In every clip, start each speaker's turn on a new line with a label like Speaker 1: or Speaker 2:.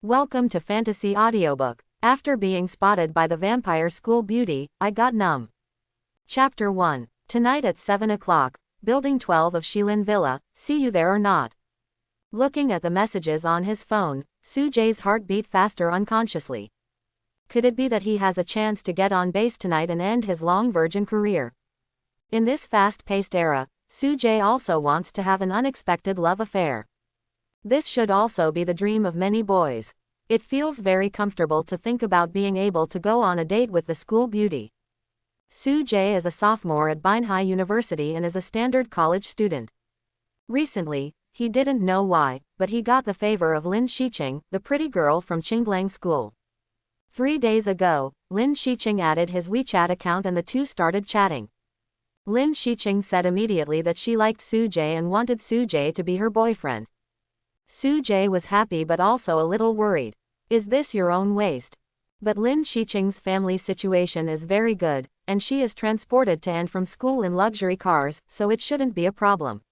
Speaker 1: Welcome to Fantasy Audiobook. After being spotted by the vampire school beauty, I got numb. Chapter 1. Tonight at 7 o'clock, Building 12 of Shilin Villa, see you there or not. Looking at the messages on his phone, Sujay's heart beat faster unconsciously. Could it be that he has a chance to get on base tonight and end his long virgin career? In this fast-paced era, Sujay also wants to have an unexpected love affair. This should also be the dream of many boys. It feels very comfortable to think about being able to go on a date with the school beauty. Sujay is a sophomore at Binhai University and is a standard college student. Recently, he didn't know why, but he got the favor of Lin Shiqing, the pretty girl from Qinglang School. 3 days ago, Lin Shiqing added his WeChat account and the two started chatting. Lin Shiqing said immediately that she liked Sujay and wanted Sujay to be her boyfriend. Sujay was happy but also a little worried. Is this your own waist? But Lin Shiqing's family situation is very good, and she is transported to and from school in luxury cars, so it shouldn't be a problem.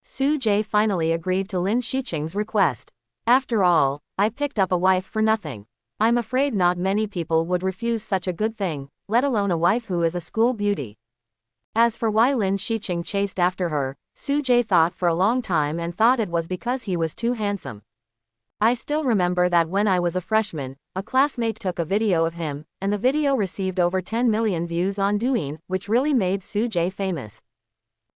Speaker 1: Sujay finally agreed to Lin Shiqing's request. After all, I picked up a wife for nothing. I'm afraid not many people would refuse such a good thing, let alone a wife who is a school beauty. As for why Lin Shiqing chased after her, Sujay thought for a long time and thought it was because he was too handsome. I still remember that when I was a freshman, a classmate took a video of him, and the video received over 10 million views on Douyin, which really made Sujay famous.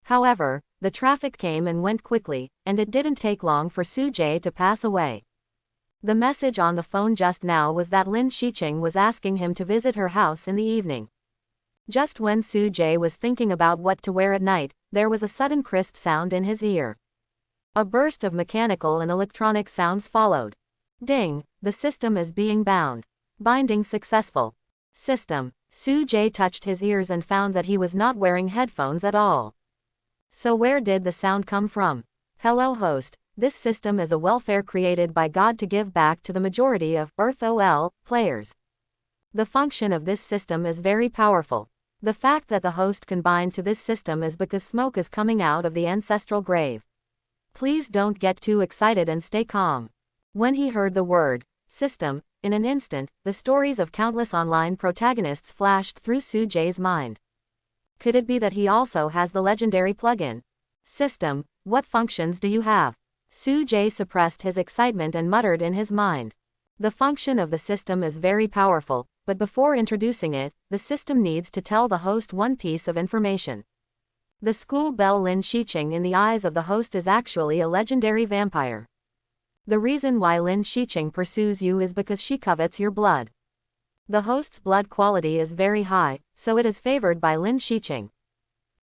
Speaker 1: However, the traffic came and went quickly, and it didn't take long for Sujay to pass away. The message on the phone just now was that Lin Shiqing was asking him to visit her house in the evening. Just when Sujay was thinking about what to wear at night, there was a sudden crisp sound in his ear. A burst of mechanical and electronic sounds followed. Ding! The system is being bound. Binding successful. System. Sujay touched his ears and found that he was not wearing headphones at all. So where did the sound come from? Hello host, this system is a welfare created by God to give back to the majority of Earth OL players. The function of this system is very powerful. The fact that the host can bind to this system is because smoke is coming out of the ancestral grave. Please don't get too excited and stay calm. When he heard the word system, in an instant, the stories of countless online protagonists flashed through Sujay's mind. Could it be that he also has the legendary plugin? System, what functions do you have? Sujay suppressed his excitement and muttered in his mind. The function of the system is very powerful, but before introducing it, the system needs to tell the host one piece of information. The school belle Lin Shiqing in the eyes of the host is actually a legendary vampire. The reason why Lin Shiqing pursues you is because she covets your blood. The host's blood quality is very high, so it is favored by Lin Shiqing.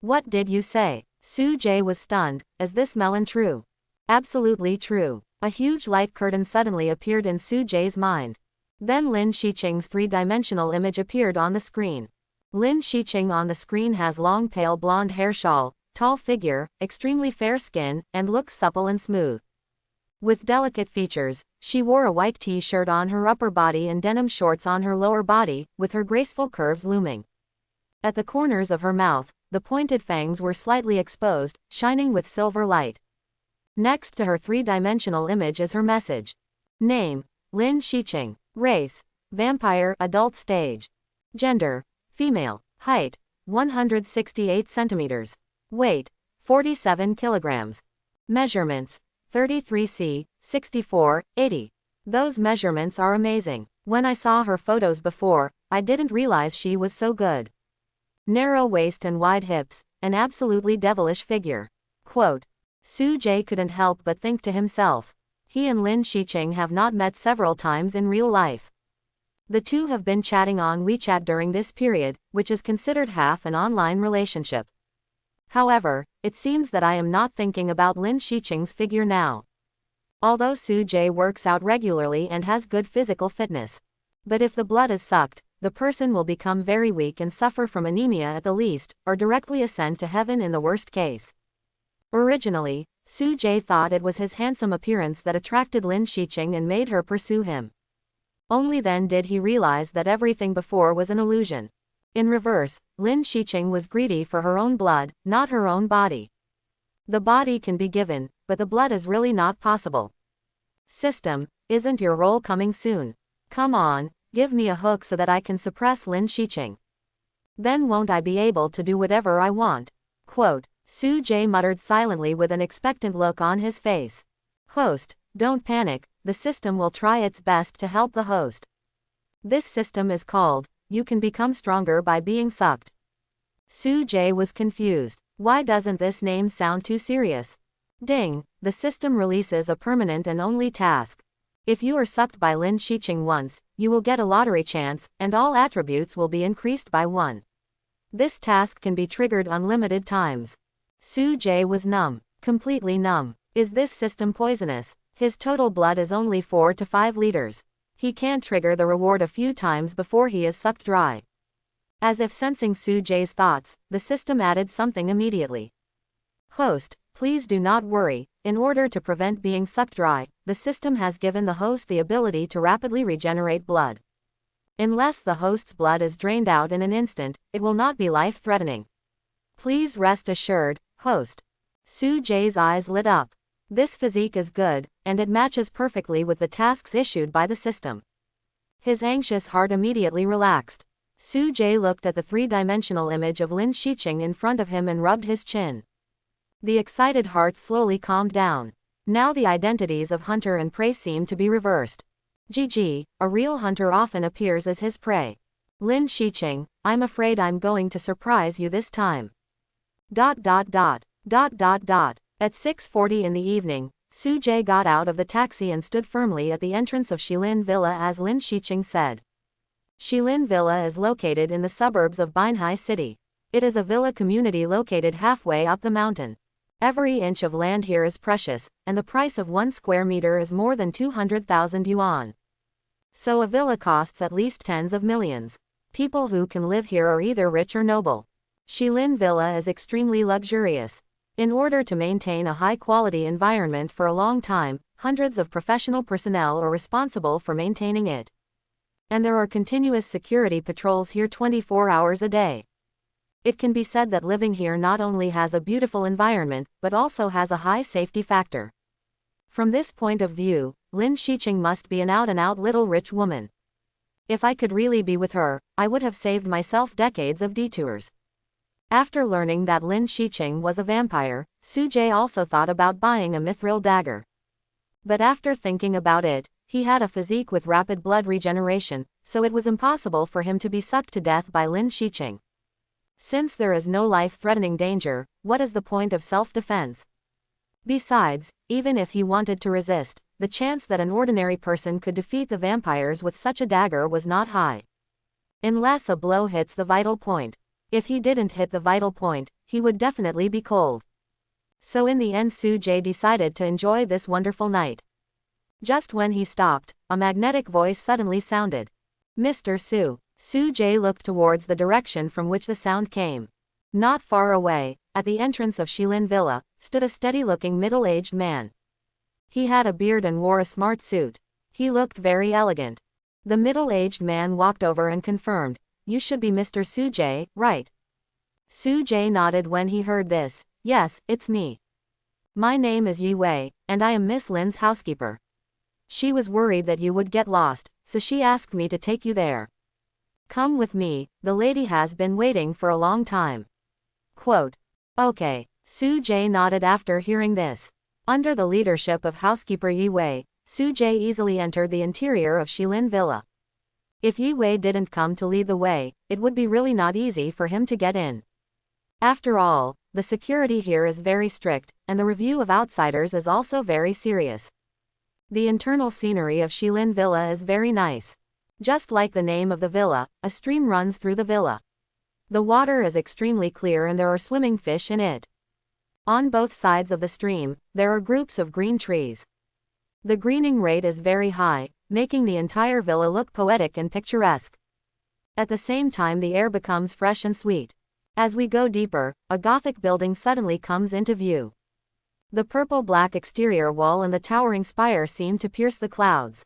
Speaker 1: What did you say? Sujay was stunned. Is this melon true? Absolutely true. A huge light curtain suddenly appeared in Sujay's mind. Then Lin Shiqing's three-dimensional image appeared on the screen. Lin Shiqing on the screen has long pale blonde hair shawl, tall figure, extremely fair skin, and looks supple and smooth. With delicate features, she wore a white t-shirt on her upper body and denim shorts on her lower body, with her graceful curves looming. At the corners of her mouth, the pointed fangs were slightly exposed, shining with silver light. Next to her three-dimensional image is her message. Name, Lin Shiqing. Race, vampire, adult stage. Gender, female. Height, 168 centimeters. Weight, 47 kilograms. Measurements, 33 cm, 64, 80. Those measurements are amazing. When I saw her photos before, I didn't realize she was so good. Narrow waist and wide hips, an absolutely devilish figure. Quote. Sujay couldn't help but think to himself. He and Lin Shiqing have not met several times in real life. The two have been chatting on WeChat during this period, which is considered half an online relationship. However, it seems that I am not thinking about Lin Shiqing's figure now. Although Sujay works out regularly and has good physical fitness. But if the blood is sucked, the person will become very weak and suffer from anemia at the least, or directly ascend to heaven in the worst case. Originally, Sujay thought it was his handsome appearance that attracted Lin Shiqing and made her pursue him. Only then did he realize that everything before was an illusion. In reverse, Lin Shiqing was greedy for her own blood, not her own body. The body can be given, but the blood is really not possible. System, isn't your role coming soon? Come on, give me a hook so that I can suppress Lin Shiqing. Then won't I be able to do whatever I want? Quote, Su Jie muttered silently with an expectant look on his face. Host, don't panic, the system will try its best to help the host. This system is called, you can become stronger by being sucked. Su Jie was confused. Why doesn't this name sound too serious? Ding, the system releases a permanent and only task. If you are sucked by Lin Shiqing once, you will get a lottery chance, and all attributes will be increased by 1. This task can be triggered unlimited times. Su Jie was numb, completely numb. Is this system poisonous? His total blood is only 4 to 5 liters. He can't trigger the reward a few times before he is sucked dry. As if sensing Su Jie's thoughts, the system added something immediately. Host, please do not worry, in order to prevent being sucked dry, the system has given the host the ability to rapidly regenerate blood. Unless the host's blood is drained out in an instant, it will not be life-threatening. Please rest assured, host. Su Jie's eyes lit up. This physique is good, and it matches perfectly with the tasks issued by the system. His anxious heart immediately relaxed. Su Jie looked at the 3-dimensional image of Lin Shiqing in front of him and rubbed his chin. The excited heart slowly calmed down. Now the identities of hunter and prey seem to be reversed. GG, a real hunter often appears as his prey. Lin Shiqing, I'm afraid I'm going to surprise you this time. At 6:40 in the evening, Su Jie got out of the taxi and stood firmly at the entrance of Shilin Villa as Lin Shiqing said. Shilin Villa is located in the suburbs of Binhai City. It is a villa community located halfway up the mountain. Every inch of land here is precious, and the price of 1 square meter is more than 200,000 yuan. So a villa costs at least tens of millions. People who can live here are either rich or noble. Shilin Villa is extremely luxurious. In order to maintain a high-quality environment for a long time, hundreds of professional personnel are responsible for maintaining it. And there are continuous security patrols here 24 hours a day. It can be said that living here not only has a beautiful environment, but also has a high safety factor. From this point of view, Lin Shiqing must be an out-and-out little rich woman. If I could really be with her, I would have saved myself decades of detours. After learning that Lin Shiqing was a vampire, Su Jie also thought about buying a mithril dagger. But after thinking about it, he had a physique with rapid blood regeneration, so it was impossible for him to be sucked to death by Lin Shiqing. Since there is no life-threatening danger, what is the point of self-defense? Besides, even if he wanted to resist, the chance that an ordinary person could defeat the vampires with such a dagger was not high. Unless a blow hits the vital point. If he didn't hit the vital point, he would definitely be cold. So in the end Su Jie decided to enjoy this wonderful night. Just when he stopped, a magnetic voice suddenly sounded. Mr. Su. Su Jie looked towards the direction from which the sound came. Not far away, at the entrance of Shilin Villa, stood a steady-looking middle-aged man. He had a beard and wore a smart suit. He looked very elegant. The middle-aged man walked over and confirmed, "You should be Mr. Su Jie, right?" Su Jie nodded when he heard this. "Yes, it's me. My name is Yi Wei, and I am Miss Lin's housekeeper. She was worried that you would get lost, so she asked me to take you there. Come with me, the lady has been waiting for a long time." Quote. Okay. Su Jie nodded after hearing this. Under the leadership of housekeeper Yi Wei, Su Jie easily entered the interior of Shilin Villa. If Yi Wei didn't come to lead the way, it would be really not easy for him to get in. After all, the security here is very strict, and the review of outsiders is also very serious. The internal scenery of Shilin Villa is very nice. Just like the name of the villa, a stream runs through the villa. The water is extremely clear and there are swimming fish in it. On both sides of the stream, there are groups of green trees. The greening rate is very high, making the entire villa look poetic and picturesque. At the same time the air becomes fresh and sweet. As we go deeper, a Gothic building suddenly comes into view. The purple-black exterior wall and the towering spire seem to pierce the clouds.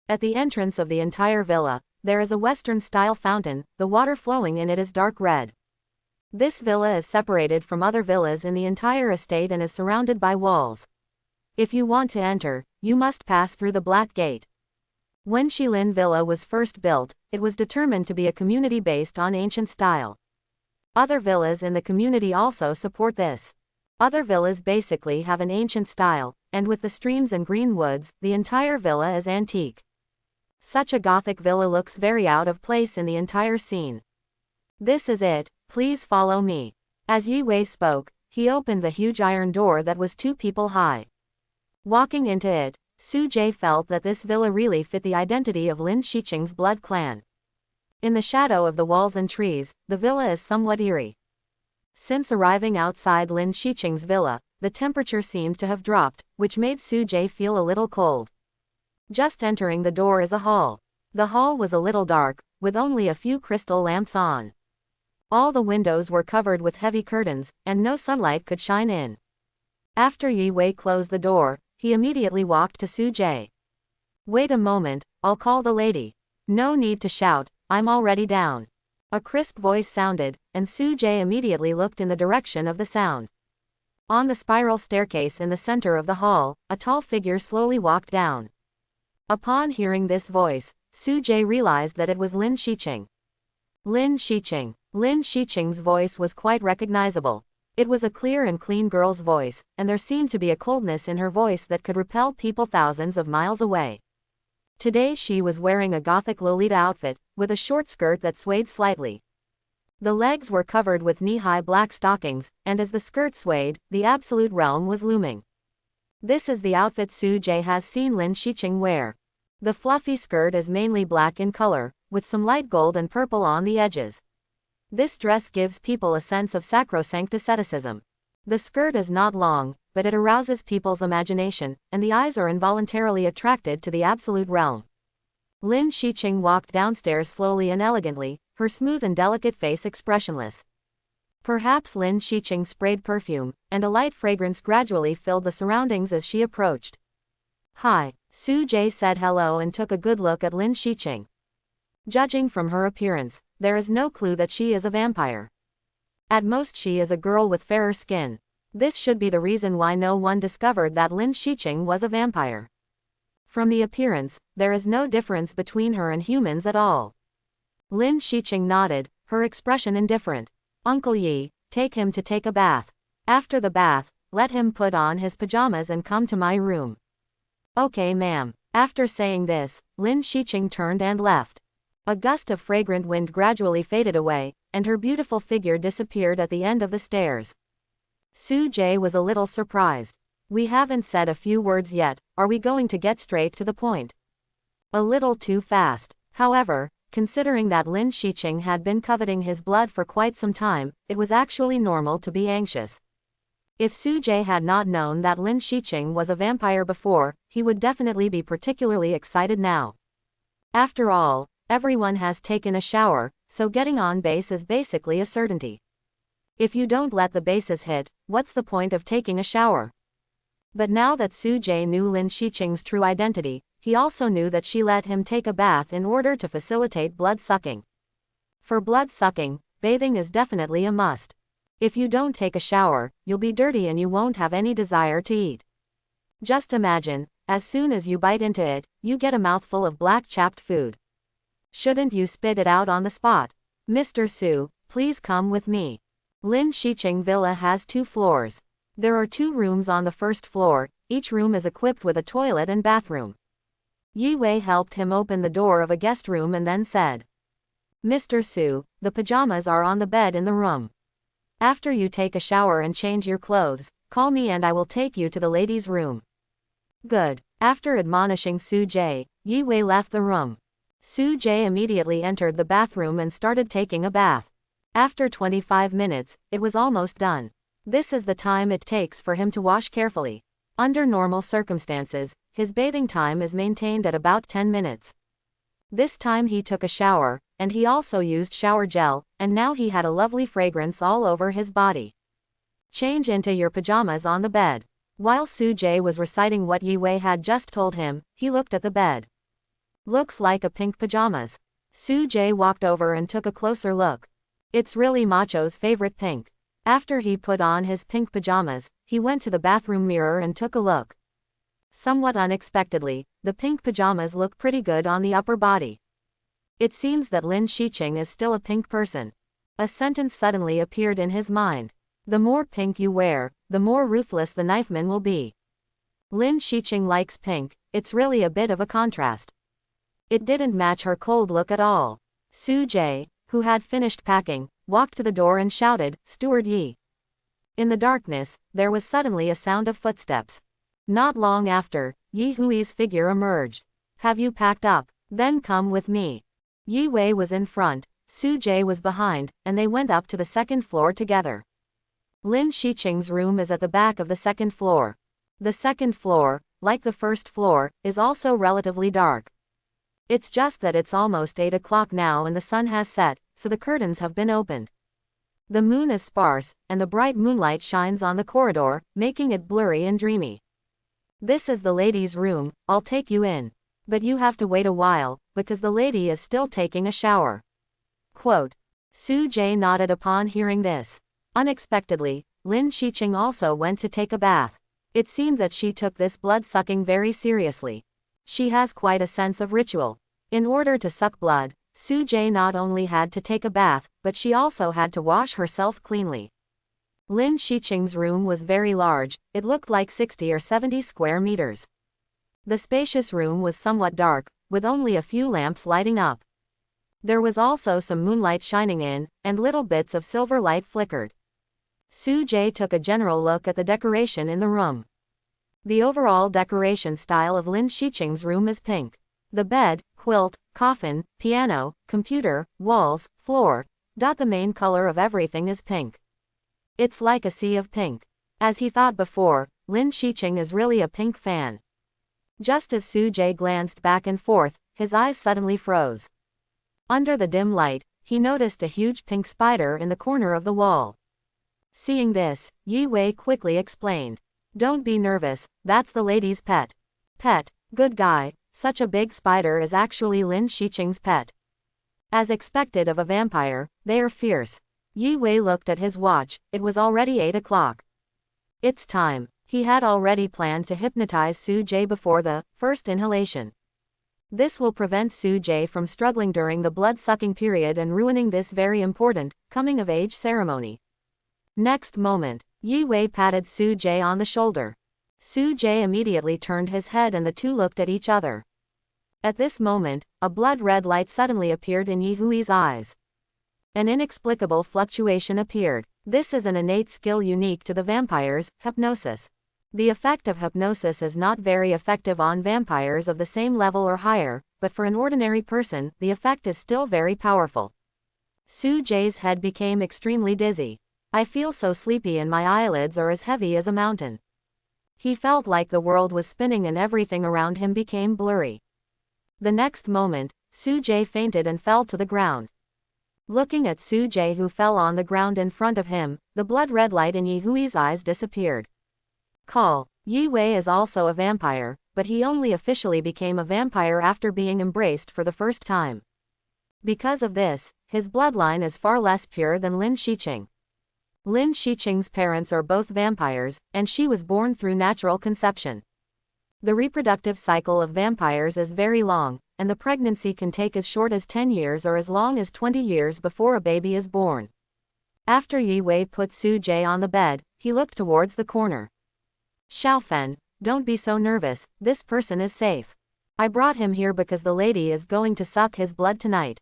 Speaker 1: At the entrance of the entire villa, there is a Western-style fountain, the water flowing in it is dark red. This villa is separated from other villas in the entire estate and is surrounded by walls. If you want to enter, you must pass through the Black Gate. When Shilin Villa was first built, it was determined to be a community based on ancient style. Other villas in the community also support this. Other villas basically have an ancient style, and with the streams and green woods, the entire villa is antique. Such a Gothic villa looks very out of place in the entire scene. This is it, please follow me. As Yi Wei spoke, he opened the huge iron door that was 2 people high. Walking into it, Su Jie felt that this villa really fit the identity of Lin Shiqing's blood clan. In the shadow of the walls and trees, the villa is somewhat eerie. Since arriving outside Lin Shiqing's villa, the temperature seemed to have dropped, which made Su Jie feel a little cold. Just entering the door is a hall. The hall was a little dark, with only a few crystal lamps on. All the windows were covered with heavy curtains, and no sunlight could shine in. After Yi Wei closed the door, he immediately walked to Su Jie. Wait a moment, I'll call the lady. No need to shout, I'm already down. A crisp voice sounded, and Su Jie immediately looked in the direction of the sound. On the spiral staircase in the center of the hall, a tall figure slowly walked down. Upon hearing this voice, Su Jie realized that it was Lin Shiqing. Lin Shiqing. Lin Shiqing's voice was quite recognizable. It was a clear and clean girl's voice, and there seemed to be a coldness in her voice that could repel people thousands of miles away. Today she was wearing a Gothic Lolita outfit, with a short skirt that swayed slightly. The legs were covered with knee-high black stockings, and as the skirt swayed, the absolute realm was looming. This is the outfit Su Jie has seen Lin Shiqing wear. The fluffy skirt is mainly black in color, with some light gold and purple on the edges. This dress gives people a sense of sacrosanct asceticism. The skirt is not long, but it arouses people's imagination, and the eyes are involuntarily attracted to the absolute realm. Lin Shiqing walked downstairs slowly and elegantly, her smooth and delicate face expressionless. Perhaps Lin Shiqing sprayed perfume, and a light fragrance gradually filled the surroundings as she approached. Hi, Su Jie said hello and took a good look at Lin Shiqing. Judging from her appearance, there is no clue that she is a vampire. At most she is a girl with fairer skin. This should be the reason why no one discovered that Lin Shiqing was a vampire. From the appearance, there is no difference between her and humans at all. Lin Shiqing nodded, her expression indifferent. Uncle Yi, take him to take a bath. After the bath, let him put on his pajamas and come to my room. Okay ma'am. After saying this, Lin Shiqing turned and left. A gust of fragrant wind gradually faded away, and her beautiful figure disappeared at the end of the stairs. Su Jie was a little surprised. We haven't said a few words yet, are we going to get straight to the point? A little too fast. However, considering that Lin Shiqing had been coveting his blood for quite some time, it was actually normal to be anxious. If Su Jie had not known that Lin Shiqing was a vampire before, he would definitely be particularly excited now. After all, everyone has taken a shower, so getting on base is basically a certainty. If you don't let the bases hit, what's the point of taking a shower? But now that Su Jie knew Lin Shiqing's true identity, he also knew that she let him take a bath in order to facilitate blood sucking. For blood sucking, bathing is definitely a must. If you don't take a shower, you'll be dirty and you won't have any desire to eat. Just imagine, as soon as you bite into it, you get a mouthful of black chapped food. Shouldn't you spit it out on the spot? Mr. Su, please come with me. Lin Shiqing Villa has 2 floors. There are 2 rooms on the first floor, each room is equipped with a toilet and bathroom. Yi Wei helped him open the door of a guest room and then said, Mr. Su, the pajamas are on the bed in the room. After you take a shower and change your clothes, call me and I will take you to the ladies' room. Good. After admonishing Su Jie, Yi Wei left the room. Su Jie immediately entered the bathroom and started taking a bath. After 25 minutes, it was almost done. This is the time it takes for him to wash carefully. Under normal circumstances, his bathing time is maintained at about 10 minutes. This time he took a shower, and he also used shower gel, and now he had a lovely fragrance all over his body. Change into your pajamas on the bed. While Su Jie was reciting what Yi Wei had just told him, he looked at the bed. Looks like a pink pajamas. Su Jie walked over and took a closer look. It's really Macho's favorite pink. After he put on his pink pajamas, he went to the bathroom mirror and took a look. Somewhat unexpectedly, the pink pajamas look pretty good on the upper body. It seems that Lin Shiqing is still a pink person. A sentence suddenly appeared in his mind. The more pink you wear, the more ruthless the knifeman will be. Lin Shiqing likes pink, it's really a bit of a contrast. It didn't match her cold look at all. Su Jie, who had finished packing, walked to the door and shouted, "Steward Yi." In the darkness, there was suddenly a sound of footsteps. Not long after, Yi Hui's figure emerged. "Have you packed up? Then come with me." Yi Wei was in front, Su Jie was behind, and they went up to the second floor together. Lin Shiqing's room is at the back of the second floor. The second floor, like the first floor, is also relatively dark. It's just that it's almost 8 o'clock now and the sun has set, so the curtains have been opened. The moon is sparse, and the bright moonlight shines on the corridor, making it blurry and dreamy. "This is the ladies' room, I'll take you in. But you have to wait a while, because the lady is still taking a shower." Quote. Su Jie nodded upon hearing this. Unexpectedly, Lin Shiqing also went to take a bath. It seemed that she took this blood-sucking very seriously. She has quite a sense of ritual. In order to suck blood, Su Jie not only had to take a bath, but she also had to wash herself cleanly. Lin Shiqing's room was very large, it looked like 60 or 70 square meters. The spacious room was somewhat dark, with only a few lamps lighting up. There was also some moonlight shining in, and little bits of silver light flickered. Su Jie took a general look at the decoration in the room. The overall decoration style of Lin Shiqing's room is pink. The bed, quilt, coffin, piano, computer, walls, floor, the main color of everything is pink. It's like a sea of pink. As he thought before, Lin Shiqing is really a pink fan. Just as Su Jie glanced back and forth, his eyes suddenly froze. Under the dim light, he noticed a huge pink spider in the corner of the wall. Seeing this, Yi Wei quickly explained. "Don't be nervous, that's the lady's pet." Pet, good guy, such a big spider is actually Lin Shiqing's pet. As expected of a vampire, they are fierce. Yi Wei looked at his watch, it was already 8 o'clock. It's time. He had already planned to hypnotize Su Jie before the first inhalation. This will prevent Su Jie from struggling during the blood-sucking period and ruining this very important coming-of-age ceremony. Next moment, Yi Wei patted Su Jie on the shoulder. Su Jie immediately turned his head and the two looked at each other. At this moment, a blood-red light suddenly appeared in Yi Hui's eyes. An inexplicable fluctuation appeared. This is an innate skill unique to the vampires, hypnosis. The effect of hypnosis is not very effective on vampires of the same level or higher, but for an ordinary person, the effect is still very powerful. Su Jie's head became extremely dizzy. "I feel so sleepy and my eyelids are as heavy as a mountain." He felt like the world was spinning and everything around him became blurry. The next moment, Su Jie fainted and fell to the ground. Looking at Su Jie who fell on the ground in front of him, the blood-red light in Yi Hui's eyes disappeared. Call. Yi Wei is also a vampire, but he only officially became a vampire after being embraced for the first time. Because of this, his bloodline is far less pure than Lin Shiqing. Lin Shiqing's parents are both vampires, and she was born through natural conception. The reproductive cycle of vampires is very long, and the pregnancy can take as short as 10 years or as long as 20 years before a baby is born. After Yi Wei put Su Jie on the bed, he looked towards the corner. "Xiaofen, don't be so nervous, this person is safe. I brought him here because the lady is going to suck his blood tonight."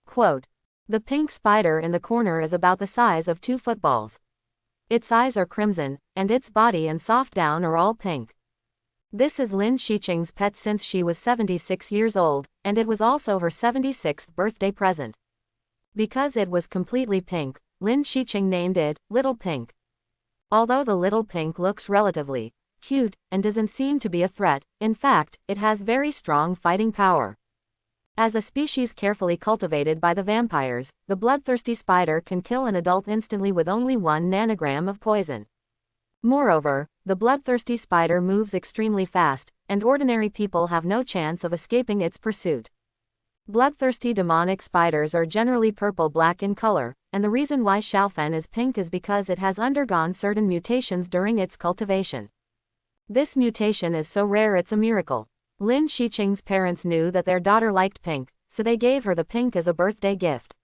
Speaker 1: Quote. The pink spider in the corner is about the size of 2 footballs. Its eyes are crimson, and its body and soft down are all pink. This is Lin Shiqing's pet since she was 76 years old, and it was also her 76th birthday present. Because it was completely pink, Lin Shiqing named it Little Pink. Although the Little Pink looks relatively cute and doesn't seem to be a threat, in fact, it has very strong fighting power. As a species carefully cultivated by the vampires, the bloodthirsty spider can kill an adult instantly with only 1 nanogram of poison. Moreover, the bloodthirsty spider moves extremely fast, and ordinary people have no chance of escaping its pursuit. Bloodthirsty demonic spiders are generally purple-black in color, and the reason why Xiaofen is pink is because it has undergone certain mutations during its cultivation. This mutation is so rare it's a miracle. Lin Shiqing's parents knew that their daughter liked pink, so they gave her the pink as a birthday gift.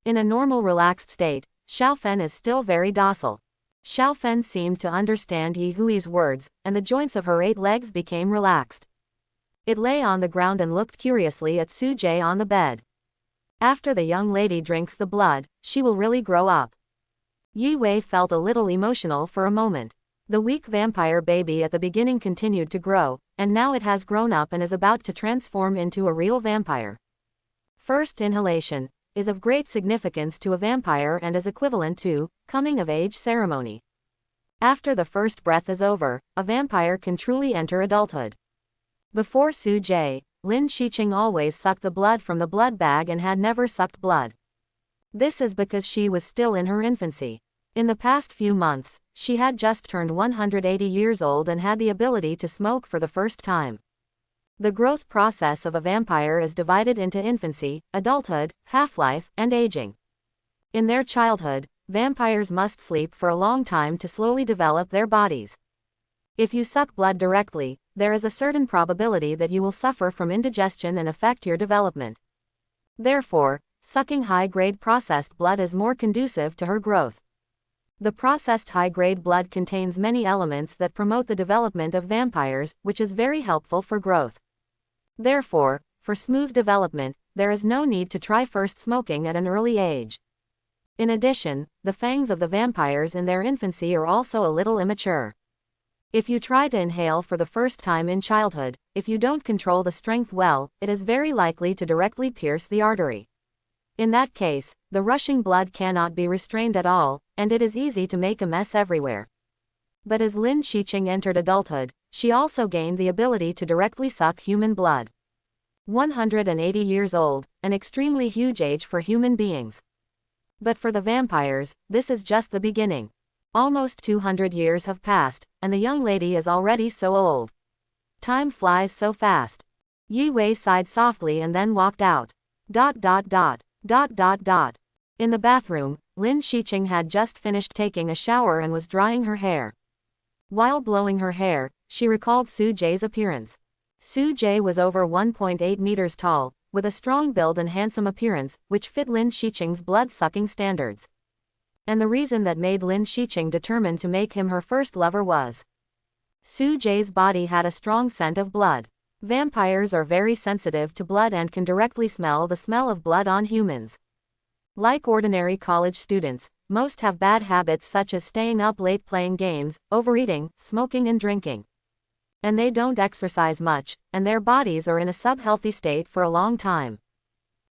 Speaker 1: In a normal relaxed state, Xiaofen is still very docile. Xiaofen seemed to understand Yi Hui's words, and the joints of her 8 legs became relaxed. It lay on the ground and looked curiously at Su Jie on the bed. After the young lady drinks the blood, she will really grow up. Yi Wei felt a little emotional for a moment. The weak vampire baby at the beginning continued to grow, and now it has grown up and is about to transform into a real vampire. First inhalation is of great significance to a vampire and is equivalent to coming-of-age ceremony. After the first breath is over, a vampire can truly enter adulthood. Before Su Jie, Lin Shiqing always sucked the blood from the blood bag and had never sucked blood. This is because she was still in her infancy. In the past few months, she had just turned 180 years old and had the ability to smoke for the first time. The growth process of a vampire is divided into infancy, adulthood, half-life, and aging. In their childhood, vampires must sleep for a long time to slowly develop their bodies. If you suck blood directly, there is a certain probability that you will suffer from indigestion and affect your development. Therefore, sucking high-grade processed blood is more conducive to her growth. The processed high-grade blood contains many elements that promote the development of vampires, which is very helpful for growth. Therefore, for smooth development, there is no need to try first smoking at an early age. In addition, the fangs of the vampires in their infancy are also a little immature. If you try to inhale for the first time in childhood, if you don't control the strength well, it is very likely to directly pierce the artery. In that case, the rushing blood cannot be restrained at all, and it is easy to make a mess everywhere. But as Lin Shiqing entered adulthood, she also gained the ability to directly suck human blood. 180 years old, an extremely huge age for human beings. But for the vampires, this is just the beginning. Almost 200 years have passed, and the young lady is already so old. Time flies so fast. Yi Wei sighed softly and then walked out. In the bathroom, Lin Shiqing had just finished taking a shower and was drying her hair. While blowing her hair, she recalled Su Jie's appearance. Su Jie was over 1.8 meters tall, with a strong build and handsome appearance, which fit Lin Shiqing's blood-sucking standards. And the reason that made Lin Shiqing determined to make him her first lover was Su Jie's body had a strong scent of blood. Vampires are very sensitive to blood and can directly smell the smell of blood on humans. Like ordinary college students, most have bad habits such as staying up late playing games, overeating, smoking and drinking. And they don't exercise much, and their bodies are in a sub-healthy state for a long time.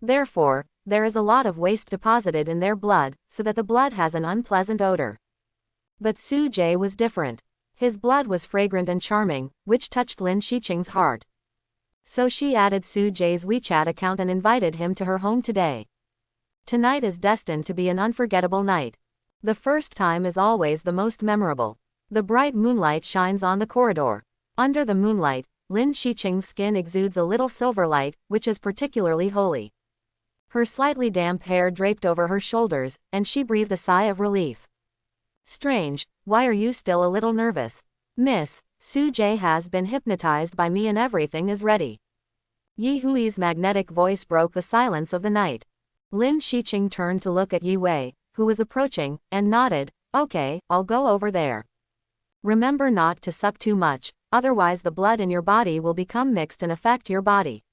Speaker 1: Therefore, there is a lot of waste deposited in their blood, so that the blood has an unpleasant odor. But Su Jie was different. His blood was fragrant and charming, which touched Lin Shiqing's heart. So she added Su Jie's WeChat account and invited him to her home today. Tonight is destined to be an unforgettable night. The first time is always the most memorable. The bright moonlight shines on the corridor. Under the moonlight, Lin Shiqing's skin exudes a little silver light, which is particularly holy. Her slightly damp hair draped over her shoulders, and she breathed a sigh of relief. Strange, why are you still a little nervous? Miss, Su Jie has been hypnotized by me and everything is ready. Yi Hui's magnetic voice broke the silence of the night. Lin Shiqing turned to look at Yi Wei, who was approaching, and nodded, "Okay, I'll go over there. Remember not to suck too much, otherwise the blood in your body will become mixed and affect your body."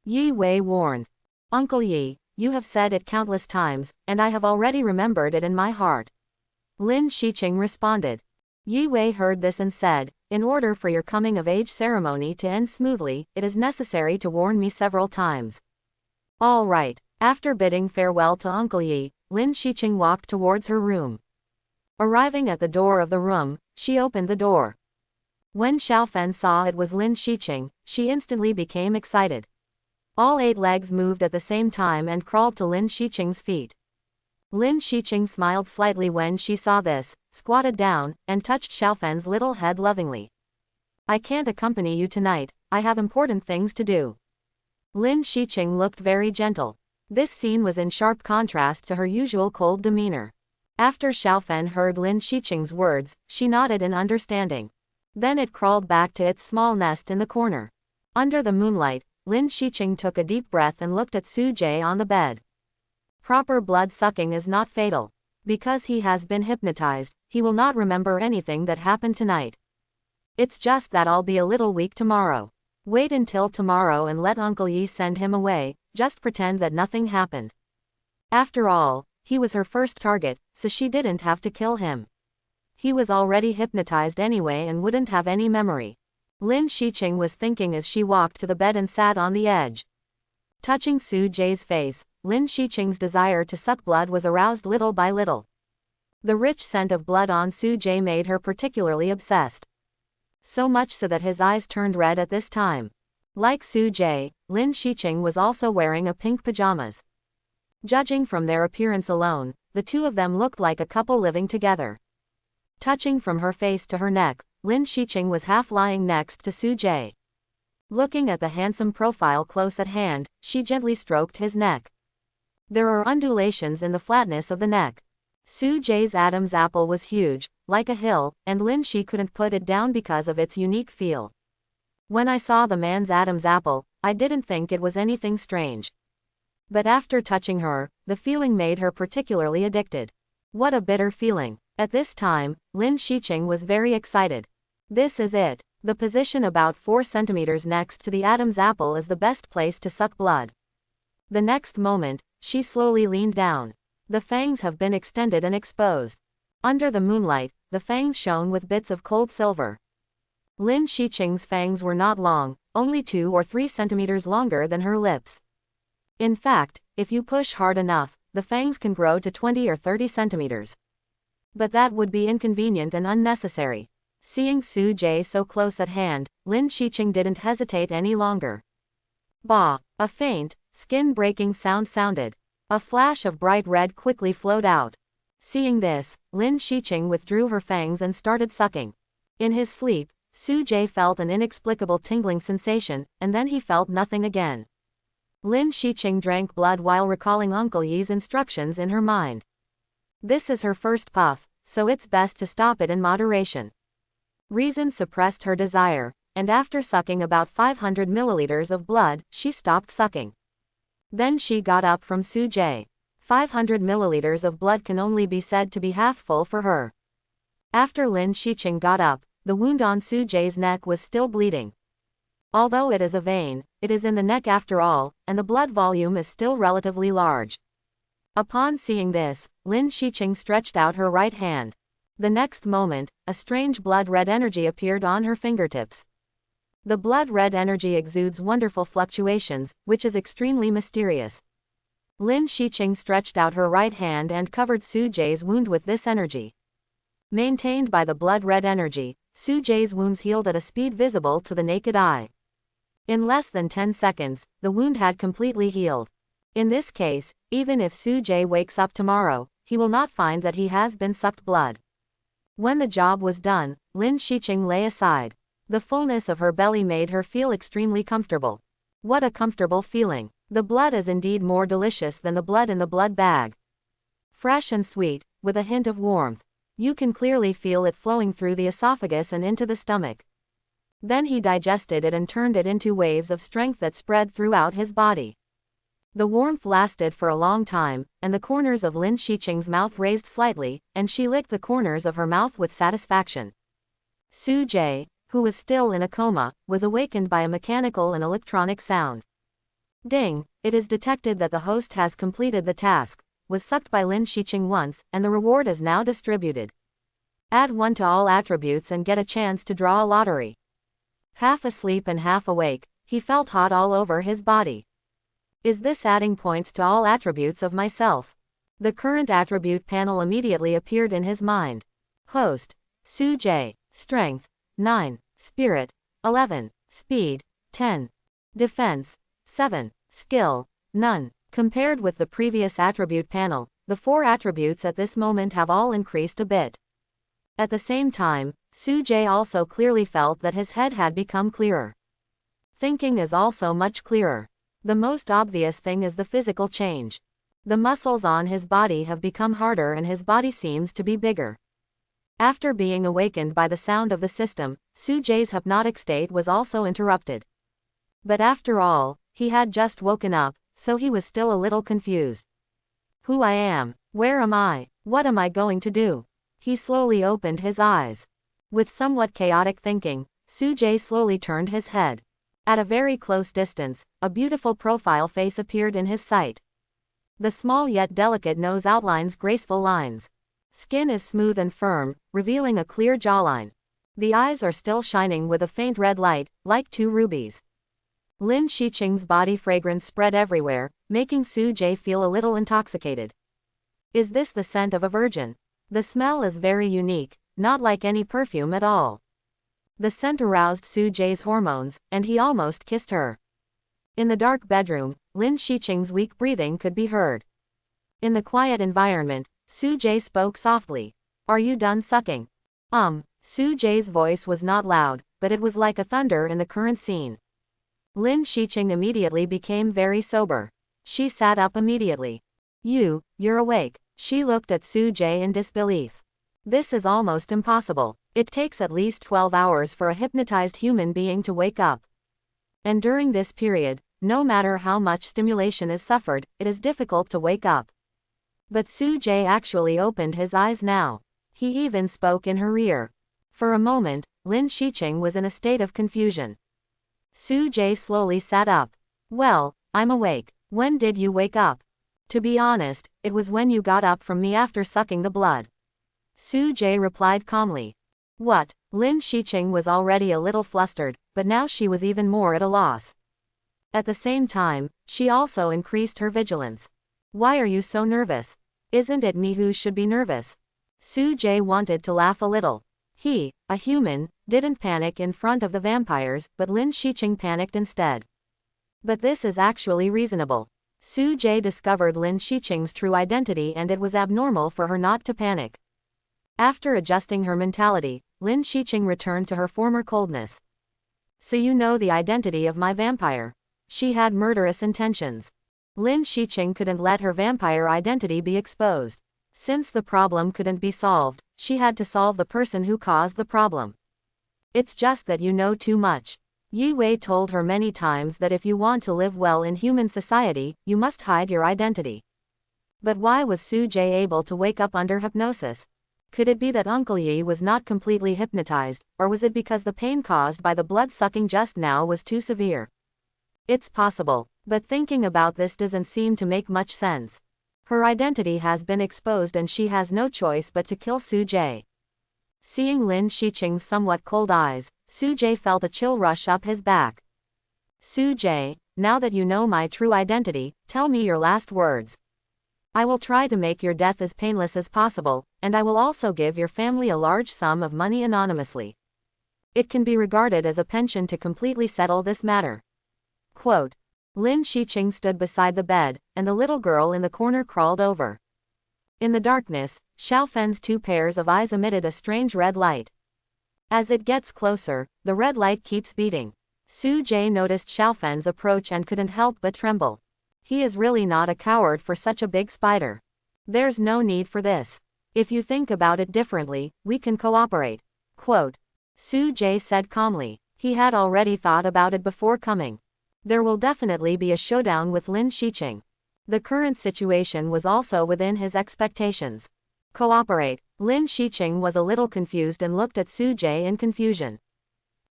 Speaker 1: Yi Wei warned. "Uncle Yi, you have said it countless times, and I have already remembered it in my heart." Lin Shiqing responded. Yi Wei heard this and said, "In order for your coming-of-age ceremony to end smoothly, it is necessary to warn me several times." "All right." After bidding farewell to Uncle Yi, Lin Shiqing walked towards her room. Arriving at the door of the room, she opened the door. When Xiaofen saw it was Lin Shiqing, she instantly became excited. All 8 legs moved at the same time and crawled to Lin Shiqing's feet. Lin Shiqing smiled slightly when she saw this, squatted down, and touched Xiaofen's little head lovingly. "I can't accompany you tonight, I have important things to do." Lin Shiqing looked very gentle. This scene was in sharp contrast to her usual cold demeanor. After Xiaofen heard Lin Shiqing's words, she nodded in understanding. Then it crawled back to its small nest in the corner. Under the moonlight, Lin Shiqing took a deep breath and looked at Su Jie on the bed. Proper blood sucking is not fatal. Because he has been hypnotized, he will not remember anything that happened tonight. It's just that I'll be a little weak tomorrow. Wait until tomorrow and let Uncle Yi send him away, just pretend that nothing happened. After all, he was her first target, so she didn't have to kill him. He was already hypnotized anyway and wouldn't have any memory. Lin Shiqing was thinking as she walked to the bed and sat on the edge. Touching Su Jie's face, Lin Shiqing's desire to suck blood was aroused little by little. The rich scent of blood on Su Jie made her particularly obsessed. So much so that his eyes turned red at this time. Like Su Jie, Lin Shiqing was also wearing a pink pajamas. Judging from their appearance alone, the two of them looked like a couple living together. Touching from her face to her neck, Lin Shiqing was half lying next to Su Jie. Looking at the handsome profile close at hand, she gently stroked his neck. There are undulations in the flatness of the neck. Su Jie's Adam's apple was huge, like a hill, and Lin Shi couldn't put it down because of its unique feel. When I saw the man's Adam's apple, I didn't think it was anything strange. But after touching her, the feeling made her particularly addicted. What a bitter feeling. At this time, Lin Shiqing was very excited. This is it. The position about 4 centimeters next to the Adam's apple is the best place to suck blood. The next moment, she slowly leaned down. The fangs have been extended and exposed. Under the moonlight, the fangs shone with bits of cold silver. Lin Shiqing's fangs were not long, only 2 or 3 centimeters longer than her lips. In fact, if you push hard enough, the fangs can grow to 20 or 30 centimeters. But that would be inconvenient and unnecessary. Seeing Su Jie so close at hand, Lin Shiqing didn't hesitate any longer. Bah! A faint, skin-breaking sound sounded. A flash of bright red quickly flowed out. Seeing this, Lin Shiqing withdrew her fangs and started sucking. In his sleep, Su Jie felt an inexplicable tingling sensation, and then he felt nothing again. Lin Shiqing drank blood while recalling Uncle Yi's instructions in her mind. This is her first puff, so it's best to stop it in moderation. Reason suppressed her desire, and after sucking about 500 milliliters of blood, she stopped sucking. Then she got up from Su Jie. 500 milliliters of blood can only be said to be half full for her. After Lin Shiqing got up, the wound on Su Jie's neck was still bleeding. Although it is a vein, it is in the neck after all, and the blood volume is still relatively large. Upon seeing this, Lin Shiqing stretched out her right hand. The next moment, a strange blood-red energy appeared on her fingertips. The blood-red energy exudes wonderful fluctuations, which is extremely mysterious. Lin Shiqing stretched out her right hand and covered Su Jie's wound with this energy. Maintained by the blood-red energy, Su Jie's wounds healed at a speed visible to the naked eye. In less than 10 seconds, the wound had completely healed. In this case, even if Su Jie wakes up tomorrow, he will not find that he has been sucked blood. When the job was done, Lin Shiqing lay aside. The fullness of her belly made her feel extremely comfortable. What a comfortable feeling. The blood is indeed more delicious than the blood in the blood bag. Fresh and sweet, with a hint of warmth. You can clearly feel it flowing through the esophagus and into the stomach. Then he digested it and turned it into waves of strength that spread throughout his body. The warmth lasted for a long time, and the corners of Lin Shiqing's mouth raised slightly, and she licked the corners of her mouth with satisfaction. Su Jie, who was still in a coma, was awakened by a mechanical and electronic sound. Ding! It is detected that the host has completed the task, was sucked by Lin Shiqing once, and the reward is now distributed. Add 1 to all attributes and get a chance to draw a lottery. Half asleep and half awake, he felt hot all over his body. Is this adding points to all attributes of myself? The current attribute panel immediately appeared in his mind. Host, Su Jie, Strength, 9, Spirit, 11, Speed, 10, Defense, 7, Skill, none. Compared with the previous attribute panel, the 4 attributes at this moment have all increased a bit. At the same time, Su Jie also clearly felt that his head had become clearer. Thinking is also much clearer. The most obvious thing is the physical change. The muscles on his body have become harder and his body seems to be bigger. After being awakened by the sound of the system, Soo-jae's hypnotic state was also interrupted. But after all, he had just woken up, so he was still a little confused. Who I am? Where am I? What am I going to do? He slowly opened his eyes. With somewhat chaotic thinking, Soo-jae slowly turned his head. At a very close distance, a beautiful profile face appeared in his sight. The small yet delicate nose outlines graceful lines. Skin is smooth and firm, revealing a clear jawline. The eyes are still shining with a faint red light, like two rubies. Lin Shiqing's body fragrance spread everywhere, making Soo-jae feel a little intoxicated. Is this the scent of a virgin? The smell is very unique, not like any perfume at all. The scent aroused Soo-jae's hormones, and he almost kissed her. In the dark bedroom, Lin Shiqing's weak breathing could be heard. In the quiet environment, Soo-jae spoke softly. Are you done sucking? Soo-jae's voice was not loud, but it was like a thunder in the current scene. Lin Shiqing immediately became very sober. She sat up immediately. You're awake. She looked at Soo-jae in disbelief. This is almost impossible. It takes at least 12 hours for a hypnotized human being to wake up. And during this period, no matter how much stimulation is suffered, it is difficult to wake up. But Soo-jae actually opened his eyes now. He even spoke in her ear. For a moment, Lin Shiqing was in a state of confusion. Soo-jae slowly sat up. Well, I'm awake. When did you wake up? To be honest, it was when you got up from me after sucking the blood. Soo-jae replied calmly. What? Lin Shiqing was already a little flustered, but now she was even more at a loss. At the same time, she also increased her vigilance. Why are you so nervous? Isn't it me who should be nervous? Soo-jae wanted to laugh a little. He, a human, didn't panic in front of the vampires, but Lin Shiqing panicked instead. But this is actually reasonable. Soo-jae discovered Lin Shiqing's true identity and it was abnormal for her not to panic. After adjusting her mentality, Lin Shiqing returned to her former coldness. So you know the identity of my vampire. She had murderous intentions. Lin Shiqing couldn't let her vampire identity be exposed. Since the problem couldn't be solved, she had to solve the person who caused the problem. It's just that you know too much. Yi Wei told her many times that if you want to live well in human society, you must hide your identity. But why was Soo-jae able to wake up under hypnosis? Could it be that Uncle Yi was not completely hypnotized, or was it because the pain caused by the blood-sucking just now was too severe? It's possible, but thinking about this doesn't seem to make much sense. Her identity has been exposed and she has no choice but to kill Soo-jae. Seeing Lin Shiqing's somewhat cold eyes, Soo-jae felt a chill rush up his back. Soo-jae, now that you know my true identity, tell me your last words. I will try to make your death as painless as possible, and I will also give your family a large sum of money anonymously. It can be regarded as a pension to completely settle this matter. Quote. Lin Shiqing stood beside the bed, and the little girl in the corner crawled over. In the darkness, Xiaofen's two pairs of eyes emitted a strange red light. As it gets closer, the red light keeps beating. Soo-jae noticed Xiaofen's approach and couldn't help but tremble. He is really not a coward for such a big spider. There's no need for this. If you think about it differently, we can cooperate. Quote. Soo-jae said calmly. He had already thought about it before coming. There will definitely be a showdown with Lin Shiqing. The current situation was also within his expectations. Cooperate. Lin Shiqing was a little confused and looked at Soo-jae in confusion.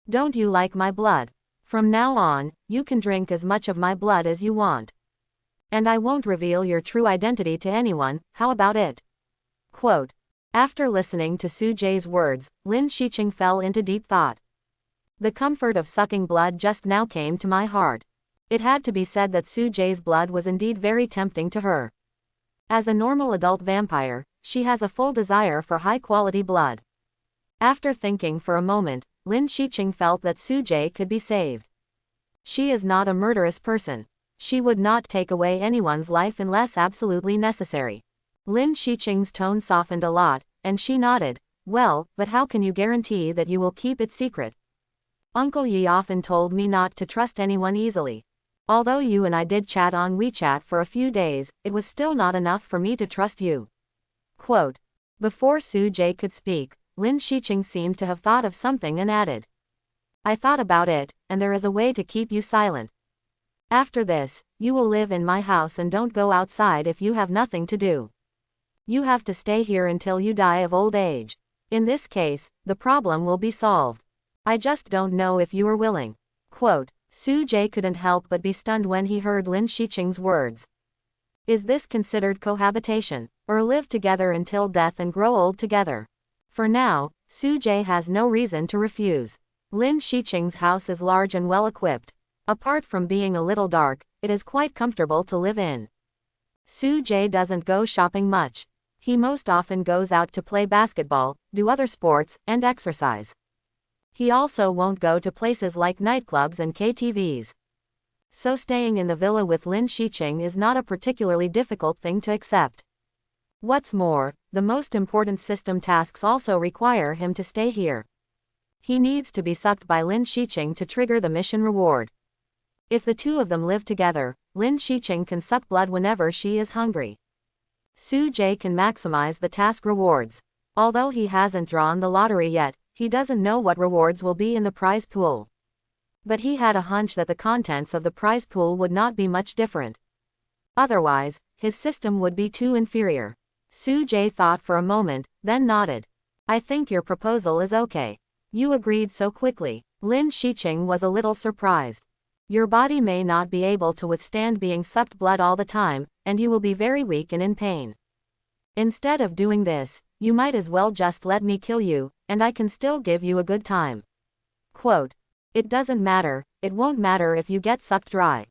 Speaker 1: Don't you like my blood? From now on, you can drink as much of my blood as you want. And I won't reveal your true identity to anyone, how about it? Quote. After listening to Soo-jae's words, Lin Shiqing fell into deep thought. The comfort of sucking blood just now came to my heart. It had to be said that Soo-jae's blood was indeed very tempting to her. As a normal adult vampire, she has a full desire for high-quality blood. After thinking for a moment, Lin Shiqing felt that Soo-jae could be saved. She is not a murderous person. She would not take away anyone's life unless absolutely necessary. Lin Shiqing's tone softened a lot, and she nodded. Well, but how can you guarantee that you will keep it secret? Uncle Yi often told me not to trust anyone easily. Although you and I did chat on WeChat for a few days, it was still not enough for me to trust you. Quote. Before Soo-jae could speak, Lin Shiqing seemed to have thought of something and added. I thought about it, and there is a way to keep you silent. After this, you will live in my house and don't go outside if you have nothing to do. You have to stay here until you die of old age. In this case, the problem will be solved. I just don't know if you are willing. Quote, Su Jie couldn't help but be stunned when he heard Lin Shiqing's words. Is this considered cohabitation, or live together until death and grow old together? For now, Su Jie has no reason to refuse. Lin Shiqing's house is large and well equipped. Apart from being a little dark, it is quite comfortable to live in. Su Jie doesn't go shopping much. He most often goes out to play basketball, do other sports, and exercise. He also won't go to places like nightclubs and KTVs. So staying in the villa with Lin Shiqing is not a particularly difficult thing to accept. What's more, the most important system tasks also require him to stay here. He needs to be sucked by Lin Shiqing to trigger the mission reward. If the two of them live together, Lin Shiqing can suck blood whenever she is hungry. Su Jie can maximize the task rewards. Although he hasn't drawn the lottery yet, he doesn't know what rewards will be in the prize pool. But he had a hunch that the contents of the prize pool would not be much different. Otherwise, his system would be too inferior. Su Jie thought for a moment, then nodded. I think your proposal is okay. You agreed so quickly. Lin Shiqing was a little surprised. Your body may not be able to withstand being sucked blood all the time, and you will be very weak and in pain. Instead of doing this, you might as well just let me kill you, and I can still give you a good time. Quote, it doesn't matter, it won't matter if you get sucked dry.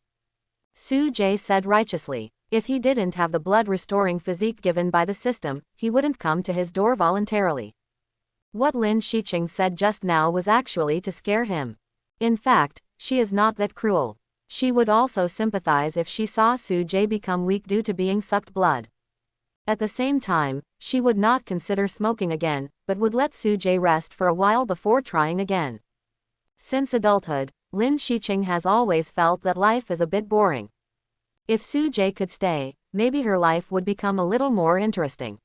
Speaker 1: Su Jie said righteously. If he didn't have the blood-restoring physique given by the system, he wouldn't come to his door voluntarily. What Lin Shiqing said just now was actually to scare him. In fact, she is not that cruel. She would also sympathize if she saw Su Jie become weak due to being sucked blood. At the same time, she would not consider smoking again, but would let Su Jie rest for a while before trying again. Since adulthood, Lin Shiqing has always felt that life is a bit boring. If Su Jie could stay, maybe her life would become a little more interesting.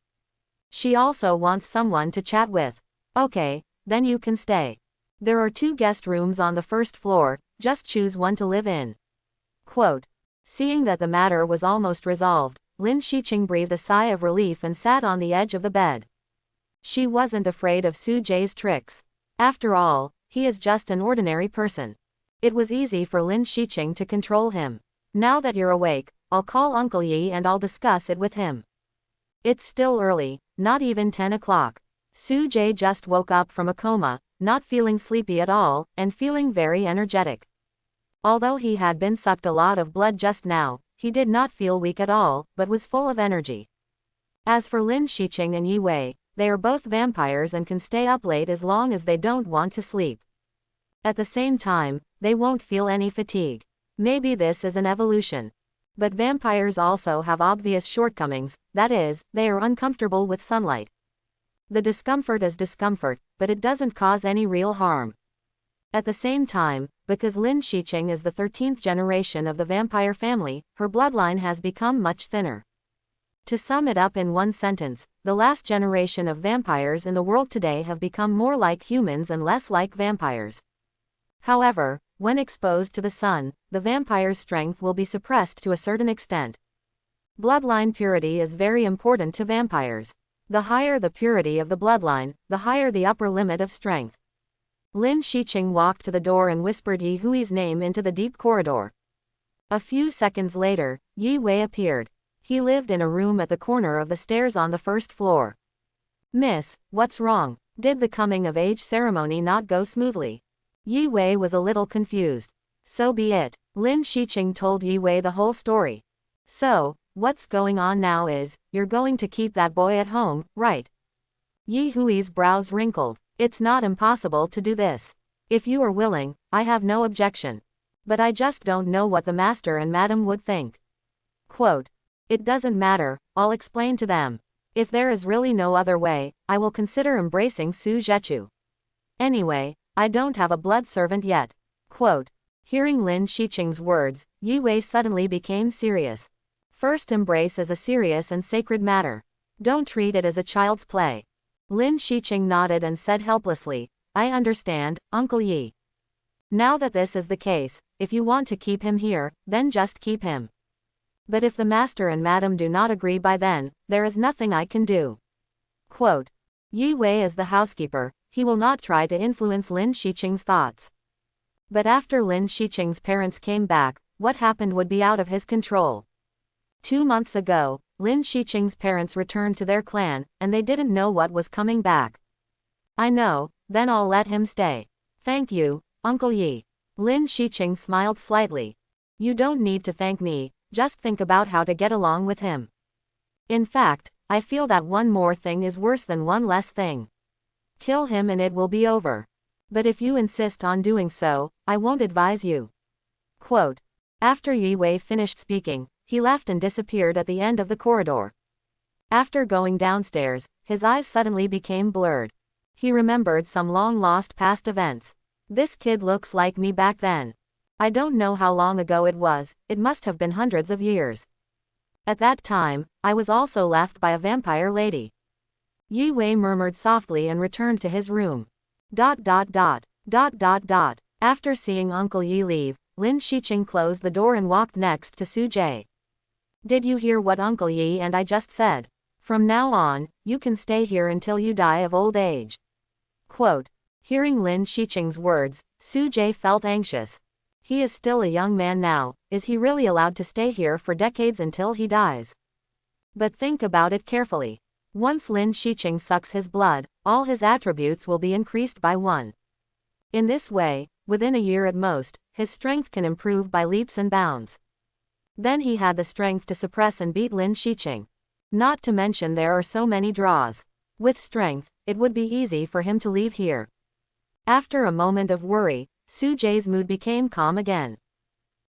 Speaker 1: She also wants someone to chat with. Okay, then you can stay. There are 2 guest rooms on the first floor, just choose one to live in. Quote, seeing that the matter was almost resolved, Lin Shiqing breathed a sigh of relief and sat on the edge of the bed. She wasn't afraid of Su Jie's tricks. After all, he is just an ordinary person. It was easy for Lin Shiqing to control him. Now that you're awake, I'll call Uncle Yi and I'll discuss it with him. It's still early, not even 10 o'clock. Su Jie just woke up from a coma, not feeling sleepy at all, and feeling very energetic. Although he had been sucked a lot of blood just now, he did not feel weak at all, but was full of energy. As for Lin Shiqing and Yi Wei, they are both vampires and can stay up late as long as they don't want to sleep. At the same time, they won't feel any fatigue. Maybe this is an evolution. But vampires also have obvious shortcomings, that is, they are uncomfortable with sunlight. The discomfort is discomfort, but it doesn't cause any real harm. At the same time, because Lin Shiqing is the 13th generation of the vampire family, her bloodline has become much thinner. To sum it up in one sentence, the last generation of vampires in the world today have become more like humans and less like vampires. However, when exposed to the sun, the vampire's strength will be suppressed to a certain extent. Bloodline purity is very important to vampires. The higher the purity of the bloodline, the higher the upper limit of strength. Lin Shiqing walked to the door and whispered Yi Hui's name into the deep corridor. A few seconds later, Yi Wei appeared. He lived in a room at the corner of the stairs on the first floor. Miss, what's wrong? Did the coming-of-age ceremony not go smoothly? Yi Wei was a little confused. So be it. Lin Shiqing told Yi Wei the whole story. So, what's going on now is, you're going to keep that boy at home, right? Yi Hui's brows wrinkled. It's not impossible to do this. If you are willing, I have no objection. But I just don't know what the master and madam would think. Quote, it doesn't matter, I'll explain to them. If there is really no other way, I will consider embracing Su Zhechu. Anyway, I don't have a blood servant yet. Quote, hearing Lin Shiqing's words, Yi Wei suddenly became serious. First embrace is a serious and sacred matter. Don't treat it as a child's play. Lin Shiqing nodded and said helplessly, I understand, Uncle Yi. Now that this is the case, if you want to keep him here, then just keep him. But if the master and madam do not agree by then, there is nothing I can do. Quote. Yi Wei is the housekeeper, he will not try to influence Lin Shiqing's thoughts. But after Lin Shiqing's parents came back, what happened would be out of his control. 2 months ago, Lin Shiqing's parents returned to their clan, and they didn't know what was coming back. I know, then I'll let him stay. Thank you, Uncle Yi. Lin Shiqing smiled slightly. You don't need to thank me, just think about how to get along with him. In fact, I feel that one more thing is worse than one less thing. Kill him and it will be over. But if you insist on doing so, I won't advise you. Quote. After Yi Wei finished speaking, he left and disappeared at the end of the corridor. After going downstairs, his eyes suddenly became blurred. He remembered some long-lost past events. This kid looks like me back then. I don't know how long ago it was, it must have been hundreds of years. At that time, I was also left by a vampire lady. Yi Wei murmured softly and returned to his room. After seeing Uncle Yi leave, Lin Shiqing closed the door and walked next to Su Jie. Did you hear what Uncle Yi and I just said? From now on, you can stay here until you die of old age. Quote. Hearing Lin Shiqing's words, Su Jie felt anxious. He is still a young man now, is he really allowed to stay here for decades until he dies? But think about it carefully. Once Lin Shiqing sucks his blood, all his attributes will be increased by 1. In this way, within a year at most, his strength can improve by leaps and bounds. Then he had the strength to suppress and beat Lin Shiqing. Not to mention there are so many draws. With strength, it would be easy for him to leave here. After a moment of worry, Su Jie's mood became calm again.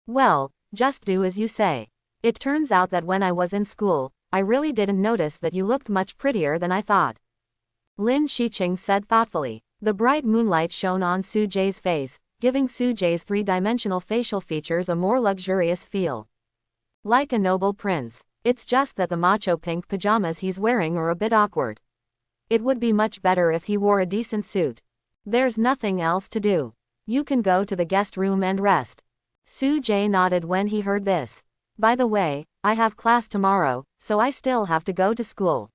Speaker 1: Well, just do as you say. It turns out that when I was in school, I really didn't notice that you looked much prettier than I thought. Lin Shiqing said thoughtfully. The bright moonlight shone on Su Jie's face, giving Su Jie's 3-dimensional facial features a more luxurious feel. Like a noble prince. It's just that the macho pink pajamas he's wearing are a bit awkward. It would be much better if he wore a decent suit. There's nothing else to do. You can go to the guest room and rest. Su Jie nodded when he heard this. By the way, I have class tomorrow, so I still have to go to school.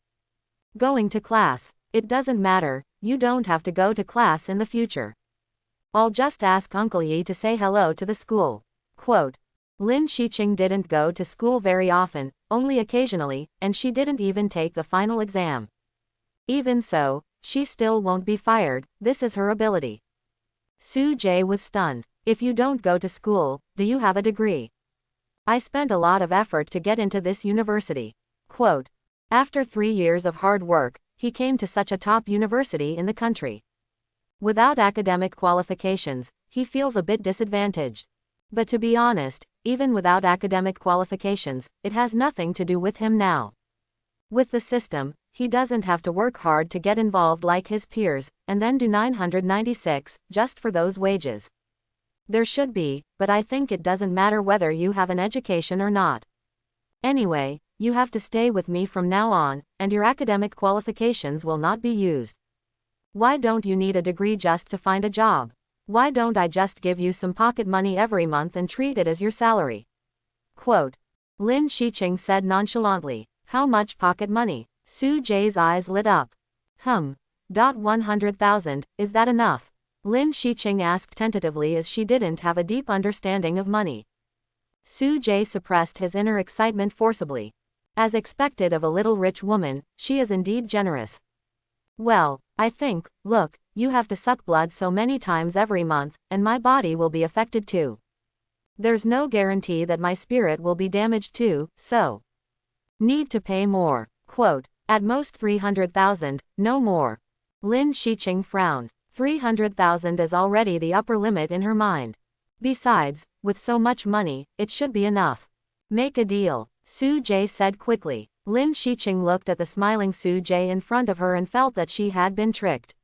Speaker 1: Going to class. It doesn't matter, you don't have to go to class in the future. I'll just ask Uncle Yi to say hello to the school. Quote. Lin Shiqing didn't go to school very often, only occasionally, and she didn't even take the final exam. Even so, she still won't be fired, this is her ability. Su Jie was stunned. If you don't go to school, do you have a degree? I spent a lot of effort to get into this university. Quote. After 3 years of hard work, he came to such a top university in the country. Without academic qualifications, he feels a bit disadvantaged. But to be honest, even without academic qualifications, it has nothing to do with him now. With the system, he doesn't have to work hard to get involved like his peers, and then do 996, just for those wages. There should be, but I think it doesn't matter whether you have an education or not. Anyway, you have to stay with me from now on, and your academic qualifications will not be used. Why don't you need a degree just to find a job? Why don't I just give you some pocket money every month and treat it as your salary? Quote. Lin Shiqing said nonchalantly. How much pocket money? Su Jie's eyes lit up. 100,000, is that enough? Lin Shiqing asked tentatively as she didn't have a deep understanding of money. Su Jie suppressed his inner excitement forcibly. As expected of a little rich woman, she is indeed generous. Well, I think, look, you have to suck blood so many times every month, and my body will be affected too. There's no guarantee that my spirit will be damaged too, so need to pay more. Quote. At most 300,000, no more. Lin Shiqing frowned. 300,000 is already the upper limit in her mind. Besides, with so much money, it should be enough. Make a deal, Su Jie said quickly. Lin Shiqing looked at the smiling Su Jie in front of her and felt that she had been tricked.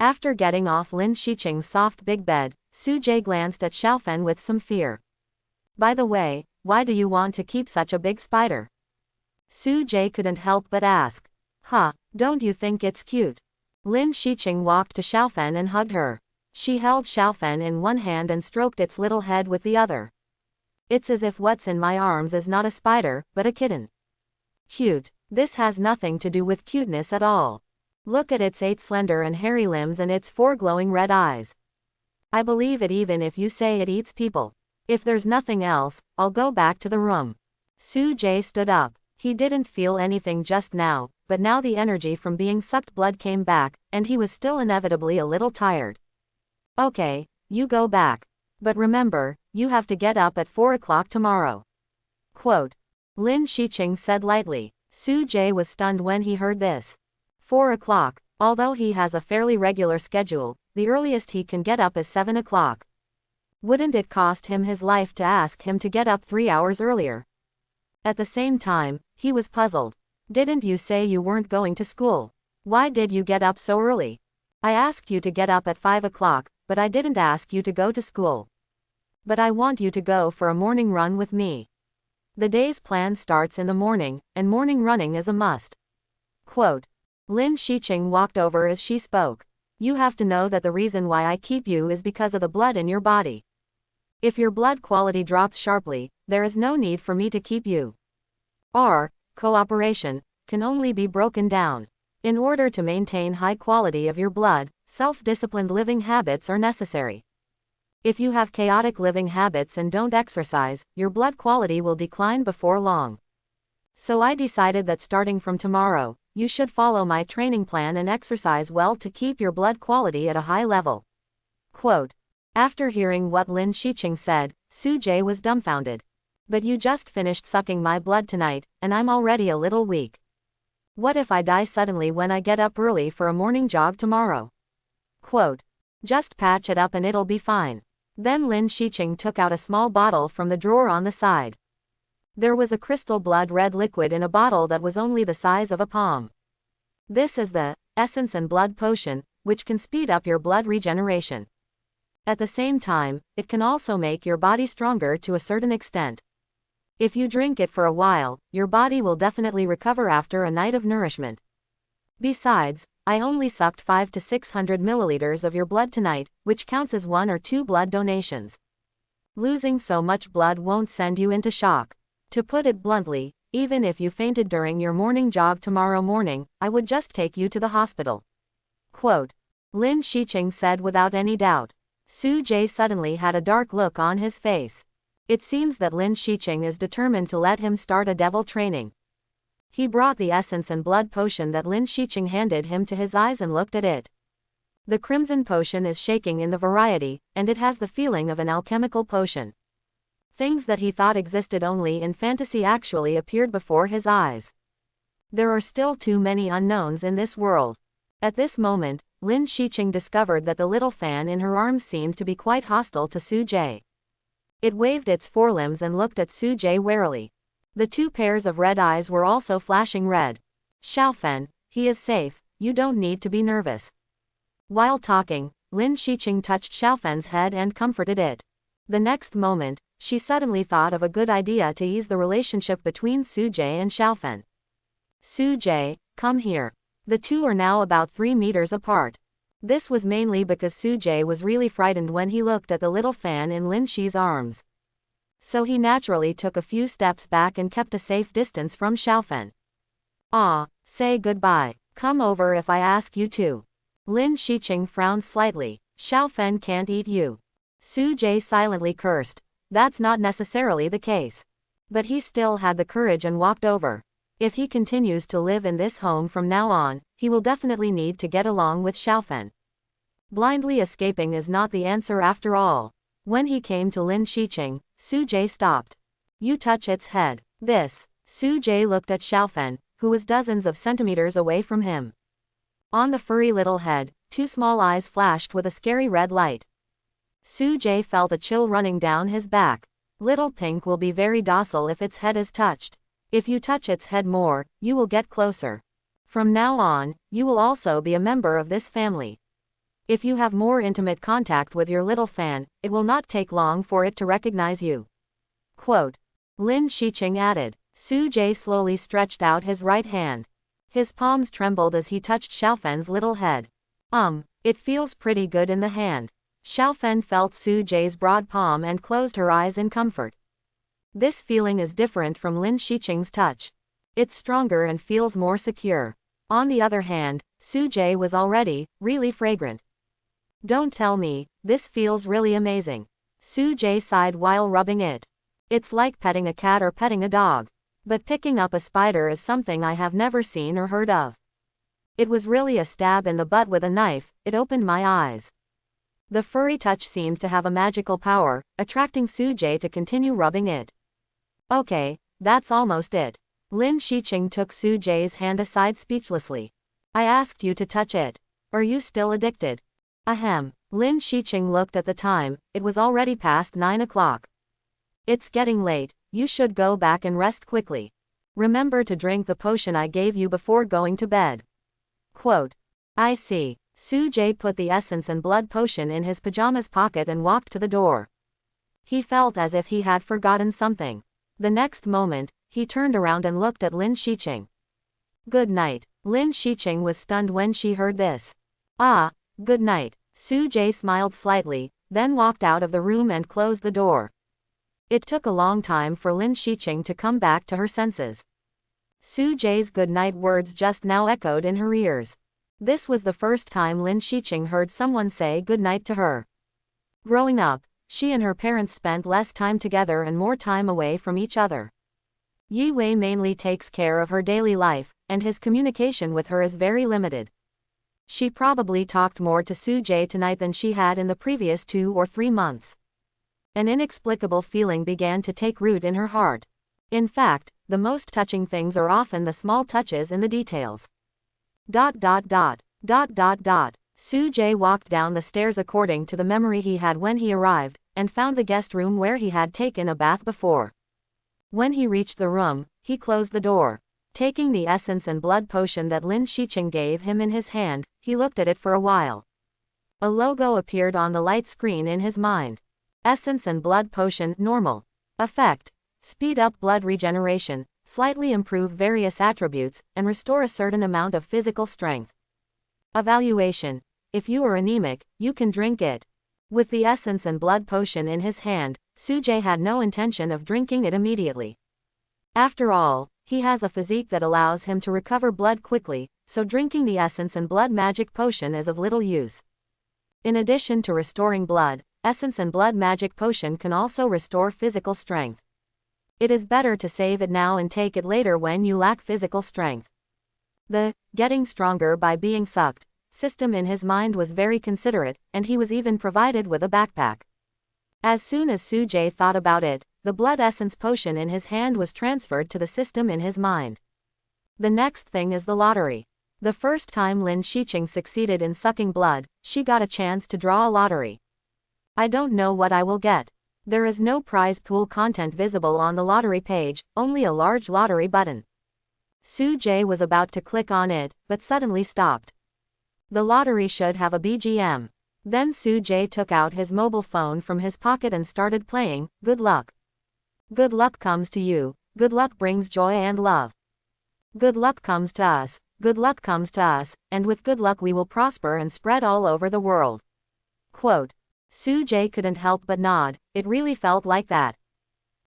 Speaker 1: After getting off Lin Shiqing's soft big bed, Su Jie glanced at Xiaofen with some fear. By the way, why do you want to keep such a big spider? Su Jie couldn't help but ask. Don't you think it's cute? Lin Shiqing walked to Xiaofen and hugged her. She held Xiaofen in one hand and stroked its little head with the other. It's as if what's in my arms is not a spider, but a kitten. Cute. This has nothing to do with cuteness at all. Look at its 8 slender and hairy limbs and its 4 glowing red eyes. I believe it even if you say it eats people. If there's nothing else, I'll go back to the room. Su Jie stood up. He didn't feel anything just now, but now the energy from being sucked blood came back, and he was still inevitably a little tired. Okay, you go back. But remember, you have to get up at 4 o'clock tomorrow. Quote. Lin Shiqing said lightly. Su Jie was stunned when he heard this. 4 o'clock. Although he has a fairly regular schedule, the earliest he can get up is 7 o'clock. Wouldn't it cost him his life to ask him to get up 3 hours earlier? At the same time, he was puzzled. Didn't you say you weren't going to school? Why did you get up so early? I asked you to get up at 5 o'clock, but I didn't ask you to go to school. But I want you to go for a morning run with me. The day's plan starts in the morning, and morning running is a must. Quote. Lin Shiqing walked over as she spoke. You have to know that the reason why I keep you is because of the blood in your body. If your blood quality drops sharply, there is no need for me to keep you. Our cooperation can only be broken down. In order to maintain high quality of your blood, self-disciplined living habits are necessary. If you have chaotic living habits and don't exercise, your blood quality will decline before long. So I decided that starting from tomorrow, you should follow my training plan and exercise well to keep your blood quality at a high level. Quote. After hearing what Lin Shiqing said, Su Jie was dumbfounded. But you just finished sucking my blood tonight, and I'm already a little weak. What if I die suddenly when I get up early for a morning jog tomorrow? Quote. Just patch it up and it'll be fine. Then Lin Shiqing took out a small bottle from the drawer on the side. There was a crystal blood red liquid in a bottle that was only the size of a palm. This is the essence and blood potion, which can speed up your blood regeneration. At the same time, it can also make your body stronger to a certain extent. If you drink it for a while, your body will definitely recover after a night of nourishment. Besides, I only sucked 500 to 600 milliliters of your blood tonight, which counts as 1 or 2 blood donations. Losing so much blood won't send you into shock. To put it bluntly, even if you fainted during your morning jog tomorrow morning, I would just take you to the hospital. Quote. Lin Shiqing said without any doubt. Su Jie suddenly had a dark look on his face. It seems that Lin Shiqing is determined to let him start a devil training. He brought the essence and blood potion that Lin Shiqing handed him to his eyes and looked at it. The crimson potion is shaking in the variety, and it has the feeling of an alchemical potion. Things that he thought existed only in fantasy actually appeared before his eyes. There are still too many unknowns in this world. At this moment, Lin Shiqing discovered that the little fan in her arms seemed to be quite hostile to Su Jie. It waved its forelimbs and looked at Su Jie warily. The 2 pairs of red eyes were also flashing red. Xiaofen, he is safe, you don't need to be nervous. While talking, Lin Shiqing touched Xiaofen's head and comforted it. The next moment, she suddenly thought of a good idea to ease the relationship between Su Jie and Xiaofen. Su Jie, come here. The two are now about 3 meters apart. This was mainly because Su Jie was really frightened when he looked at the little fan in Lin Shi's arms. So he naturally took a few steps back and kept a safe distance from Xiaofen. Ah, say goodbye. Come over if I ask you to. Lin Shiqing frowned slightly. Xiaofen can't eat you. Su Jie silently cursed. That's not necessarily the case. But he still had the courage and walked over. If he continues to live in this home from now on, he will definitely need to get along with Xiaofen. Blindly escaping is not the answer after all. When he came to Lin Shiqing, Su Jie stopped. You touch its head. This. Su Jie looked at Xiaofen, who was dozens of centimeters away from him. On the furry little head, 2 small eyes flashed with a scary red light. Su Jie felt a chill running down his back. Little Pink will be very docile if its head is touched. If you touch its head more, you will get closer. From now on, you will also be a member of this family. If you have more intimate contact with your little fan, it will not take long for it to recognize you. Quote. Lin Shiqing added. Su Jie slowly stretched out his right hand. His palms trembled as he touched Xiaofen's little head. It feels pretty good in the hand. Xiaofen felt Su Jie's broad palm and closed her eyes in comfort. This feeling is different from Lin Xiqing's touch. It's stronger and feels more secure. On the other hand, Su Jie was already really fragrant. Don't tell me, this feels really amazing. Su Jie sighed while rubbing it. It's like petting a cat or petting a dog. But picking up a spider is something I have never seen or heard of. It was really a stab in the butt with a knife, it opened my eyes. The furry touch seemed to have a magical power, attracting Su Jie to continue rubbing it. Okay, that's almost it. Lin Xiqing took Su Jie's hand aside speechlessly. I asked you to touch it. Are you still addicted? Ahem. Lin Xiqing looked at the time, it was already past 9 o'clock. It's getting late, you should go back and rest quickly. Remember to drink the potion I gave you before going to bed. Quote. I see. Su Jie put the essence and blood potion in his pajamas pocket and walked to the door. He felt as if he had forgotten something. The next moment, he turned around and looked at Lin Xiqing. Good night. Lin Xiqing was stunned when she heard this. Ah, good night. Su Jie smiled slightly, then walked out of the room and closed the door. It took a long time for Lin Xiqing to come back to her senses. Su Jie's goodnight words just now echoed in her ears. This was the first time Lin Xiqing heard someone say goodnight to her. Growing up, she and her parents spent less time together and more time away from each other. Yi Wei mainly takes care of her daily life, and his communication with her is very limited. She probably talked more to Su Jie tonight than she had in the previous 2 or 3 months. An inexplicable feeling began to take root in her heart. In fact, the most touching things are often the small touches in the details. Su Jie walked down the stairs according to the memory he had when he arrived, and found the guest room where he had taken a bath before. When he reached the room, he closed the door. Taking the essence and blood potion that Lin Xiqing gave him in his hand, he looked at it for a while. A logo appeared on the light screen in his mind. Essence and blood potion, normal. Effect. Speed up blood regeneration, slightly improve various attributes, and restore a certain amount of physical strength. Evaluation. If you are anemic, you can drink it. With the essence and blood potion in his hand, Su Jie had no intention of drinking it immediately. After all, he has a physique that allows him to recover blood quickly, so drinking the essence and blood magic potion is of little use. In addition to restoring blood, essence and blood magic potion can also restore physical strength. It is better to save it now and take it later when you lack physical strength. The getting stronger by being sucked system in his mind was very considerate, and he was even provided with a backpack. As soon as Su Jie thought about it, the blood essence potion in his hand was transferred to the system in his mind. The next thing is the lottery. The first time Lin Xiqing succeeded in sucking blood, she got a chance to draw a lottery. I don't know what I will get. There is no prize pool content visible on the lottery page, only a large lottery button. Su Jie was about to click on it, but suddenly stopped. The lottery should have a BGM. Then Su Jie took out his mobile phone from his pocket and started playing, Good Luck. Good luck comes to you, good luck brings joy and love. Good luck comes to us, good luck comes to us, and with good luck we will prosper and spread all over the world. Quote. Su Jie couldn't help but nod, it really felt like that.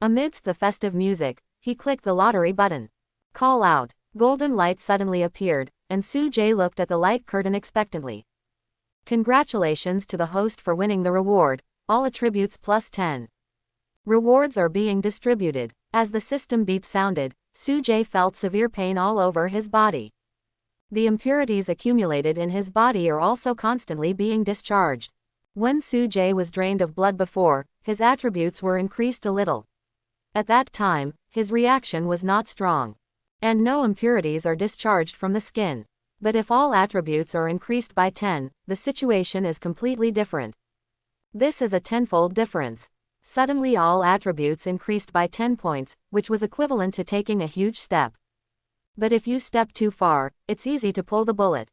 Speaker 1: Amidst the festive music, he clicked the lottery button. Call out. Golden light suddenly appeared, and Su Jie looked at the light curtain expectantly. Congratulations to the host for winning the reward, all attributes plus 10. Rewards are being distributed. As the system beep sounded, Su Jie felt severe pain all over his body. The impurities accumulated in his body are also constantly being discharged. When Su Jie was drained of blood before, his attributes were increased a little. At that time, his reaction was not strong. And no impurities are discharged from the skin. But if all attributes are increased by 10, the situation is completely different. This is a tenfold difference. Suddenly all attributes increased by 10 points, which was equivalent to taking a huge step. But if you step too far, it's easy to pull the bullet.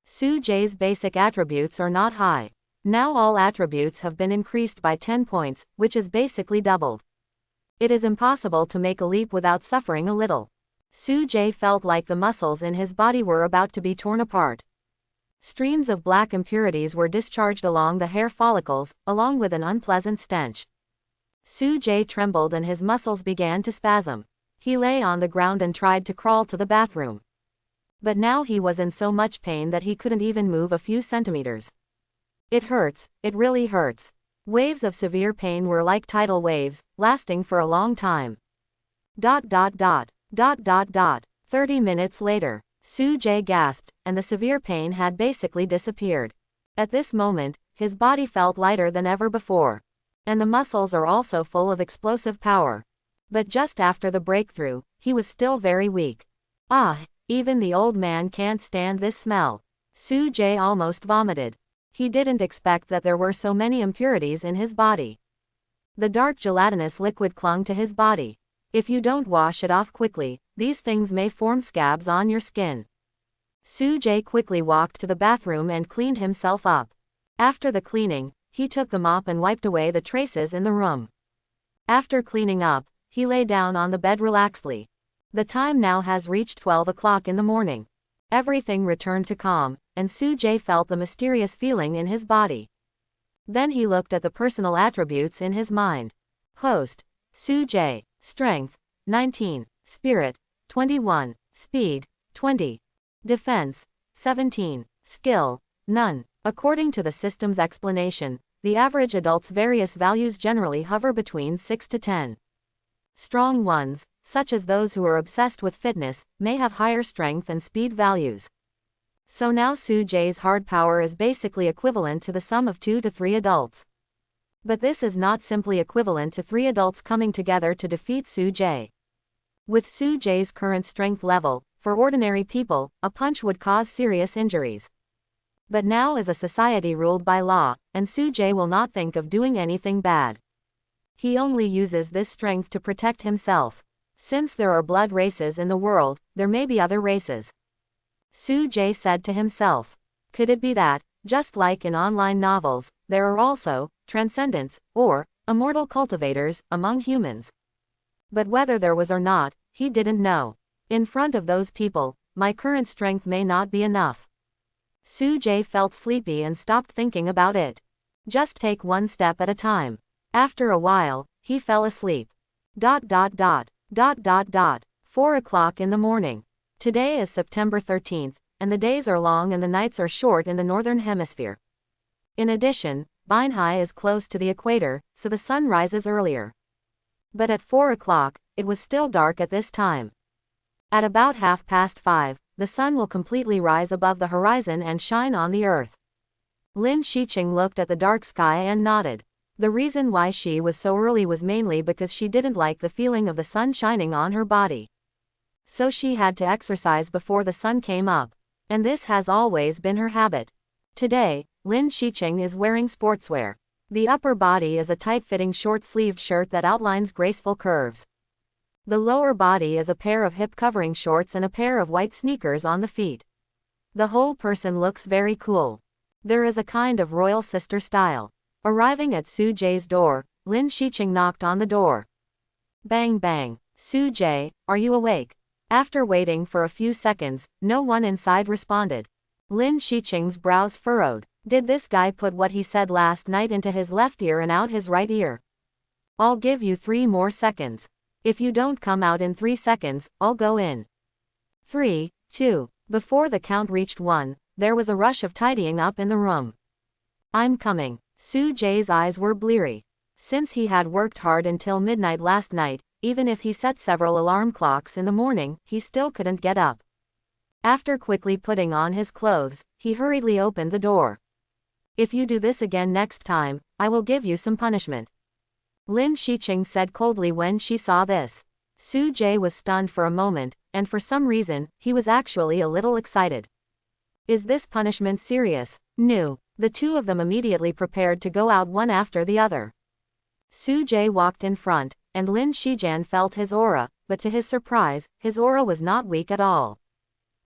Speaker 1: Su Jie's basic attributes are not high. Now all attributes have been increased by 10 points, which is basically doubled. It is impossible to make a leap without suffering a little. Jae felt like the muscles in his body were about to be torn apart. Streams of black impurities were discharged along the hair follicles, along with an unpleasant stench. Jae trembled and his muscles began to spasm. He lay on the ground and tried to crawl to the bathroom. But now he was in so much pain that he couldn't even move a few centimeters. It hurts, it really hurts. Waves of severe pain were like tidal waves, lasting for a long time. 30 minutes later, Jae gasped, and the severe pain had basically disappeared. At this moment, his body felt lighter than ever before. And the muscles are also full of explosive power. But just after the breakthrough, he was still very weak. Even the old man can't stand this smell. Jae almost vomited. He didn't expect that there were so many impurities in his body. The dark gelatinous liquid clung to his body. If you don't wash it off quickly, these things may form scabs on your skin. Jae quickly walked to the bathroom and cleaned himself up. After the cleaning, he took the mop and wiped away the traces in the room. After cleaning up, he lay down on the bed relaxedly. The time now has reached 12 o'clock in the morning. Everything returned to calm, and Jae felt the mysterious feeling in his body. Then he looked at the personal attributes in his mind. Host: Jae. Strength: 19. Spirit: 21. Speed: 20. Defense: 17. Skill: none. According to the system's explanation, the average adult's various values generally hover between 6 to 10. Strong ones, such as those who are obsessed with fitness, may have higher strength and speed values. So now Jae's hard power is basically equivalent to the sum of 2 to 3 adults. But this is not simply equivalent to 3 adults coming together to defeat Jae. With Jae's current strength level, for ordinary people, a punch would cause serious injuries. But now is a society ruled by law, and Jae will not think of doing anything bad. He only uses this strength to protect himself. Since there are blood races in the world, there may be other races. Jae said to himself. Could it be that, just like in online novels, there are also transcendents, or immortal cultivators, among humans? But whether there was or not, he didn't know. In front of those people, my current strength may not be enough. Jae felt sleepy and stopped thinking about it. Just take one step at a time. After a while, he fell asleep. 4 o'clock in the morning. Today is September 13th, and the days are long and the nights are short in the northern hemisphere. In addition, Binhai is close to the equator, so the sun rises earlier. But at 4 o'clock, it was still dark at this time. At about 5:30, the sun will completely rise above the horizon and shine on the earth. Lin Shiqing looked at the dark sky and nodded. The reason why she was so early was mainly because she didn't like the feeling of the sun shining on her body. So she had to exercise before the sun came up. And this has always been her habit. Today, Lin Shiqing is wearing sportswear. The upper body is a tight-fitting short-sleeved shirt that outlines graceful curves. The lower body is a pair of hip-covering shorts and a pair of white sneakers on the feet. The whole person looks very cool. There is a kind of royal sister style. Arriving at Jae's door, Lin Shiqing knocked on the door. Bang bang. Jae, are you awake? After waiting for a few seconds, no one inside responded. Lin Shiqing's brows furrowed. Did this guy put what he said last night into his left ear and out his right ear? I'll give you 3 more seconds. If you don't come out in 3 seconds, I'll go in. 3, 2. Before the count reached 1, there was a rush of tidying up in the room. I'm coming. Jae's eyes were bleary. Since he had worked hard until midnight last night, even if he set several alarm clocks in the morning, he still couldn't get up. After quickly putting on his clothes, he hurriedly opened the door. If you do this again next time, I will give you some punishment. Lin Shiqing said coldly when she saw this. Jae was stunned for a moment, and for some reason, he was actually a little excited. Is this punishment serious? No. The two of them immediately prepared to go out one after the other. Jae walked in front, and Lin Shijian felt his aura, but to his surprise, his aura was not weak at all.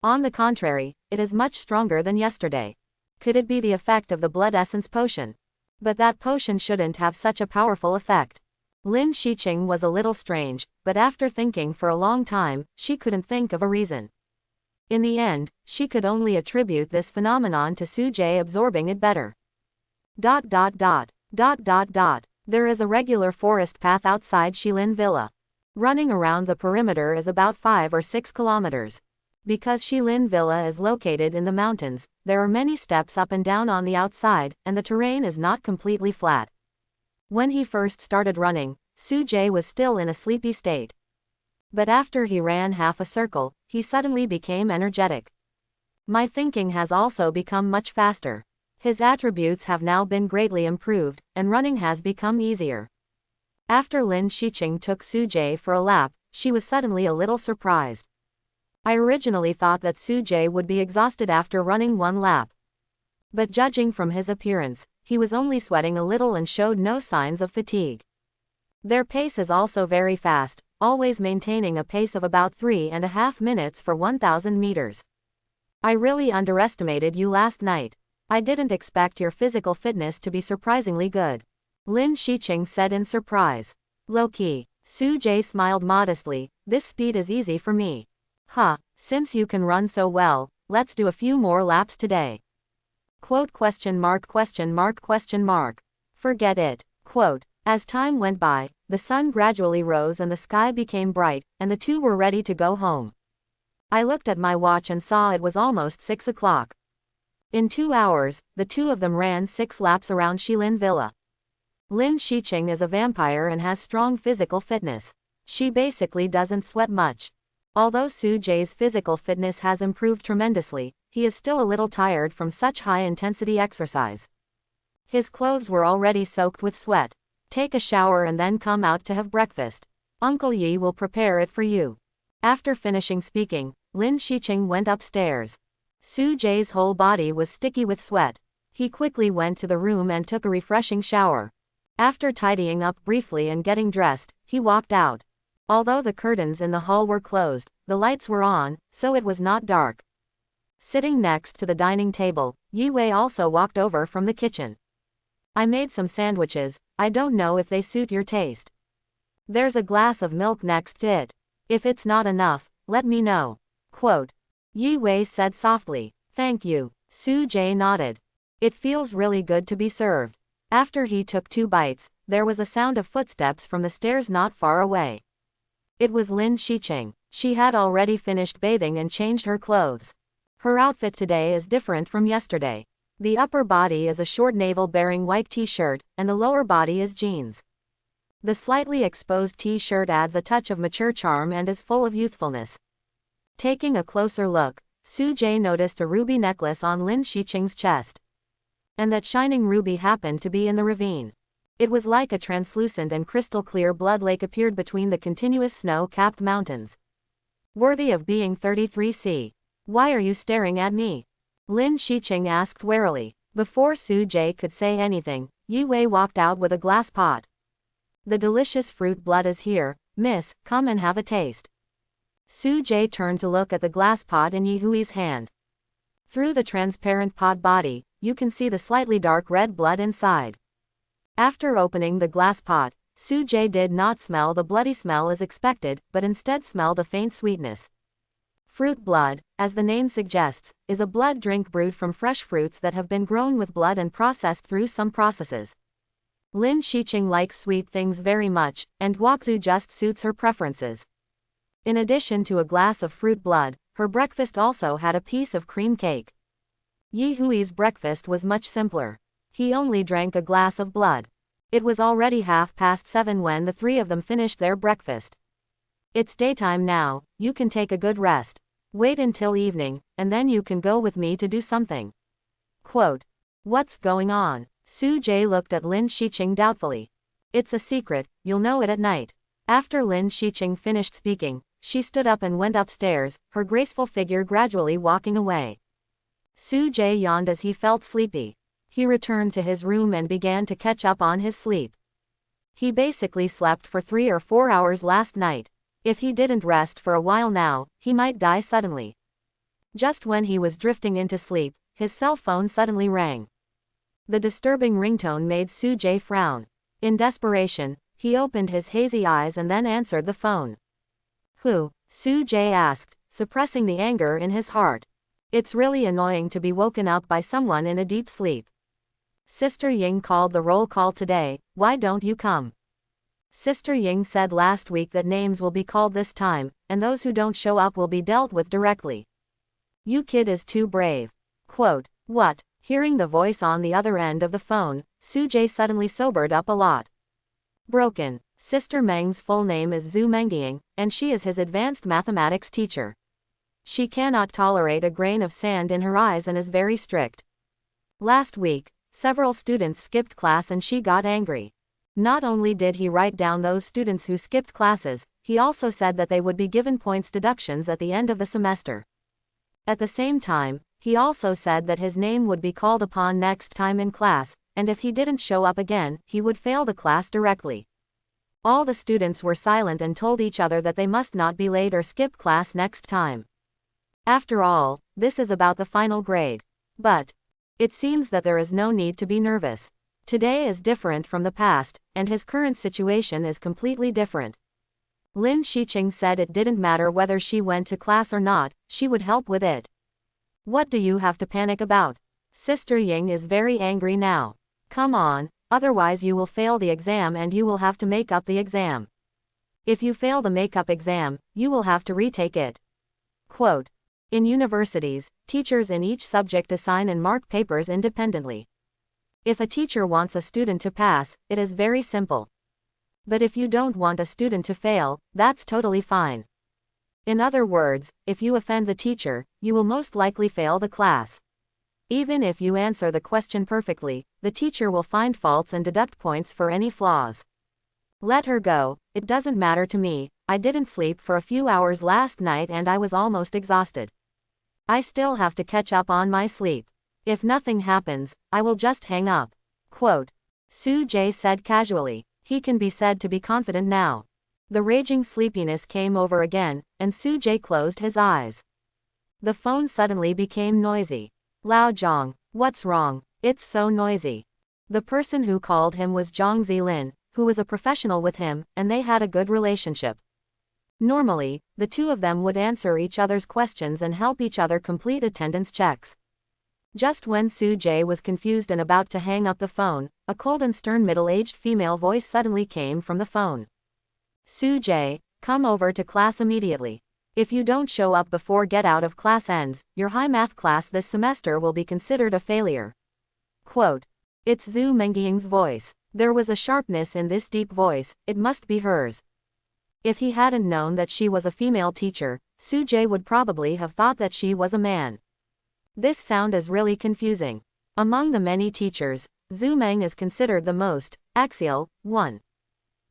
Speaker 1: On the contrary, it is much stronger than yesterday. Could it be the effect of the blood essence potion? But that potion shouldn't have such a powerful effect. Lin Shiqing was a little strange, but after thinking for a long time, she couldn't think of a reason. In the end, she could only attribute this phenomenon to Sujay absorbing it better. There is a regular forest path outside Shilin Villa. Running around the perimeter is about 5 or 6 kilometers. Because Shilin Villa is located in the mountains, there are many steps up and down on the outside, and the terrain is not completely flat. When he first started running, Sujay was still in a sleepy state. But after he ran half a circle, he suddenly became energetic. My thinking has also become much faster. His attributes have now been greatly improved, and running has become easier. After Lin Shiqing took Sujay for a lap, she was suddenly a little surprised. I originally thought that Sujay would be exhausted after running one lap. But judging from his appearance, he was only sweating a little and showed no signs of fatigue. Their pace is also very fast, always maintaining a pace of about 3.5 minutes for 1,000 meters. I really underestimated you last night. I didn't expect your physical fitness to be surprisingly good. Lin Shiqing said in surprise. Low-key, Sujay smiled modestly, this speed is easy for me. Since you can run so well, let's do a few more laps today. Quote ? Forget it. Quote. As time went by, the sun gradually rose and the sky became bright, and the two were ready to go home. I looked at my watch and saw it was almost 6 o'clock. In 2 hours, the two of them ran 6 laps around Shilin Villa. Lin Shiqing is a vampire and has strong physical fitness. She basically doesn't sweat much. Although Sujay's physical fitness has improved tremendously, he is still a little tired from such high-intensity exercise. His clothes were already soaked with sweat. Take a shower and then come out to have breakfast. Uncle Yi will prepare it for you. After finishing speaking, Lin Shiqing went upstairs. Sujay's whole body was sticky with sweat. He quickly went to the room and took a refreshing shower. After tidying up briefly and getting dressed, he walked out. Although the curtains in the hall were closed, the lights were on, so it was not dark. Sitting next to the dining table, Yi Wei also walked over from the kitchen. I made some sandwiches, I don't know if they suit your taste. There's a glass of milk next to it. If it's not enough, let me know. Quote. Yi Wei said softly. Thank you. Sujay nodded. It feels really good to be served. After he took 2 bites, there was a sound of footsteps from the stairs not far away. It was Lin Shiqing. She had already finished bathing and changed her clothes. Her outfit today is different from yesterday. The upper body is a short navel-bearing white t-shirt, and the lower body is jeans. The slightly exposed t-shirt adds a touch of mature charm and is full of youthfulness. Taking a closer look, Sujay noticed a ruby necklace on Lin Shiqing's chest. And that shining ruby happened to be in the ravine. It was like a translucent and crystal-clear blood lake appeared between the continuous snow-capped mountains. Worthy of being 33C. Why are you staring at me? Lin Shiqing asked warily. Before Sujay could say anything, Yi Wei walked out with a glass pot. The delicious fruit blood is here, miss, come and have a taste. Sujay turned to look at the glass pot in Yi Hui's hand. Through the transparent pot body, you can see the slightly dark red blood inside. After opening the glass pot, Sujay did not smell the bloody smell as expected, but instead smelled a faint sweetness. Fruit blood, as the name suggests, is a blood drink brewed from fresh fruits that have been grown with blood and processed through some processes. Lin Shiqing likes sweet things very much, and guozu just suits her preferences. In addition to a glass of fruit blood, her breakfast also had a piece of cream cake. Yi Hui's breakfast was much simpler. He only drank a glass of blood. It was already 7:30 when the 3 of them finished their breakfast. It's daytime now, you can take a good rest. Wait until evening, and then you can go with me to do something. Quote. What's going on? Sujay looked at Lin Shiqing doubtfully. It's a secret, you'll know it at night. After Lin Shiqing finished speaking, she stood up and went upstairs, her graceful figure gradually walking away. Sujay yawned as he felt sleepy. He returned to his room and began to catch up on his sleep. He basically slept for 3 or 4 hours last night. If he didn't rest for a while now, he might die suddenly. Just when he was drifting into sleep, his cell phone suddenly rang. The disturbing ringtone made Sujay frown. In desperation, He opened his hazy eyes and then answered the phone. Who? Soo-jae asked, suppressing the anger in his heart. It's really annoying to be woken up by someone in a deep sleep. Sister Ying called the roll call today, why don't you come? Sister Ying said last week that names will be called this time, and those who don't show up will be dealt with directly. You kid is too brave. Quote, what? Hearing the voice on the other end of the phone, Soo-jae suddenly sobered up a lot. Broken. Sister Meng's full name is Zhu Mengying, and she is his advanced mathematics teacher. She cannot tolerate a grain of sand in her eyes and is very strict. Last week, several students skipped class and she got angry. Not only did he write down those students who skipped classes, he also said that they would be given points deductions at the end of the semester. At the same time, he also said that his name would be called upon next time in class, and if he didn't show up again, he would fail the class directly. All the students were silent and told each other that they must not be late or skip class next time. After all, this is about the final grade. But it seems that there is no need to be nervous. Today is different from the past, and his current situation is completely different. Lin Shiqing said it didn't matter whether she went to class or not, she would help with it. What do you have to panic about? Sister Ying is very angry now. Come on, otherwise you will fail the exam and you will have to make up the exam. If you fail the make-up exam, you will have to retake it. Quote, in universities, teachers in each subject assign and mark papers independently. If a teacher wants a student to pass, it is very simple. But if you don't want a student to fail, that's totally fine. In other words, if you offend the teacher, you will most likely fail the class. Even if you answer the question perfectly, the teacher will find faults and deduct points for any flaws. Let her go, it doesn't matter to me. I didn't sleep for a few hours last night and I was almost exhausted. I still have to catch up on my sleep. If nothing happens, I will just hang up. Quote, Soo-jae said casually. He can be said to be confident now. The raging sleepiness came over again, and Soo-jae closed his eyes. The phone suddenly became noisy. Lao Zhang, what's wrong? It's so noisy. The person who called him was Zhang Zilin, who was a professional with him, and they had a good relationship. Normally, the two of them would answer each other's questions and help each other complete attendance checks. Just when Soo-jae was confused and about to hang up the phone, a cold and stern middle-aged female voice suddenly came from the phone. Soo-jae, come over to class immediately. If you don't show up before get out of class ends, your high math class this semester will be considered a failure. Quote, it's Zhu Mengying's voice. There was a sharpness in this deep voice, it must be hers. If he hadn't known that she was a female teacher, Soo-jae would probably have thought that she was a man. This sound is really confusing. Among the many teachers, Zhu Meng is considered the most axial one.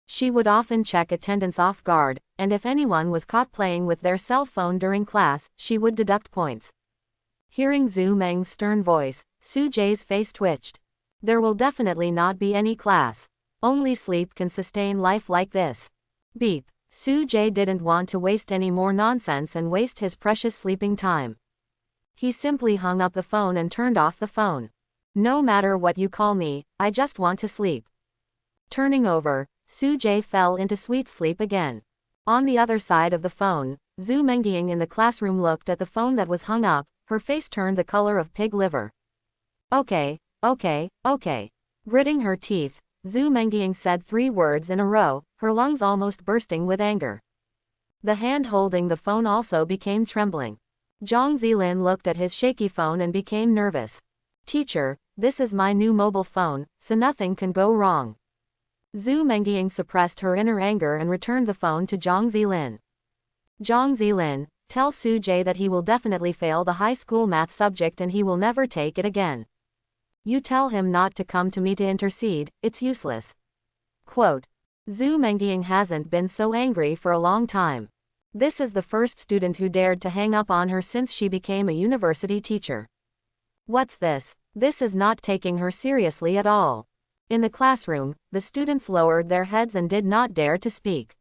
Speaker 1: She would often check attendance off guard, and if anyone was caught playing with their cell phone during class, she would deduct points. Hearing Zhu Meng's stern voice, Soo-jae's face twitched. There will definitely not be any class. Only sleep can sustain life like this. Beep. Soo-jae didn't want to waste any more nonsense and waste his precious sleeping time. He simply hung up the phone and turned off the phone. No matter what you call me, I just want to sleep. Turning over, Soo-jae fell into sweet sleep again. On the other side of the phone, Zhu Mengying in the classroom looked at the phone that was hung up, her face turned the color of pig liver. Okay. Gritting her teeth, Zhu Mengying said 3 words in a row, her lungs almost bursting with anger. The hand holding the phone also became trembling. Zhang Zilin looked at his shaky phone and became nervous. Teacher, this is my new mobile phone, so nothing can go wrong. Zhu Mengying suppressed her inner anger and returned the phone to Zhang Zilin. Zhang Zilin, tell Soo-jae that he will definitely fail the high school math subject and he will never take it again. You tell him not to come to me to intercede, it's useless. Quote, Zhu Mengying hasn't been so angry for a long time. This is the first student who dared to hang up on her since she became a university teacher. What's this? This is not taking her seriously at all. In the classroom, the students lowered their heads and did not dare to speak.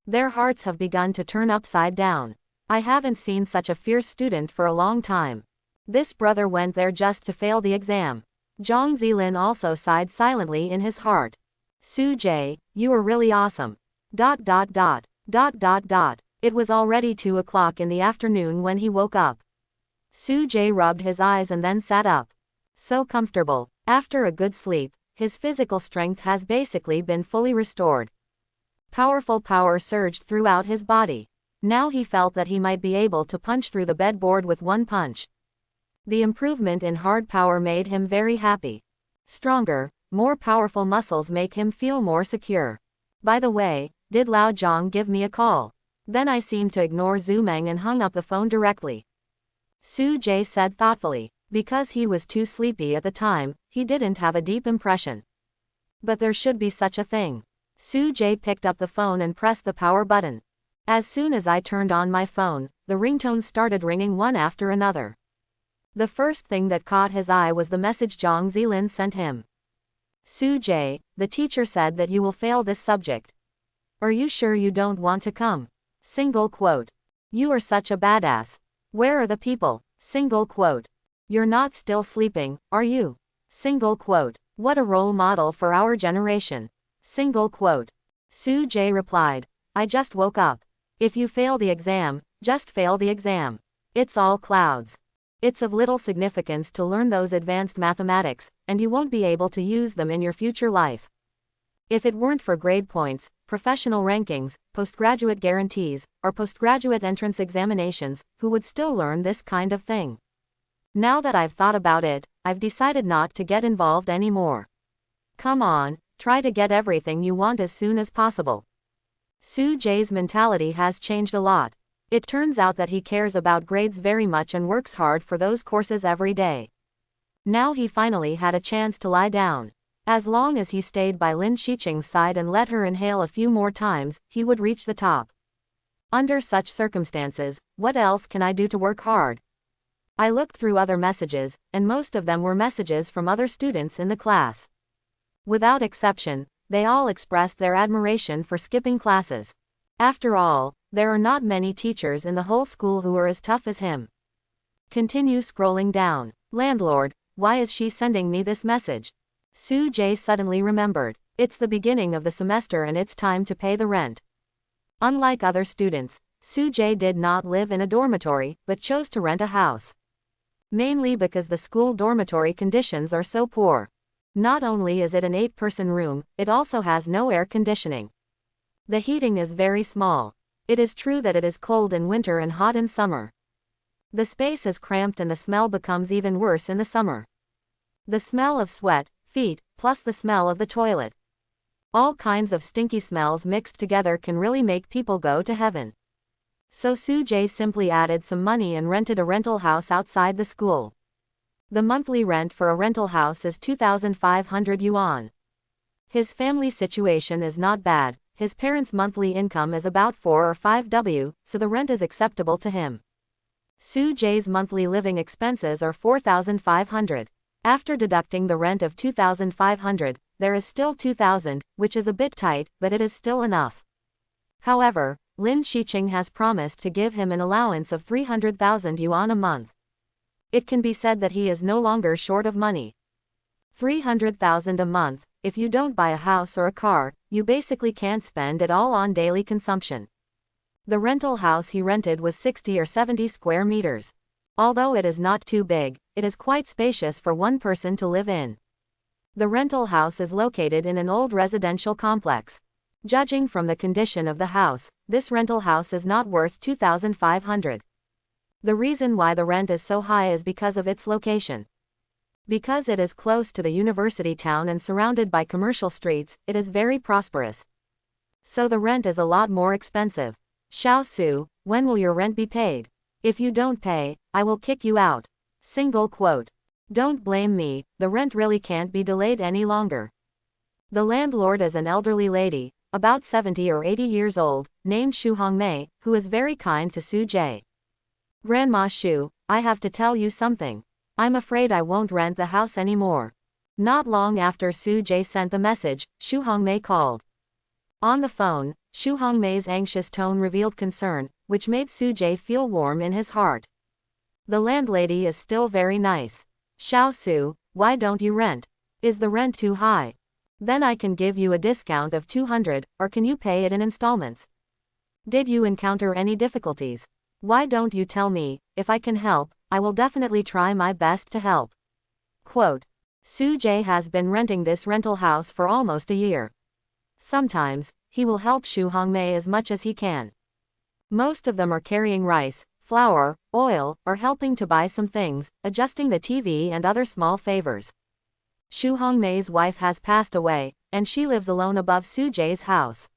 Speaker 1: Their hearts have begun to turn upside down. I haven't seen such a fierce student for a long time. This brother went there just to fail the exam. Zhang Zilin also sighed silently in his heart. Su-jae, you are really awesome. ... It was already 2 o'clock in the afternoon when he woke up. Su-jae rubbed his eyes and then sat up. So comfortable. After a good sleep, his physical strength has basically been fully restored. Powerful power surged throughout his body. Now he felt that he might be able to punch through the bedboard with one punch. The improvement in hard power made him very happy. Stronger, more powerful muscles make him feel more secure. By the way, did Lao Zhang give me a call? Then I seemed to ignore Zhu Meng and hung up the phone directly. Su-jae said thoughtfully. Because he was too sleepy at the time, he didn't have a deep impression. But there should be such a thing. Su-jae picked up the phone and pressed the power button. As soon as I turned on my phone, the ringtones started ringing one after another. The first thing that caught his eye was the message Zhang Zilin sent him. Su-jae, the teacher said that you will fail this subject. Are you sure you don't want to come? Single quote. You are such a badass. Where are the people? Single quote. You're not still sleeping, are you? Single quote. What a role model for our generation. Single quote. Su-jae replied. I just woke up. If you fail the exam, just fail the exam. It's all clouds. It's of little significance to learn those advanced mathematics, and you won't be able to use them in your future life. If it weren't for grade points, professional rankings, postgraduate guarantees, or postgraduate entrance examinations, who would still learn this kind of thing? Now that I've thought about it, I've decided not to get involved anymore. Come on, try to get everything you want as soon as possible. Su-jae's mentality has changed a lot. It turns out that he cares about grades very much and works hard for those courses every day. Now he finally had a chance to lie down. As long as he stayed by Lin Shiqing's side and let her inhale a few more times, he would reach the top. Under such circumstances, what else can I do to work hard? I looked through other messages, and most of them were messages from other students in the class. Without exception, they all expressed their admiration for skipping classes. After all, there are not many teachers in the whole school who are as tough as him. Continue scrolling down. Landlord, why is she sending me this message? Su-jae suddenly remembered. It's the beginning of the semester and it's time to pay the rent. Unlike other students, Su-jae did not live in a dormitory, but chose to rent a house. Mainly because the school dormitory conditions are so poor. Not only is it an 8-person room, it also has no air conditioning. The heating is very small. It is true that it is cold in winter and hot in summer. The space is cramped and the smell becomes even worse in the summer. The smell of sweat, feet, plus the smell of the toilet. All kinds of stinky smells mixed together can really make people go to heaven. So Su-jae simply added some money and rented a rental house outside the school. The monthly rent for a rental house is 2,500 yuan. His family situation is not bad. His parents' monthly income is about 4 or 5 W, so the rent is acceptable to him. Su-jae's monthly living expenses are 4,500. After deducting the rent of 2,500, there is still 2,000, which is a bit tight, but it is still enough. However, Lin Shiqing has promised to give him an allowance of 300,000 yuan a month. It can be said that he is no longer short of money. 300,000 a month. If you don't buy a house or a car, you basically can't spend it all on daily consumption. The rental house he rented was 60 or 70 square meters. Although it is not too big, it is quite spacious for one person to live in. The rental house is located in an old residential complex. Judging from the condition of the house, this rental house is not worth 2,500. The reason why the rent is so high is because of its location. Because it is close to the university town and surrounded by commercial streets, it is very prosperous. So the rent is a lot more expensive. Xiao Su, when will your rent be paid? If you don't pay, I will kick you out. Single quote. Don't blame me, the rent really can't be delayed any longer. The landlord is an elderly lady, about 70 or 80 years old, named Xu Hongmei, who is very kind to Su-jae. Grandma Xu, I have to tell you something. I'm afraid I won't rent the house anymore. Not long after Su-jae sent the message, Xu Hongmei called. On the phone, Xu Hongmei's anxious tone revealed concern, which made Su-jae feel warm in his heart. The landlady is still very nice. Xiao Su, why don't you rent? Is the rent too high? Then I can give you a discount of 200, or can you pay it in installments? Did you encounter any difficulties? Why don't you tell me? If I can help, I will definitely try my best to help. Quote. Soo-jae has been renting this rental house for almost a year. Sometimes, he will help Soo Hong-mei as much as he can. Most of them are carrying rice, flour, oil, or helping to buy some things, adjusting the TV and other small favors. Soo Hong-mei's wife has passed away, and she lives alone above Soo-jae's house.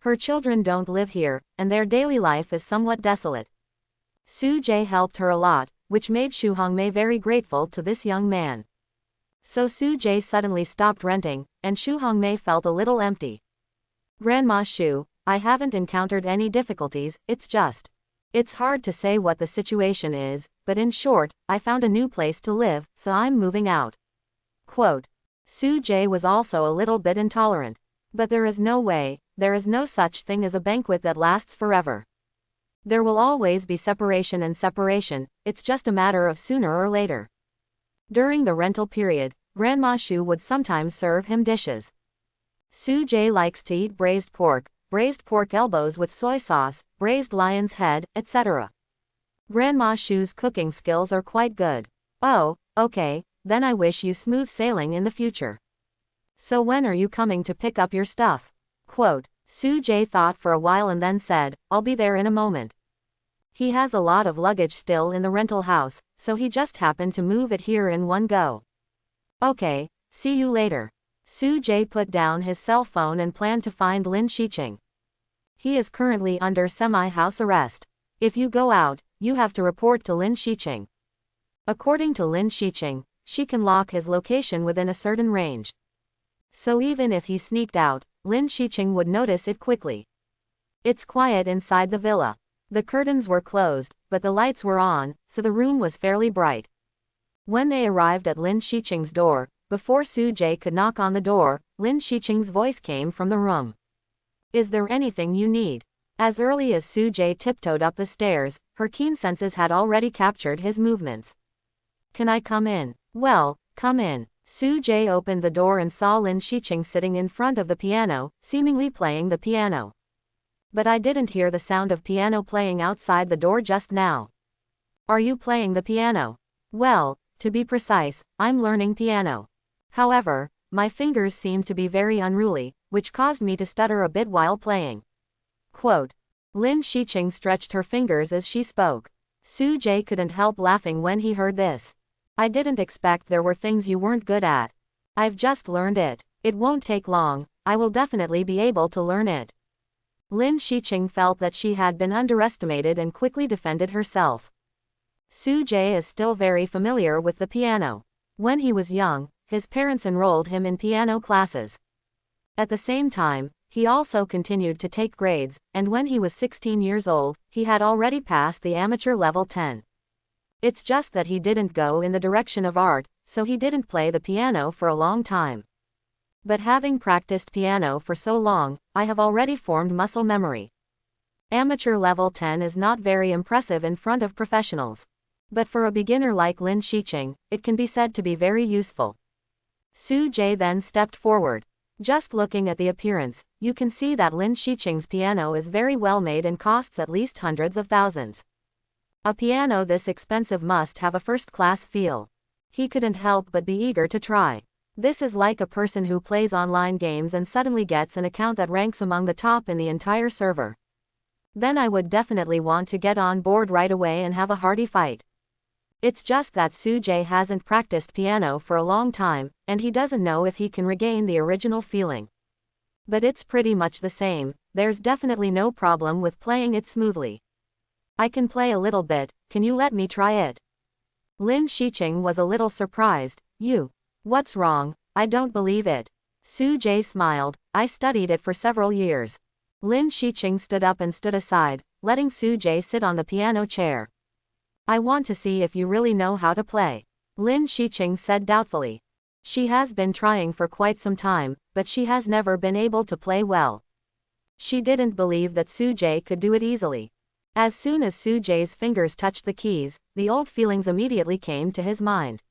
Speaker 1: Her children don't live here, and their daily life is somewhat desolate. Soo-jae helped her a lot, which made Soo Hong-mei very grateful to this young man. So Soo-jae suddenly stopped renting, and Soo Hong-mei felt a little empty. Grandma Soo, I haven't encountered any difficulties, it's hard to say what the situation is, but in short, I found a new place to live, so I'm moving out. Quote. Soo-jae was also a little bit intolerant. But there is no such thing as a banquet that lasts forever. There will always be separation, it's just a matter of sooner or later. During the rental period, Grandma Soo would sometimes serve him dishes. Soo-jae likes to eat braised pork elbows with soy sauce, braised lion's head, etc. Grandma Soo's cooking skills are quite good. Oh, okay, then I wish you smooth sailing in the future. So when are you coming to pick up your stuff? Quote. Soo-jae thought for a while and then said, I'll be there in a moment. He has a lot of luggage still in the rental house, so he just happened to move it here in one go. Okay, see you later. Soo-jae put down his cell phone and planned to find Lin Shiqing. He is currently under semi-house arrest. If you go out, you have to report to Lin Shiqing. According to Lin Shiqing, she can lock his location within a certain range. So even if he sneaked out, Lin Shiqing would notice it quickly. It's quiet inside the villa. The curtains were closed, but the lights were on, so the room was fairly bright. When they arrived at Lin Shiqing's door, before Soo-jae could knock on the door, Lin Shiqing's voice came from the room. Is there anything you need? As early as Soo-jae tiptoed up the stairs, her keen senses had already captured his movements. Can I come in? Well, come in. Soo-jae opened the door and saw Lin Shiqing sitting in front of the piano, seemingly playing the piano. But I didn't hear the sound of piano playing outside the door just now. Are you playing the piano? Well, to be precise, I'm learning piano. However, my fingers seem to be very unruly, which caused me to stutter a bit while playing. Quote. Lin Shiqing stretched her fingers as she spoke. Soo-jae couldn't help laughing when he heard this. I didn't expect there were things you weren't good at. I've just learned it. It won't take long, I will definitely be able to learn it. Lin Shiqing felt that she had been underestimated and quickly defended herself. Soo-jae is still very familiar with the piano. When he was young, his parents enrolled him in piano classes. At the same time, he also continued to take grades, and when he was 16 years old, he had already passed the amateur level 10. It's just that he didn't go in the direction of art, so he didn't play the piano for a long time. But having practiced piano for so long, I have already formed muscle memory. Amateur level 10 is not very impressive in front of professionals. But for a beginner like Lin Shiqing, it can be said to be very useful. Soo-jae then stepped forward. Just looking at the appearance, you can see that Lin Shiqing's piano is very well made and costs at least hundreds of thousands. A piano this expensive must have a first-class feel. He couldn't help but be eager to try. This is like a person who plays online games and suddenly gets an account that ranks among the top in the entire server. Then I would definitely want to get on board right away and have a hearty fight. It's just that Soo-jae hasn't practiced piano for a long time, and he doesn't know if he can regain the original feeling. But it's pretty much the same, there's definitely no problem with playing it smoothly. I can play a little bit, can you let me try it? Lin Shiqing was a little surprised. What's wrong? I don't believe it. Soo-jae smiled. I studied it for several years. Lin Shiqing stood up and stood aside, letting Soo-jae sit on the piano chair. I want to see if you really know how to play. Lin Shiqing said doubtfully. She has been trying for quite some time, but she has never been able to play well. She didn't believe that Soo-jae could do it easily. As soon as Soo-jae's fingers touched the keys, the old feelings immediately came to his mind.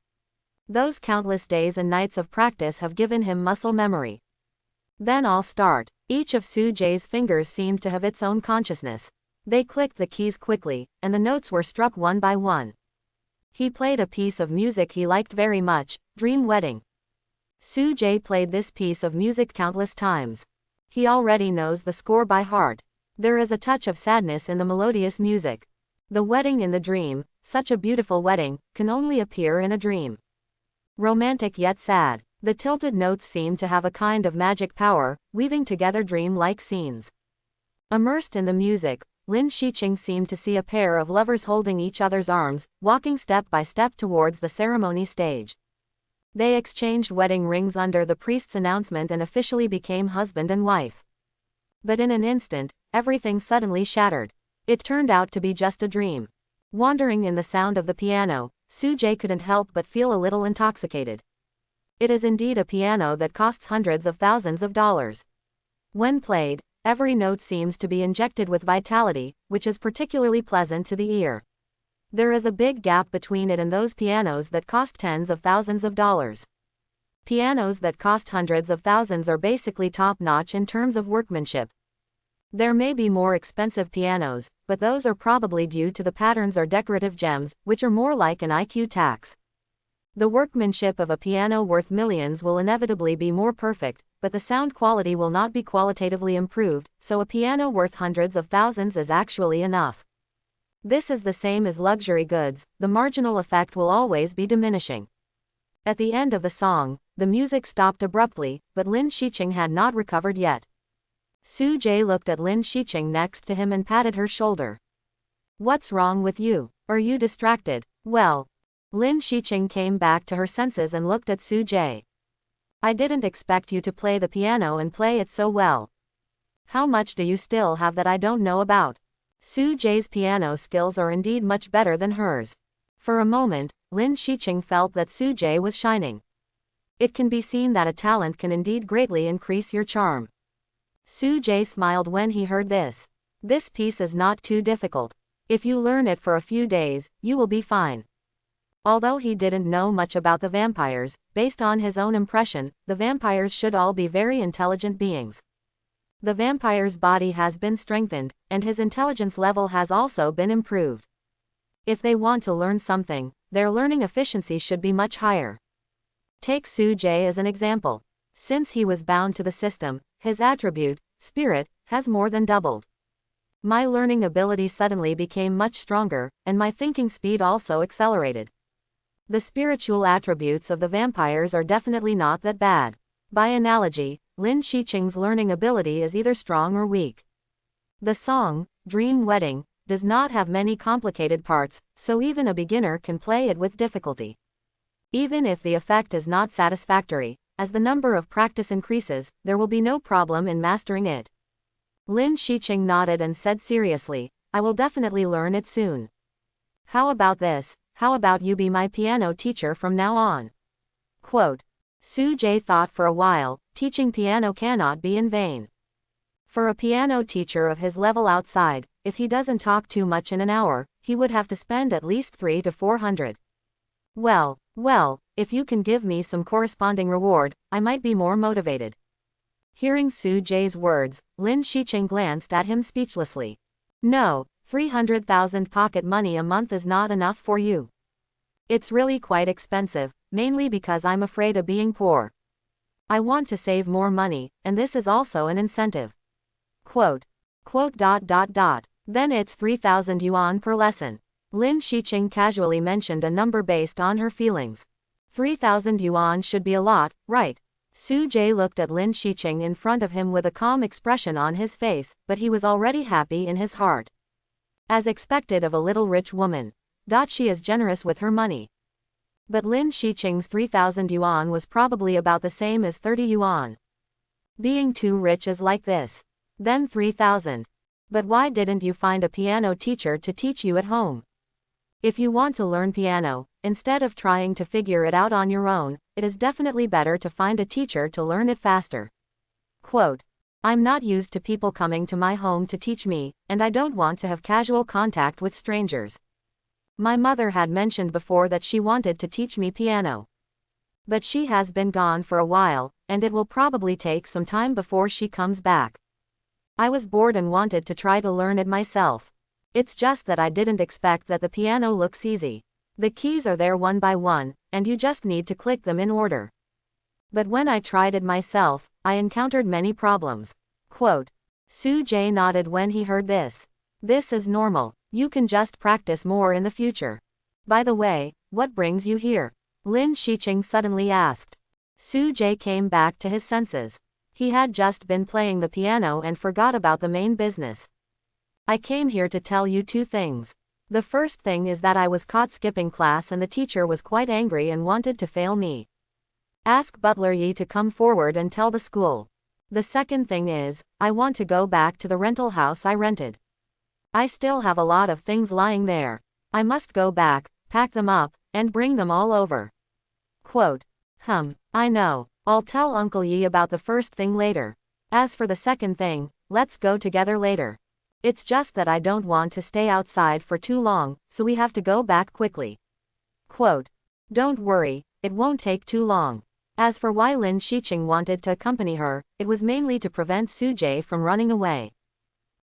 Speaker 1: Those countless days and nights of practice have given him muscle memory. Then I'll start. Each of Soo-jae's fingers seemed to have its own consciousness. They clicked the keys quickly, and the notes were struck one by one. He played a piece of music he liked very much, Dream Wedding. Soo-jae played this piece of music countless times. He already knows the score by heart. There is a touch of sadness in the melodious music. The wedding in the dream, such a beautiful wedding, can only appear in a dream. Romantic yet sad. The tilted notes seem to have a kind of magic power, weaving together dream-like scenes. Immersed in the music, Lin Shiqing seemed to see a pair of lovers holding each other's arms, walking step by step towards the ceremony stage. They exchanged wedding rings under the priest's announcement and officially became husband and wife. But in an instant, everything suddenly shattered. It turned out to be just a dream. Wandering in the sound of the piano, Soo-jae couldn't help but feel a little intoxicated. It is indeed a piano that costs hundreds of thousands of dollars. When played, every note seems to be injected with vitality, which is particularly pleasant to the ear. There is a big gap between it and those pianos that cost tens of thousands of dollars. Pianos that cost hundreds of thousands are basically top-notch in terms of workmanship. There may be more expensive pianos, but those are probably due to the patterns or decorative gems, which are more like an IQ tax. The workmanship of a piano worth millions will inevitably be more perfect, but the sound quality will not be qualitatively improved, so a piano worth hundreds of thousands is actually enough. This is the same as luxury goods, the marginal effect will always be diminishing. At the end of the song, the music stopped abruptly, but Lin Shiqing had not recovered yet. Soo-jae looked at Lin Shiqing next to him and patted her shoulder. "What's wrong with you? Are you distracted?" "Well." Lin Shiqing came back to her senses and looked at Soo-jae. "I didn't expect you to play the piano and play it so well. How much do you still have that I don't know about?" Soo-jae's piano skills are indeed much better than hers. For a moment, Lin Shiqing felt that Soo-jae was shining. It can be seen that a talent can indeed greatly increase your charm. Soo-jae smiled when he heard this. "This piece is not too difficult. If you learn it for a few days, you will be fine." Although he didn't know much about the vampires, based on his own impression, the vampires should all be very intelligent beings. The vampire's body has been strengthened, and his intelligence level has also been improved. If they want to learn something, their learning efficiency should be much higher. Take Soo-jae as an example. Since he was bound to the system, his attribute, spirit, has more than doubled. My learning ability suddenly became much stronger, and my thinking speed also accelerated. The spiritual attributes of the vampires are definitely not that bad. By analogy, Lin Shiqing's learning ability is either strong or weak. The song, Dream Wedding, does not have many complicated parts, so even a beginner can play it with difficulty. Even if the effect is not satisfactory, as the number of practice increases, there will be no problem in mastering it. Lin Shiqing nodded and said seriously, "I will definitely learn it soon. How about this? How about you be my piano teacher from now on?" Quote. Soo-jae thought for a while, teaching piano cannot be in vain. For a piano teacher of his level outside, if he doesn't talk too much in an hour, he would have to spend at least 300 to 400. Well, if you can give me some corresponding reward, I might be more motivated." Hearing Soo-jae's words, Lin Shiqing glanced at him speechlessly. "No, 300,000 pocket money a month is not enough for you. It's really quite expensive, mainly because I'm afraid of being poor. I want to save more money, and this is also an incentive." Quote. Then it's 3,000 yuan per lesson. Lin Shiqing casually mentioned a number based on her feelings. 3,000 yuan should be a lot, right? Soo-jae looked at Lin Shiqing in front of him with a calm expression on his face, but he was already happy in his heart. As expected of a little rich woman. She is generous with her money. But Lin Shiqing's 3,000 yuan was probably about the same as 30 yuan. Being too rich is like this. Then 3,000. But why didn't you find a piano teacher to teach you at home? If you want to learn piano, instead of trying to figure it out on your own, it is definitely better to find a teacher to learn it faster. Quote. I'm not used to people coming to my home to teach me, and I don't want to have casual contact with strangers. My mother had mentioned before that she wanted to teach me piano. But she has been gone for a while, and it will probably take some time before she comes back. I was bored and wanted to try to learn it myself. It's just that I didn't expect that the piano looks easy. The keys are there one by one, and you just need to click them in order. But when I tried it myself, I encountered many problems. Quote. Soo-jae nodded when he heard this. This is normal. You can just practice more in the future. By the way, what brings you here? Lin Shiqing suddenly asked. Soo-jae came back to his senses. He had just been playing the piano and forgot about the main business. I came here to tell you two things. The first thing is that I was caught skipping class and the teacher was quite angry and wanted to fail me. Ask Butler Yi to come forward and tell the school. The second thing is, I want to go back to the rental house I rented. I still have a lot of things lying there. I must go back, pack them up, and bring them all over. Quote. I know. I'll tell Uncle Yi about the first thing later. As for the second thing, let's go together later. It's just that I don't want to stay outside for too long, so we have to go back quickly. Quote. Don't worry, it won't take too long. As for why Lin Shiqing wanted to accompany her, it was mainly to prevent Soo-jae from running away.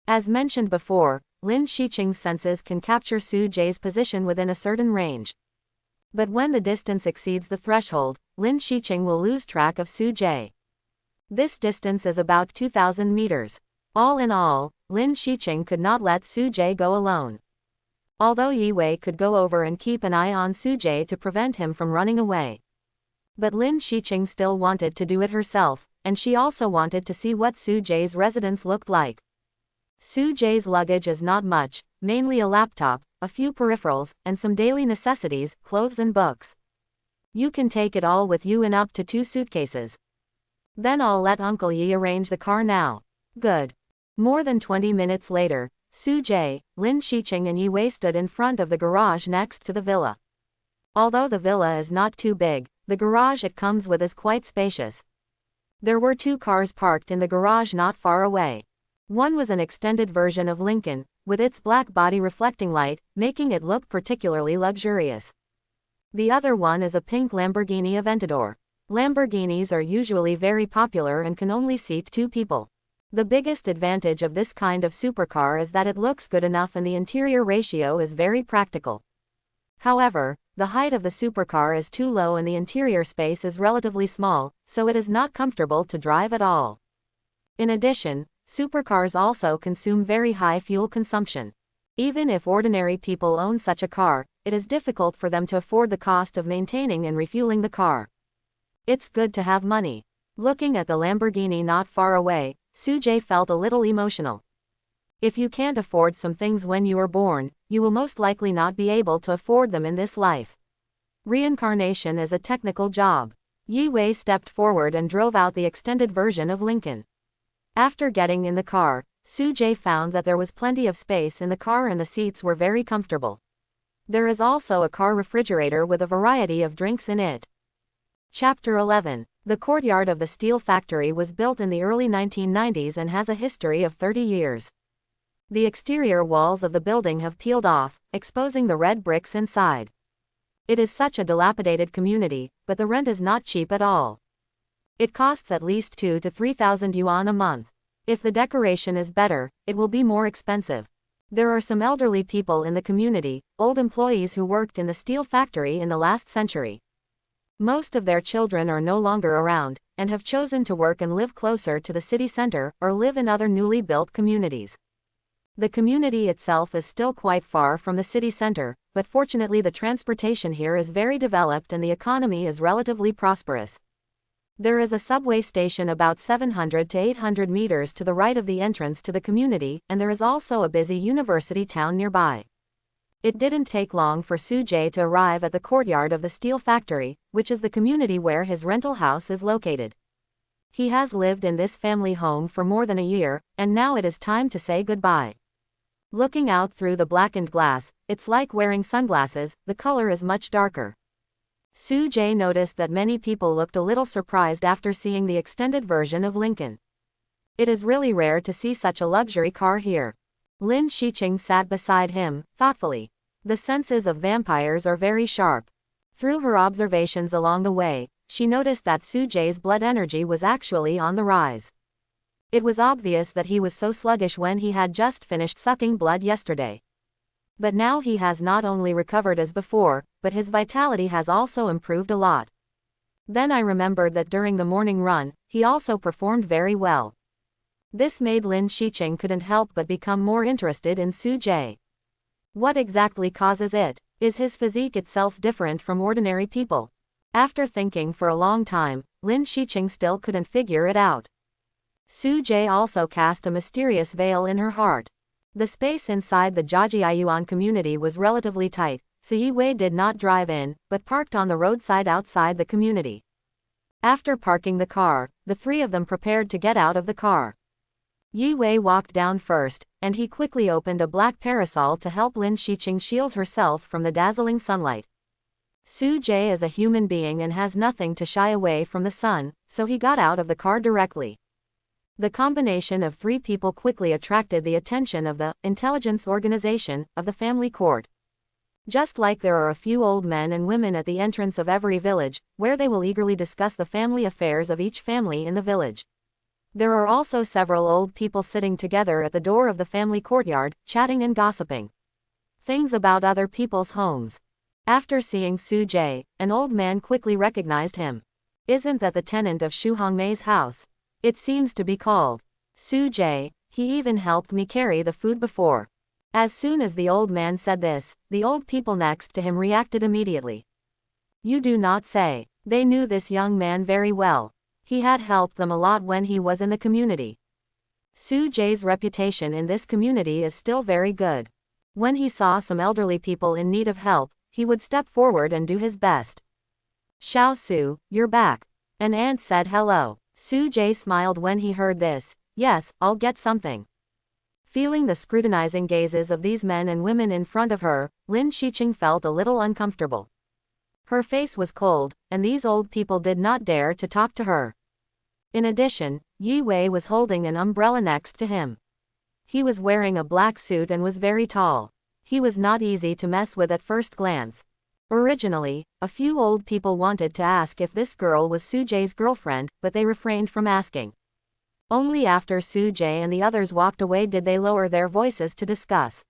Speaker 1: As mentioned before, Lin Shiqing's senses can capture Soo-jae's position within a certain range. But when the distance exceeds the threshold, Lin Shiqing will lose track of Soo-jae. This distance is about 2,000 meters. All in all, Lin Shiqing could not let Soo-jae go alone. Although Yi Wei could go over and keep an eye on Soo-jae to prevent him from running away. But Lin Shiqing still wanted to do it herself, and she also wanted to see what Soo-jae's residence looked like. Soo-jae's luggage is not much, mainly a laptop, a few peripherals, and some daily necessities, clothes and books. You can take it all with you in up to 2 suitcases. Then I'll let Uncle Yi arrange the car now. Good. More than 20 minutes later, Soo-jae, Lin Shiqing and Yi Wei stood in front of the garage next to the villa. Although the villa is not too big, the garage it comes with is quite spacious. There were 2 cars parked in the garage not far away. One was an extended version of Lincoln, with its black body reflecting light, making it look particularly luxurious. The other one is a pink Lamborghini Aventador. Lamborghinis are usually very popular and can only seat 2 people. The biggest advantage of this kind of supercar is that it looks good enough and the interior ratio is very practical. However, the height of the supercar is too low and the interior space is relatively small, so it is not comfortable to drive at all. In addition, supercars also consume very high fuel consumption. Even if ordinary people own such a car, it is difficult for them to afford the cost of maintaining and refueling the car. It's good to have money. Looking at the Lamborghini not far away, Soo-jae felt a little emotional. If you can't afford some things when you are born, you will most likely not be able to afford them in this life. Reincarnation is a technical job. Yi Wei stepped forward and drove out the extended version of Lincoln. After getting in the car, Soo-jae found that there was plenty of space in the car and the seats were very comfortable. There is also a car refrigerator with a variety of drinks in it. Chapter 11. The courtyard of the steel factory was built in the early 1990s and has a history of 30 years. The exterior walls of the building have peeled off, exposing the red bricks inside. It is such a dilapidated community, but the rent is not cheap at all. It costs at least 2,000 to 3,000 yuan a month. If the decoration is better, it will be more expensive. There are some elderly people in the community, old employees who worked in the steel factory in the last century. Most of their children are no longer around, and have chosen to work and live closer to the city center, or live in other newly built communities. The community itself is still quite far from the city center, but fortunately the transportation here is very developed and the economy is relatively prosperous. There is a subway station about 700 to 800 meters to the right of the entrance to the community, and there is also a busy university town nearby. It didn't take long for Soo-jae to arrive at the courtyard of the steel factory, which is the community where his rental house is located. He has lived in this family home for more than a year, and now it is time to say goodbye. Looking out through the blackened glass, it's like wearing sunglasses, the color is much darker. Soo-jae noticed that many people looked a little surprised after seeing the extended version of Lincoln. It is really rare to see such a luxury car here. Lin Shiqing sat beside him, thoughtfully. The senses of vampires are very sharp. Through her observations along the way, she noticed that Sujay's blood energy was actually on the rise. It was obvious that he was so sluggish when he had just finished sucking blood yesterday. But now he has not only recovered as before, but his vitality has also improved a lot. Then I remembered that during the morning run, he also performed very well. This made Lin Shiqing couldn't help but become more interested in Sujay. What exactly causes it? Is his physique itself different from ordinary people? After thinking for a long time, Lin Shiqing still couldn't figure it out. Sujay also cast a mysterious veil in her heart. The space inside the Jiajiayuan community was relatively tight, so Yi Wei did not drive in, but parked on the roadside outside the community. After parking the car, the three of them prepared to get out of the car. Yi Wei walked down first, and he quickly opened a black parasol to help Lin Shiqing shield herself from the dazzling sunlight. Sujay is a human being and has nothing to shy away from the sun, so he got out of the car directly. The combination of three people quickly attracted the attention of the intelligence organization of the family court. Just like there are a few old men and women at the entrance of every village, where they will eagerly discuss the family affairs of each family in the village. There are also several old people sitting together at the door of the family courtyard, chatting and gossiping things about other people's homes. After seeing Sujay, an old man quickly recognized him. Isn't that the tenant of Xu Hongmei's house? It seems to be called Sujay. He even helped me carry the food before. As soon as the old man said this, the old people next to him reacted immediately. You do not say. They knew this young man very well. He had helped them a lot when he was in the community. Sujay's reputation in this community is still very good. When he saw some elderly people in need of help, he would step forward and do his best. Xiao Su, you're back. An aunt said hello. Sujay smiled when he heard this. Yes, I'll get something. Feeling the scrutinizing gazes of these men and women in front of her, Lin Shiqing felt a little uncomfortable. Her face was cold, and these old people did not dare to talk to her. In addition, Yi Wei was holding an umbrella next to him. He was wearing a black suit and was very tall. He was not easy to mess with at first glance. Originally, a few old people wanted to ask if this girl was Sujay's girlfriend, but they refrained from asking. Only after Sujay and the others walked away did they lower their voices to discuss.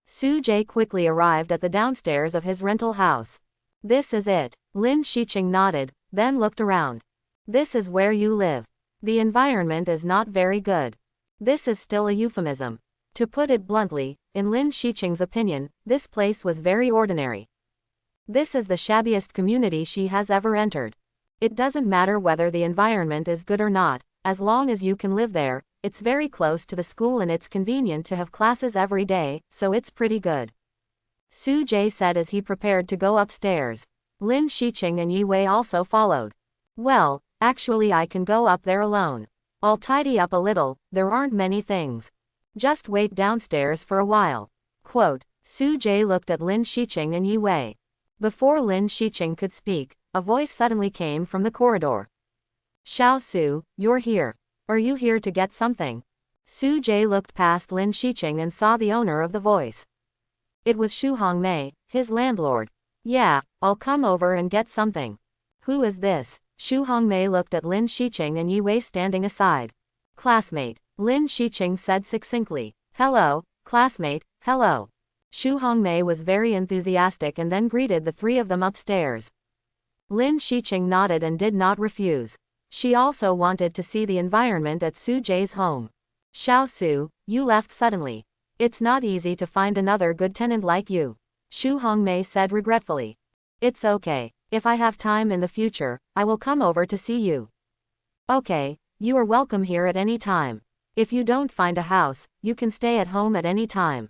Speaker 1: Sujay quickly arrived at the downstairs of his rental house. This is it. Lin Shiqing nodded, then looked around. This is where you live. The environment is not very good. This is still a euphemism. To put it bluntly, in Lin Shiqing's opinion, this place was very ordinary. This is the shabbiest community she has ever entered. It doesn't matter whether the environment is good or not, as long as you can live there. It's very close to the school and it's convenient to have classes every day, so it's pretty good. Sujay said as he prepared to go upstairs. Lin Shiqing and Yi Wei also followed. Well, actually I can go up there alone. I'll tidy up a little, there aren't many things. Just wait downstairs for a while. Quote, Sujay looked at Lin Shiqing and Yi Wei. Before Lin Shiqing could speak, a voice suddenly came from the corridor. Xiao Su, you're here. Are you here to get something? Sujay looked past Lin Shiqing and saw the owner of the voice. It was Xu Hongmei, his landlord. Yeah, I'll come over and get something. Who is this? Xu Hongmei looked at Lin Shiqing and Yi Wei standing aside. Classmate, Lin Shiqing said succinctly. Hello, classmate, hello. Xu Hongmei was very enthusiastic and then greeted the three of them upstairs. Lin Shiqing nodded and did not refuse. She also wanted to see the environment at Sujay's home. Xiao Su, you left suddenly. It's not easy to find another good tenant like you. Xu Hongmei said regretfully. It's okay. If I have time in the future, I will come over to see you. Okay, you are welcome here at any time. If you don't find a house, you can stay at home at any time.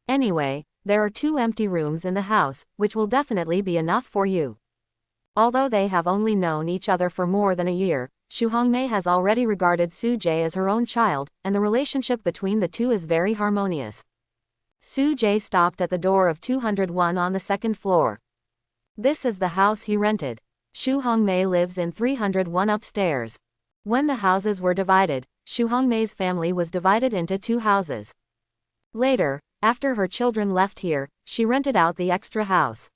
Speaker 1: Anyway, there are 2 empty rooms in the house, which will definitely be enough for you. Although they have only known each other for more than a year, Xu Hongmei has already regarded Sujay as her own child, and the relationship between the two is very harmonious. Sujay stopped at the door of 201 on the 2nd floor. This is the house he rented. Xu Hongmei lives in 301 upstairs. When the houses were divided, Xu Hongmei's family was divided into 2 houses. Later, after her children left here, she rented out the extra house.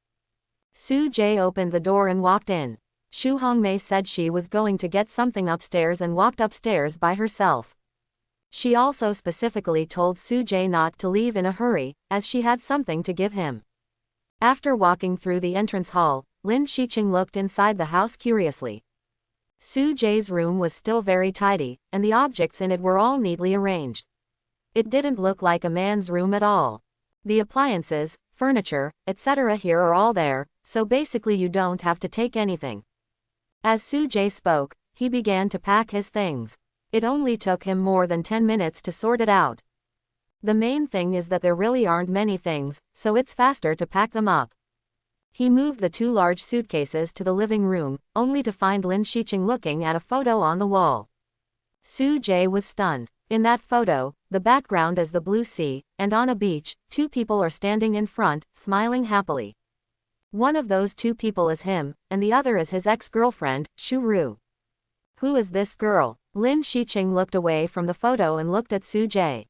Speaker 1: Sujay opened the door and walked in. Shu Hongmei said she was going to get something upstairs and walked upstairs by herself. She also specifically told Soo-jae not to leave in a hurry, as she had something to give him. After walking through the entrance hall, Lin Shiqing looked inside the house curiously. Soo-jae's room was still very tidy, and the objects in it were all neatly arranged. It didn't look like a man's room at all. The appliances, furniture, etc. here are all there, so basically you don't have to take anything. As Soo-jae spoke, he began to pack his things. It only took him more than 10 minutes to sort it out. The main thing is that there really aren't many things, so it's faster to pack them up. He moved the 2 large suitcases to the living room, only to find Lin Shiqing looking at a photo on the wall. Soo-jae was stunned. In that photo, the background is the blue sea, and on a beach, 2 people are standing in front, smiling happily. One of those 2 people is him, and the other is his ex-girlfriend, Shu Ru. Who is this girl? Lin Shiqing looked away from the photo and looked at Soo-jae.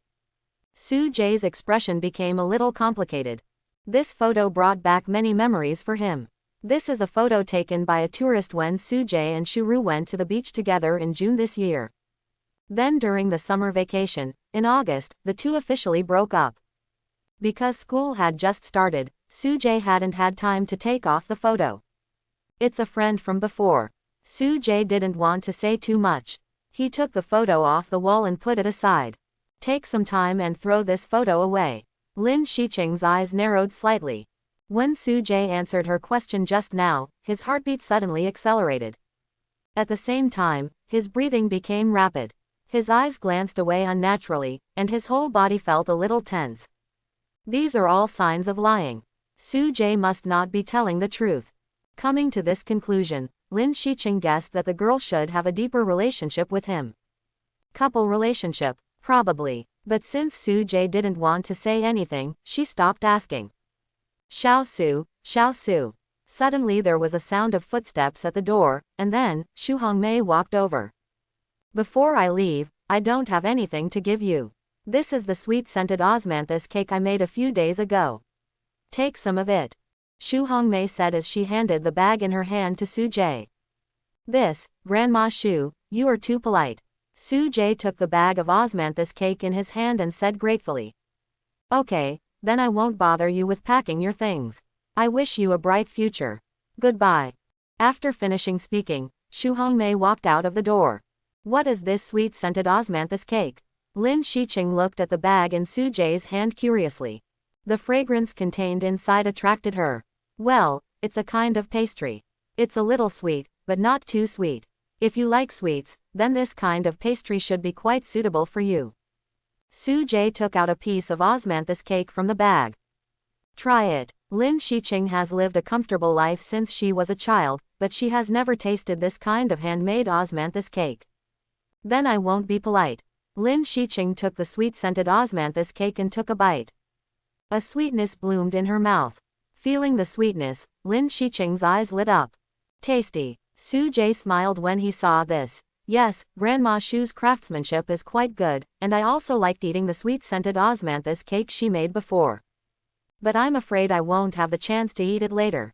Speaker 1: Soo-jae's expression became a little complicated. This photo brought back many memories for him. This is a photo taken by a tourist when Soo-jae and Shu Ru went to the beach together in June this year. Then during the summer vacation, in August, the 2 officially broke up. Because school had just started, Soo-jae hadn't had time to take off the photo. It's a friend from before. Soo-jae didn't want to say too much. He took the photo off the wall and put it aside. Take some time and throw this photo away. Lin Shiqing's eyes narrowed slightly. When Soo-jae answered her question just now, his heartbeat suddenly accelerated. At the same time, his breathing became rapid. His eyes glanced away unnaturally, and his whole body felt a little tense. These are all signs of lying. Soo-jae must not be telling the truth. Coming to this conclusion, Lin Shiqing guessed that the girl should have a deeper relationship with him. Couple relationship, probably. But since Soo-jae didn't want to say anything, she stopped asking. Xiao Su, Xiao Su. Suddenly there was a sound of footsteps at the door, and then, Shu Hongmei walked over. Before I leave, I don't have anything to give you. This is the sweet-scented osmanthus cake I made a few days ago. Take some of it. Shu Hongmei said as she handed the bag in her hand to Soo-jae. This, Grandma Shu, you are too polite. Soo-jae took the bag of osmanthus cake in his hand and said gratefully. Okay, then I won't bother you with packing your things. I wish you a bright future. Goodbye. After finishing speaking, Shu Hongmei walked out of the door. What is this sweet-scented osmanthus cake? Lin Shiqing looked at the bag in Soo-jae's hand curiously. The fragrance contained inside attracted her. Well, it's a kind of pastry. It's a little sweet, but not too sweet. If you like sweets, then this kind of pastry should be quite suitable for you. Soo-jae took out a piece of osmanthus cake from the bag. Try it. Lin Shiqing has lived a comfortable life since she was a child, but she has never tasted this kind of handmade osmanthus cake. Then I won't be polite. Lin Shiqing took the sweet-scented osmanthus cake and took a bite. A sweetness bloomed in her mouth. Feeling the sweetness, Lin Shiqing's eyes lit up. Tasty. Soo-jae smiled when he saw this. Yes, Grandma Shu's craftsmanship is quite good, and I also liked eating the sweet-scented osmanthus cake she made before. But I'm afraid I won't have the chance to eat it later.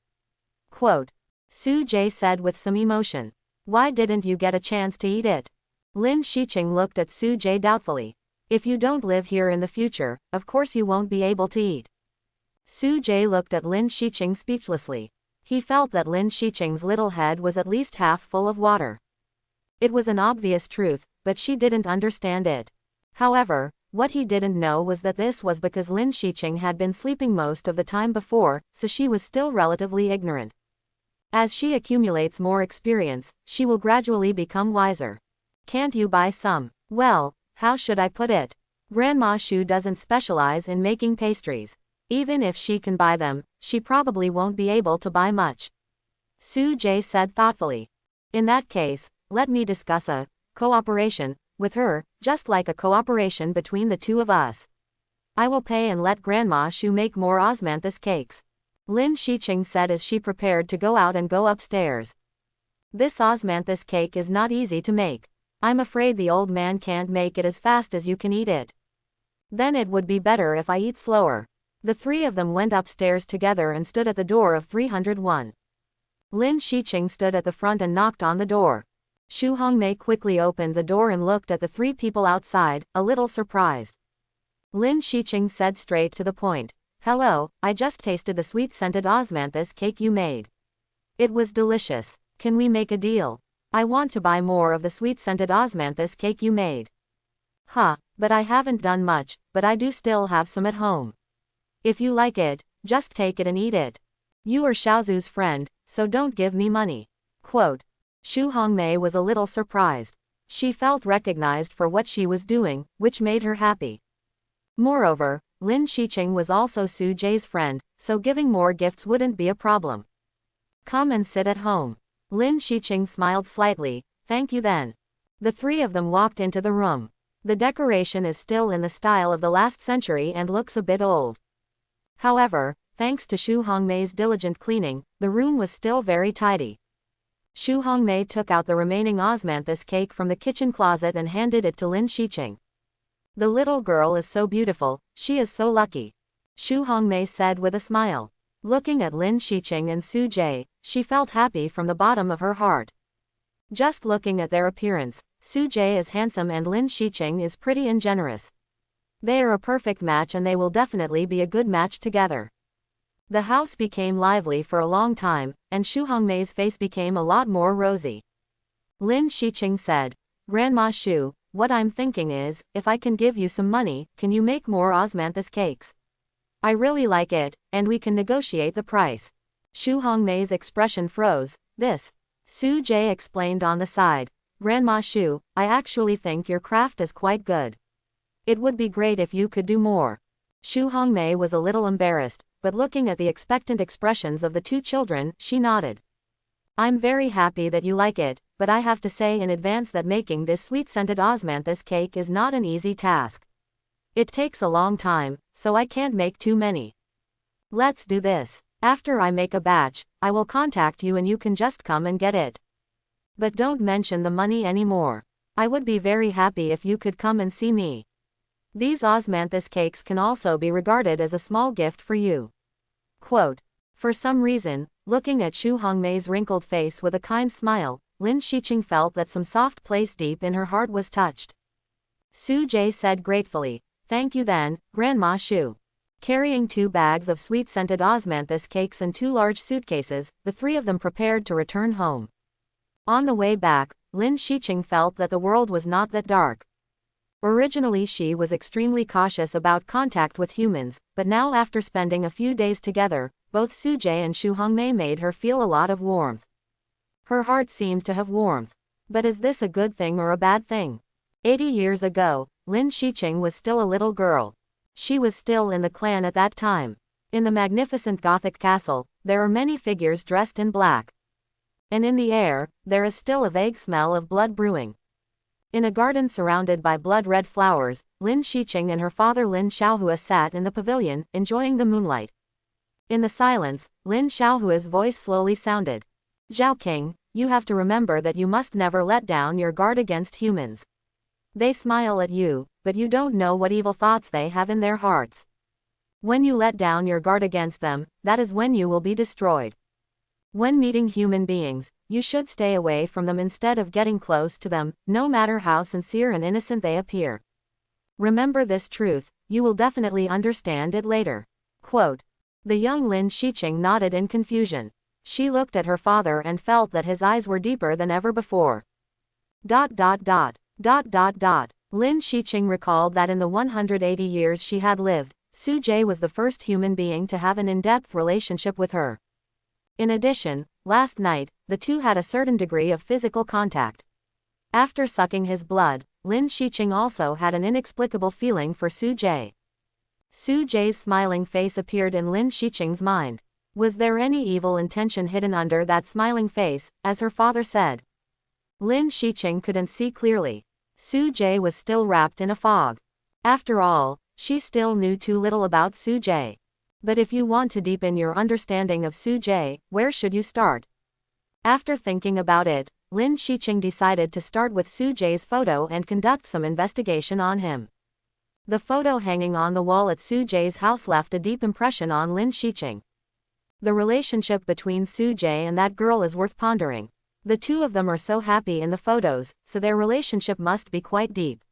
Speaker 1: Quote. Soo-jae said with some emotion. Why didn't you get a chance to eat it? Lin Shiqing looked at Soo-jae doubtfully. If you don't live here in the future, of course you won't be able to eat. Soo-jae looked at Lin Shiqing speechlessly. He felt that Lin Shiqing's little head was at least half full of water. It was an obvious truth, but she didn't understand it. However, what he didn't know was that this was because Lin Shiqing had been sleeping most of the time before, so she was still relatively ignorant. As she accumulates more experience, she will gradually become wiser. Can't you buy some? Well, how should I put it? Grandma Shu doesn't specialize in making pastries. Even if she can buy them, she probably won't be able to buy much. Soo-jae said thoughtfully. In that case, let me discuss a cooperation with her, just like a cooperation between the two of us. I will pay and let Grandma Shu make more osmanthus cakes. Lin Shiqing said as she prepared to go out and go upstairs. This osmanthus cake is not easy to make. I'm afraid the old man can't make it as fast as you can eat it. Then it would be better if I eat slower. The 3 of them went upstairs together and stood at the door of 301. Lin Shiqing stood at the front and knocked on the door. Xu Hongmei quickly opened the door and looked at the three people outside, a little surprised. Lin Shiqing said straight to the point. Hello, I just tasted the sweet-scented osmanthus cake you made. It was delicious. Can we make a deal? I want to buy more of the sweet-scented osmanthus cake you made. Huh, but I haven't done much, but I do still have some at home. If you like it, just take it and eat it. You are Xiaozu's friend, so don't give me money. Quote. Xu Hongmei was a little surprised. She felt recognized for what she was doing, which made her happy. Moreover, Lin Shiqing was also Su Jie's friend, so giving more gifts wouldn't be a problem. Come and sit at home. Lin Shiqing smiled slightly. Thank you then. The three of them walked into the room. The decoration is still in the style of the last century and looks a bit old. However, thanks to Xu Hongmei's diligent cleaning, the room was still very tidy. Xu Hongmei took out the remaining osmanthus cake from the kitchen closet and handed it to Lin Shiqing. The little girl is so beautiful, she is so lucky. Xu Hongmei said with a smile. Looking at Lin Shiqing and Su Jie, she felt happy from the bottom of her heart. Just looking at their appearance, Su Jie is handsome and Lin Shiqing is pretty and generous. They are a perfect match and they will definitely be a good match together. The house became lively for a long time, and Xu Hongmei's face became a lot more rosy. Lin Shiqing said, Grandma Xu, what I'm thinking is, if I can give you some money, can you make more osmanthus cakes? I really like it, and we can negotiate the price. Xu Hongmei's expression froze. This. Su Jie explained on the side. Grandma Xu, I actually think your craft is quite good. It would be great if you could do more. Xu Hongmei was a little embarrassed, but looking at the expectant expressions of the two children, she nodded. I'm very happy that you like it, but I have to say in advance that making this sweet-scented osmanthus cake is not an easy task. It takes a long time, so I can't make too many. Let's do this. After I make a batch, I will contact you and you can just come and get it. But don't mention the money anymore. I would be very happy if you could come and see me. These osmanthus cakes can also be regarded as a small gift for you. Quote. For some reason, looking at Xu Hongmei's wrinkled face with a kind smile, Lin Shiqing felt that some soft place deep in her heart was touched. Su Jie said gratefully, Thank you then, Grandma Xu. Carrying 2 bags of sweet-scented osmanthus cakes and 2 large suitcases, the three of them prepared to return home. On the way back, Lin Shiqing felt that the world was not that dark. Originally she was extremely cautious about contact with humans, but now after spending a few days together, both Su Jie and Xu Hongmei made her feel a lot of warmth. Her heart seemed to have warmth. But is this a good thing or a bad thing? 80 years ago, Lin Shiqing was still a little girl. She was still in the clan at that time. In the magnificent Gothic castle, there are many figures dressed in black. And in the air, there is still a vague smell of blood brewing. In a garden surrounded by blood-red flowers, Lin Shiqing and her father Lin Xiaohua sat in the pavilion, enjoying the moonlight. In the silence, Lin Xiaohua's voice slowly sounded. Zhao King, you have to remember that you must never let down your guard against humans. They smile at you, but you don't know what evil thoughts they have in their hearts. When you let down your guard against them, that is when you will be destroyed. When meeting human beings, you should stay away from them instead of getting close to them, no matter how sincere and innocent they appear. Remember this truth, you will definitely understand it later. Quote. The young Lin Shiqing nodded in confusion. She looked at her father and felt that his eyes were deeper than ever before. Lin Shiqing recalled that in the 180 years she had lived, Su Jie was the first human being to have an in-depth relationship with her. In addition, last night, the two had a certain degree of physical contact. After sucking his blood, Lin Shiqing also had an inexplicable feeling for Su Jie. Su Jie's smiling face appeared in Lin Shiqing's mind. Was there any evil intention hidden under that smiling face, as her father said? Lin Shiqing couldn't see clearly. Su Jie was still wrapped in a fog. After all, she still knew too little about Su Jie. But if you want to deepen your understanding of Su Jie, where should you start? After thinking about it, Lin Shiqing decided to start with Su Jie's photo and conduct some investigation on him. The photo hanging on the wall at Su Jie's house left a deep impression on Lin Shiqing. The relationship between Soo-jae and that girl is worth pondering. The two of them are so happy in the photos, so their relationship must be quite deep.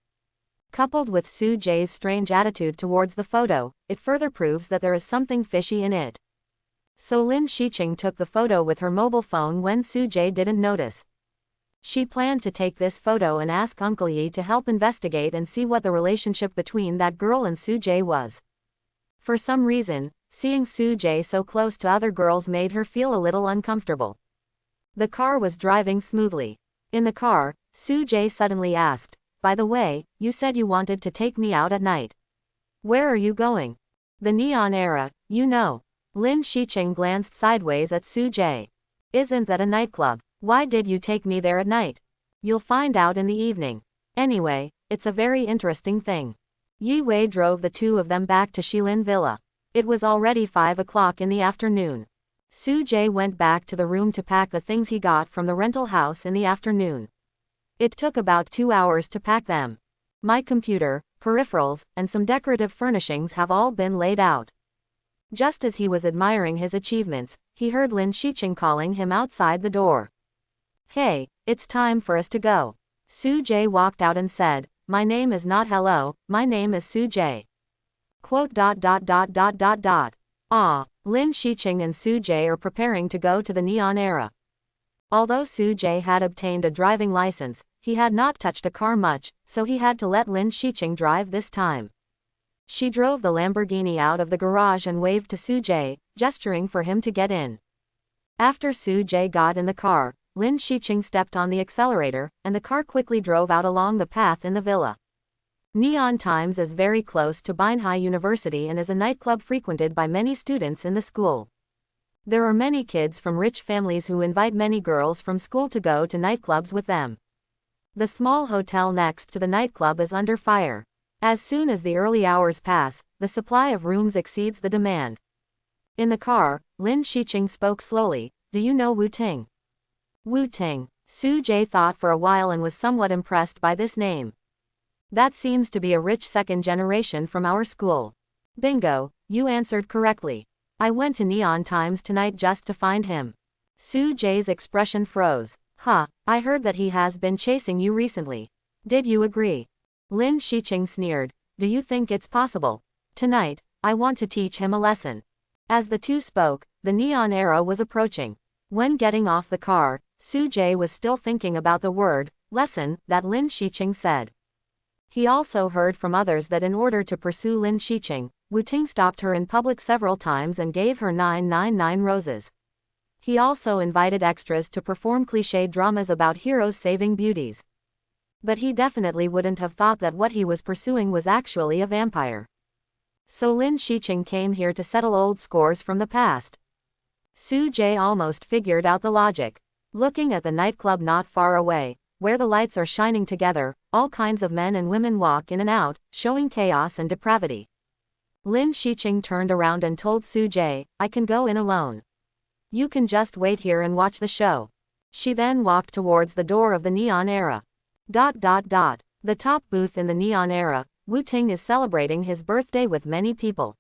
Speaker 1: Coupled with Soo-jae's strange attitude towards the photo, it further proves that there is something fishy in it. So Lin Shiqing took the photo with her mobile phone when Soo-jae didn't notice. She planned to take this photo and ask Uncle Yi to help investigate and see what the relationship between that girl and Soo-jae was. For some reason, seeing Soo-jae so close to other girls made her feel a little uncomfortable. The car was driving smoothly. In the car, Soo-jae suddenly asked, "By the way, you said you wanted to take me out at night. Where are you going?" "The Neon Era, you know." Lin Shiqing glanced sideways at Soo-jae. "Isn't that a nightclub? Why did you take me there at night?" "You'll find out in the evening. Anyway, it's a very interesting thing." Yi Wei drove the two of them back to Shilin Villa. It was already 5 o'clock in the afternoon. Soo-jae went back to the room to pack the things he got from the rental house in the afternoon. It took about 2 hours to pack them. My computer, peripherals, and some decorative furnishings have all been laid out. Just as he was admiring his achievements, he heard Lin Shiqing calling him outside the door. "Hey, it's time for us to go." Soo-jae walked out and said, "My name is not hello, my name is Soo-jae." Ah, Lin Shiqing and Soo-jae are preparing to go to the Neon Era. Although Soo-jae had obtained a driving license, he had not touched a car much, so he had to let Lin Shiqing drive this time. She drove the Lamborghini out of the garage and waved to Soo-jae, gesturing for him to get in. After Soo-jae got in the car, Lin Shiqing stepped on the accelerator, and the car quickly drove out along the path in the villa. Neon Times is very close to Binhai University and is a nightclub frequented by many students in the school. There are many kids from rich families who invite many girls from school to go to nightclubs with them. The small hotel next to the nightclub is under fire. As soon as the early hours pass, the supply of rooms exceeds the demand. In the car, Lin Shiqing spoke slowly, "Do you know Wu Ting?" Wu Ting. Soo-jae thought for a while and was somewhat impressed by this name. "That seems to be a rich second generation from our school." "Bingo, you answered correctly. I went to Neon Times tonight just to find him." Soo-jae's expression froze. "Huh, I heard that he has been chasing you recently. Did you agree?" Lin Shiqing sneered. "Do you think it's possible? Tonight, I want to teach him a lesson." As the two spoke, the Neon Era was approaching. When getting off the car, Soo-jae was still thinking about the word, lesson, that Lin Shiqing said. He also heard from others that in order to pursue Lin Shiqing, Wu Ting stopped her in public several times and gave her 999 roses. He also invited extras to perform cliché dramas about heroes saving beauties. But he definitely wouldn't have thought that what he was pursuing was actually a vampire. So Lin Shiqing came here to settle old scores from the past. Soo-jae almost figured out the logic. Looking at the nightclub not far away, where the lights are shining together, all kinds of men and women walk in and out, showing chaos and depravity. Lin Shiqing turned around and told Soo-jae, "I can go in alone. You can just wait here and watch the show." She then walked towards the door of the Neon Era. The top booth in the Neon Era, Wu Ting is celebrating his birthday with many people.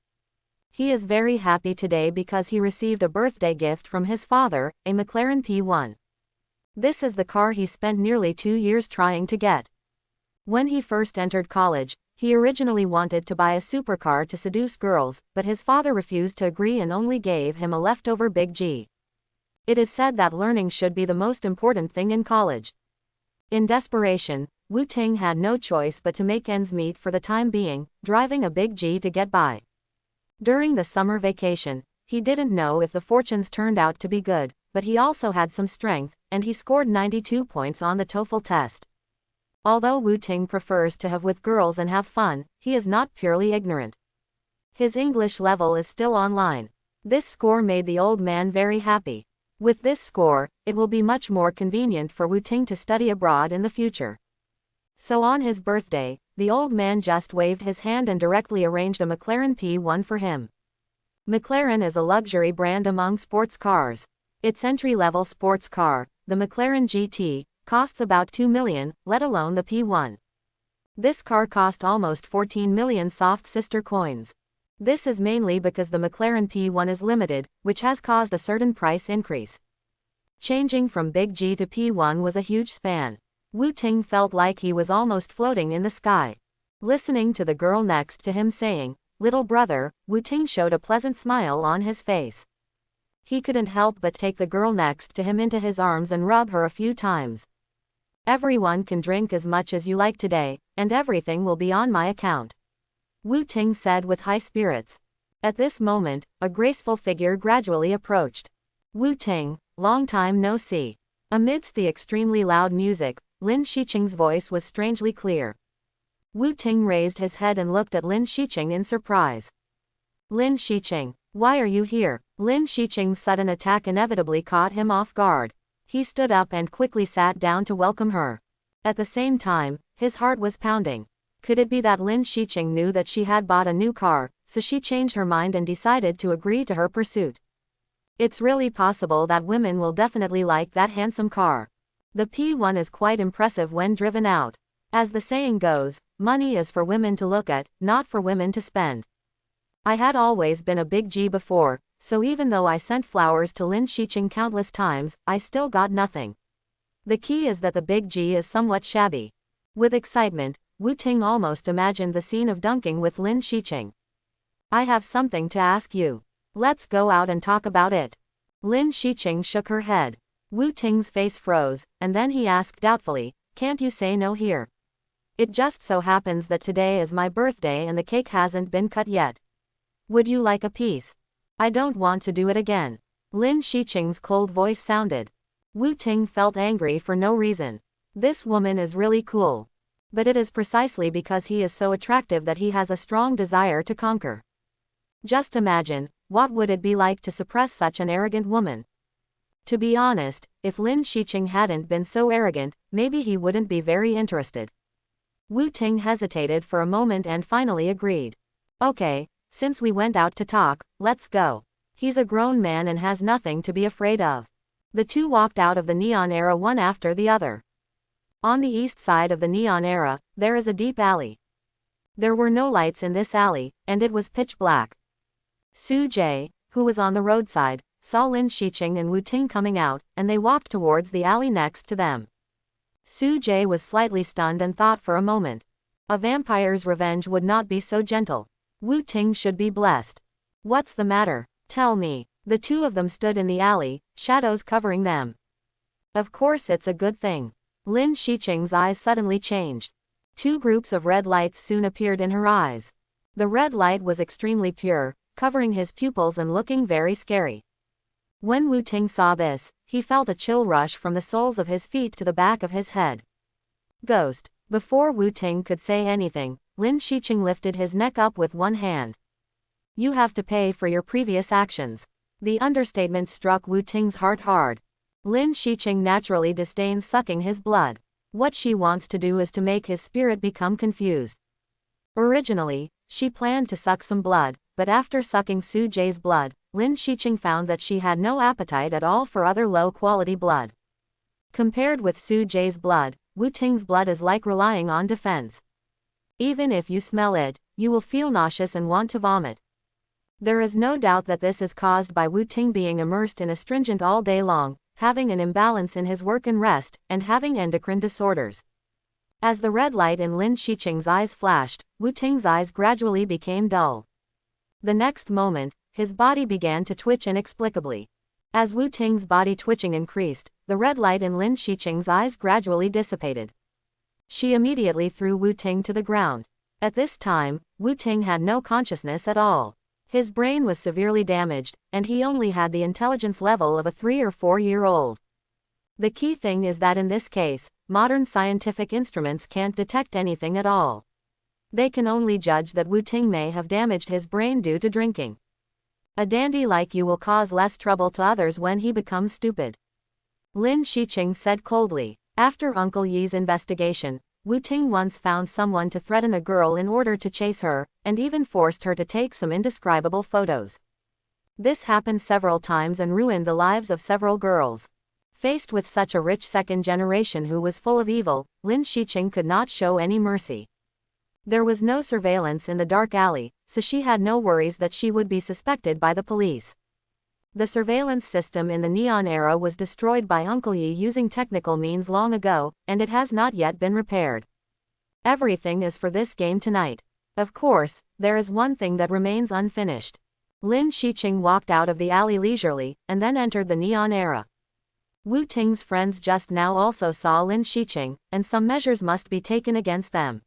Speaker 1: He is very happy today because he received a birthday gift from his father, a McLaren P1. This is the car he spent nearly 2 years trying to get. When he first entered college, he originally wanted to buy a supercar to seduce girls, but his father refused to agree and only gave him a leftover Big G. It is said that learning should be the most important thing in college. In desperation, Wu Ting had no choice but to make ends meet for the time being, driving a Big G to get by. During the summer vacation, he didn't know if the fortunes turned out to be good, but he also had some strength, and he scored 92 points on the TOEFL test. Although Wu Ting prefers to have with girls and have fun, he is not purely ignorant. His English level is still online. This score made the old man very happy. With this score, it will be much more convenient for Wu Ting to study abroad in the future. So on his birthday, the old man just waved his hand and directly arranged a McLaren P1 for him. McLaren is a luxury brand among sports cars. Its entry-level sports car, the McLaren GT, costs about 2 million, let alone the P1. This car cost almost 14 million soft sister coins. This is mainly because the McLaren P1 is limited, which has caused a certain price increase. Changing from Big G to P1 was a huge span. Wu-Ting felt like he was almost floating in the sky. Listening to the girl next to him saying, "Little brother," Wu-Ting showed a pleasant smile on his face. He couldn't help but take the girl next to him into his arms and rub her a few times. "Everyone can drink as much as you like today, and everything will be on my account," Wu-Ting said with high spirits. At this moment, a graceful figure gradually approached. "Wu-Ting, long time no see." Amidst the extremely loud music, Lin Shiqing's voice was strangely clear. Wu-Ting raised his head and looked at Lin Shiqing in surprise. "Lin Shiqing, why are you here?" Lin Shiqing's sudden attack inevitably caught him off guard. He stood up and quickly sat down to welcome her. At the same time, his heart was pounding. Could it be that Lin Shiqing knew that she had bought a new car, so she changed her mind and decided to agree to her pursuit? It's really possible that women will definitely like that handsome car. The P1 is quite impressive when driven out. As the saying goes, money is for women to look at, not for women to spend. I had always been a Big G before, so even though I sent flowers to Lin Shiqing countless times, I still got nothing. The key is that the Big G is somewhat shabby. With excitement, Wu-Ting almost imagined the scene of dunking with Lin Shiqing. "I have something to ask you. Let's go out and talk about it." Lin Shiqing shook her head. Wu-Ting's face froze, and then he asked doubtfully, "Can't you say no here? It just so happens that today is my birthday and the cake hasn't been cut yet. Would you like a piece? I don't want to do it again." Lin Shiqing's cold voice sounded. Wu-Ting felt angry for no reason. This woman is really cool. But it is precisely because he is so attractive that he has a strong desire to conquer. Just imagine, what would it be like to suppress such an arrogant woman? To be honest, if Lin Shiqing hadn't been so arrogant, maybe he wouldn't be very interested. Wu-Ting hesitated for a moment and finally agreed. "Okay, since we went out to talk, let's go. He's a grown man and has nothing to be afraid of." The two walked out of the Neon Era one after the other. On the east side of the Neon Era, there is a deep alley. There were no lights in this alley, and it was pitch black. Su Jie, who was on the roadside, saw Lin Shiqing and Wu-Ting coming out, and they walked towards the alley next to them. Su Jie was slightly stunned and thought for a moment. A vampire's revenge would not be so gentle. Wu-Ting should be blessed. "What's the matter? Tell me." The two of them stood in the alley, shadows covering them. "Of course it's a good thing." Lin Shiqing's eyes suddenly changed. Two groups of red lights soon appeared in her eyes. The red light was extremely pure, covering his pupils and looking very scary. When Wu-Ting saw this, he felt a chill rush from the soles of his feet to the back of his head. "Ghost." Before Wu-Ting could say anything, Lin Shiqing lifted his neck up with one hand. "You have to pay for your previous actions." The understatement struck Wu-Ting's heart hard. Lin Shiqing naturally disdains sucking his blood. What she wants to do is to make his spirit become confused. Originally, she planned to suck some blood, but after sucking Su Jie's blood, Lin Shiqing found that she had no appetite at all for other low-quality blood. Compared with Su Jie's blood, Wu-Ting's blood is like relying on defense. Even if you smell it, you will feel nauseous and want to vomit. There is no doubt that this is caused by Wu-Ting being immersed in astringent all day long, having an imbalance in his work and rest, and having endocrine disorders. As the red light in Lin Shiqing's eyes flashed, Wu-Ting's eyes gradually became dull. The next moment, his body began to twitch inexplicably. As Wu-Ting's body twitching increased, the red light in Lin Shiqing's eyes gradually dissipated. She immediately threw Wu-Ting to the ground. At this time, Wu-Ting had no consciousness at all. His brain was severely damaged, and he only had the intelligence level of a 3 or 4-year-old. The key thing is that in this case, modern scientific instruments can't detect anything at all. They can only judge that Wu-Ting may have damaged his brain due to drinking. A dandy like you will cause less trouble to others when he becomes stupid, Lin Shiqing said coldly. After Uncle Yi's investigation, Wu-Ting once found someone to threaten a girl in order to chase her, and even forced her to take some indescribable photos. This happened several times and ruined the lives of several girls. Faced with such a rich second generation who was full of evil, Lin Shiqing could not show any mercy. There was no surveillance in the dark alley, so she had no worries that she would be suspected by the police. The surveillance system in the Neon era was destroyed by Uncle Yi using technical means long ago, and it has not yet been repaired. Everything is for this game tonight. Of course, there is one thing that remains unfinished. Lin Shiqing walked out of the alley leisurely, and then entered the Neon era. Wu Ting's friends just now also saw Lin Shiqing, and some measures must be taken against them.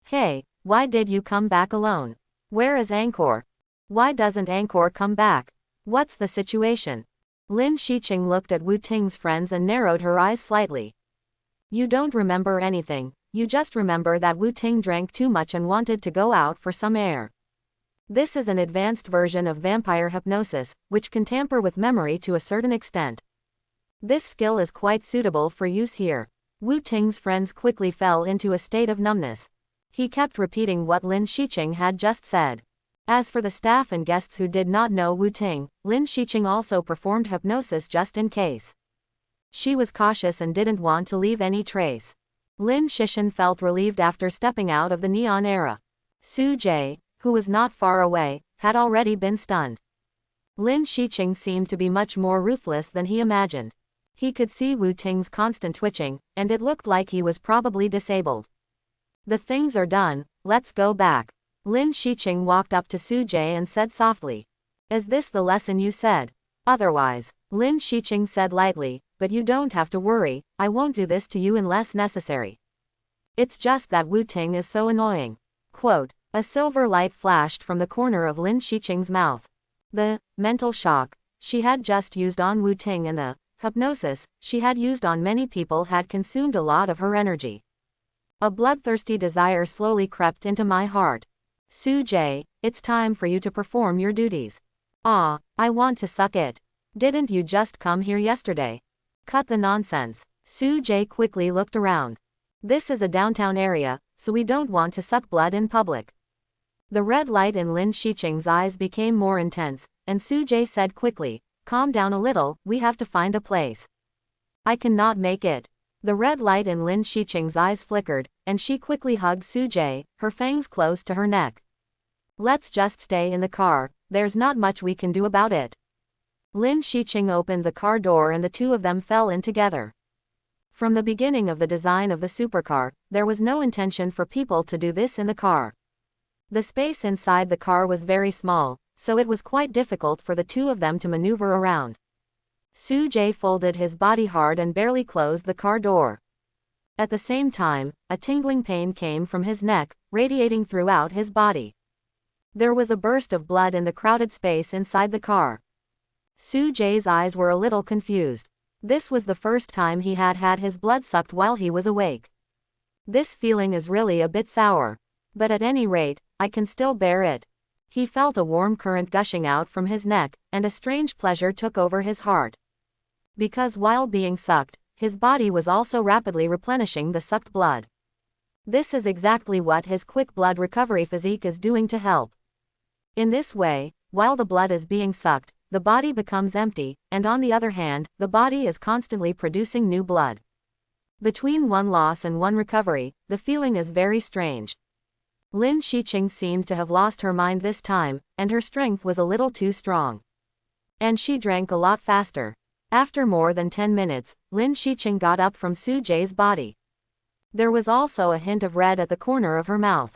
Speaker 1: Hey, why did you come back alone? Where is Angkor? Why doesn't Angkor come back? What's the situation? Lin Shiqing looked at Wu Ting's friends and narrowed her eyes slightly. You don't remember anything, you just remember that Wu Ting drank too much and wanted to go out for some air. This is an advanced version of vampire hypnosis, which can tamper with memory to a certain extent. This skill is quite suitable for use here. Wu Ting's friends quickly fell into a state of numbness. He kept repeating what Lin Shiqing had just said. As for the staff and guests who did not know Wu Ting, Lin Shiqing also performed hypnosis just in case. She was cautious and didn't want to leave any trace. Lin Shiqing felt relieved after stepping out of the Neon era. Su Jie, who was not far away, had already been stunned. Lin Shiqing seemed to be much more ruthless than he imagined. He could see Wu Ting's constant twitching, and it looked like he was probably disabled. The things are done, let's go back. Lin Shiqing walked up to Su Jie and said softly. Is this the lesson you said? Otherwise, Lin Shiqing said lightly, but you don't have to worry, I won't do this to you unless necessary. It's just that Wu Ting is so annoying. Quote, a silver light flashed from the corner of Lin Shiqing's mouth. The mental shock she had just used on Wu Ting and the hypnosis she had used on many people had consumed a lot of her energy. A bloodthirsty desire slowly crept into my heart. Su Jie, it's time for you to perform your duties. Ah, I want to suck it. Didn't you just come here yesterday? Cut the nonsense. Su Jie quickly looked around. This is a downtown area, so we don't want to suck blood in public. The red light in Lin Shiqing's eyes became more intense, and Su Jie said quickly, calm down a little, we have to find a place. I cannot make it. The red light in Lin Shiqing's eyes flickered, and she quickly hugged Su Jie, her fangs close to her neck. Let's just stay in the car, there's not much we can do about it. Lin Shiqing opened the car door and the two of them fell in together. From the beginning of the design of the supercar, there was no intention for people to do this in the car. The space inside the car was very small, so it was quite difficult for the two of them to maneuver around. Su Jie folded his body hard and barely closed the car door. At the same time, a tingling pain came from his neck, radiating throughout his body. There was a burst of blood in the crowded space inside the car. Su Jie's eyes were a little confused. This was the first time he had had his blood sucked while he was awake. This feeling is really a bit sour. But at any rate, I can still bear it. He felt a warm current gushing out from his neck, and a strange pleasure took over his heart. Because while being sucked, his body was also rapidly replenishing the sucked blood. This is exactly what his quick blood recovery physique is doing to help. In this way, while the blood is being sucked, the body becomes empty, and on the other hand, the body is constantly producing new blood. Between one loss and one recovery, the feeling is very strange. Lin Shiqing seemed to have lost her mind this time, and her strength was a little too strong. And she drank a lot faster. After more than 10 minutes, Lin Shiqing got up from Su Jie's body. There was also a hint of red at the corner of her mouth.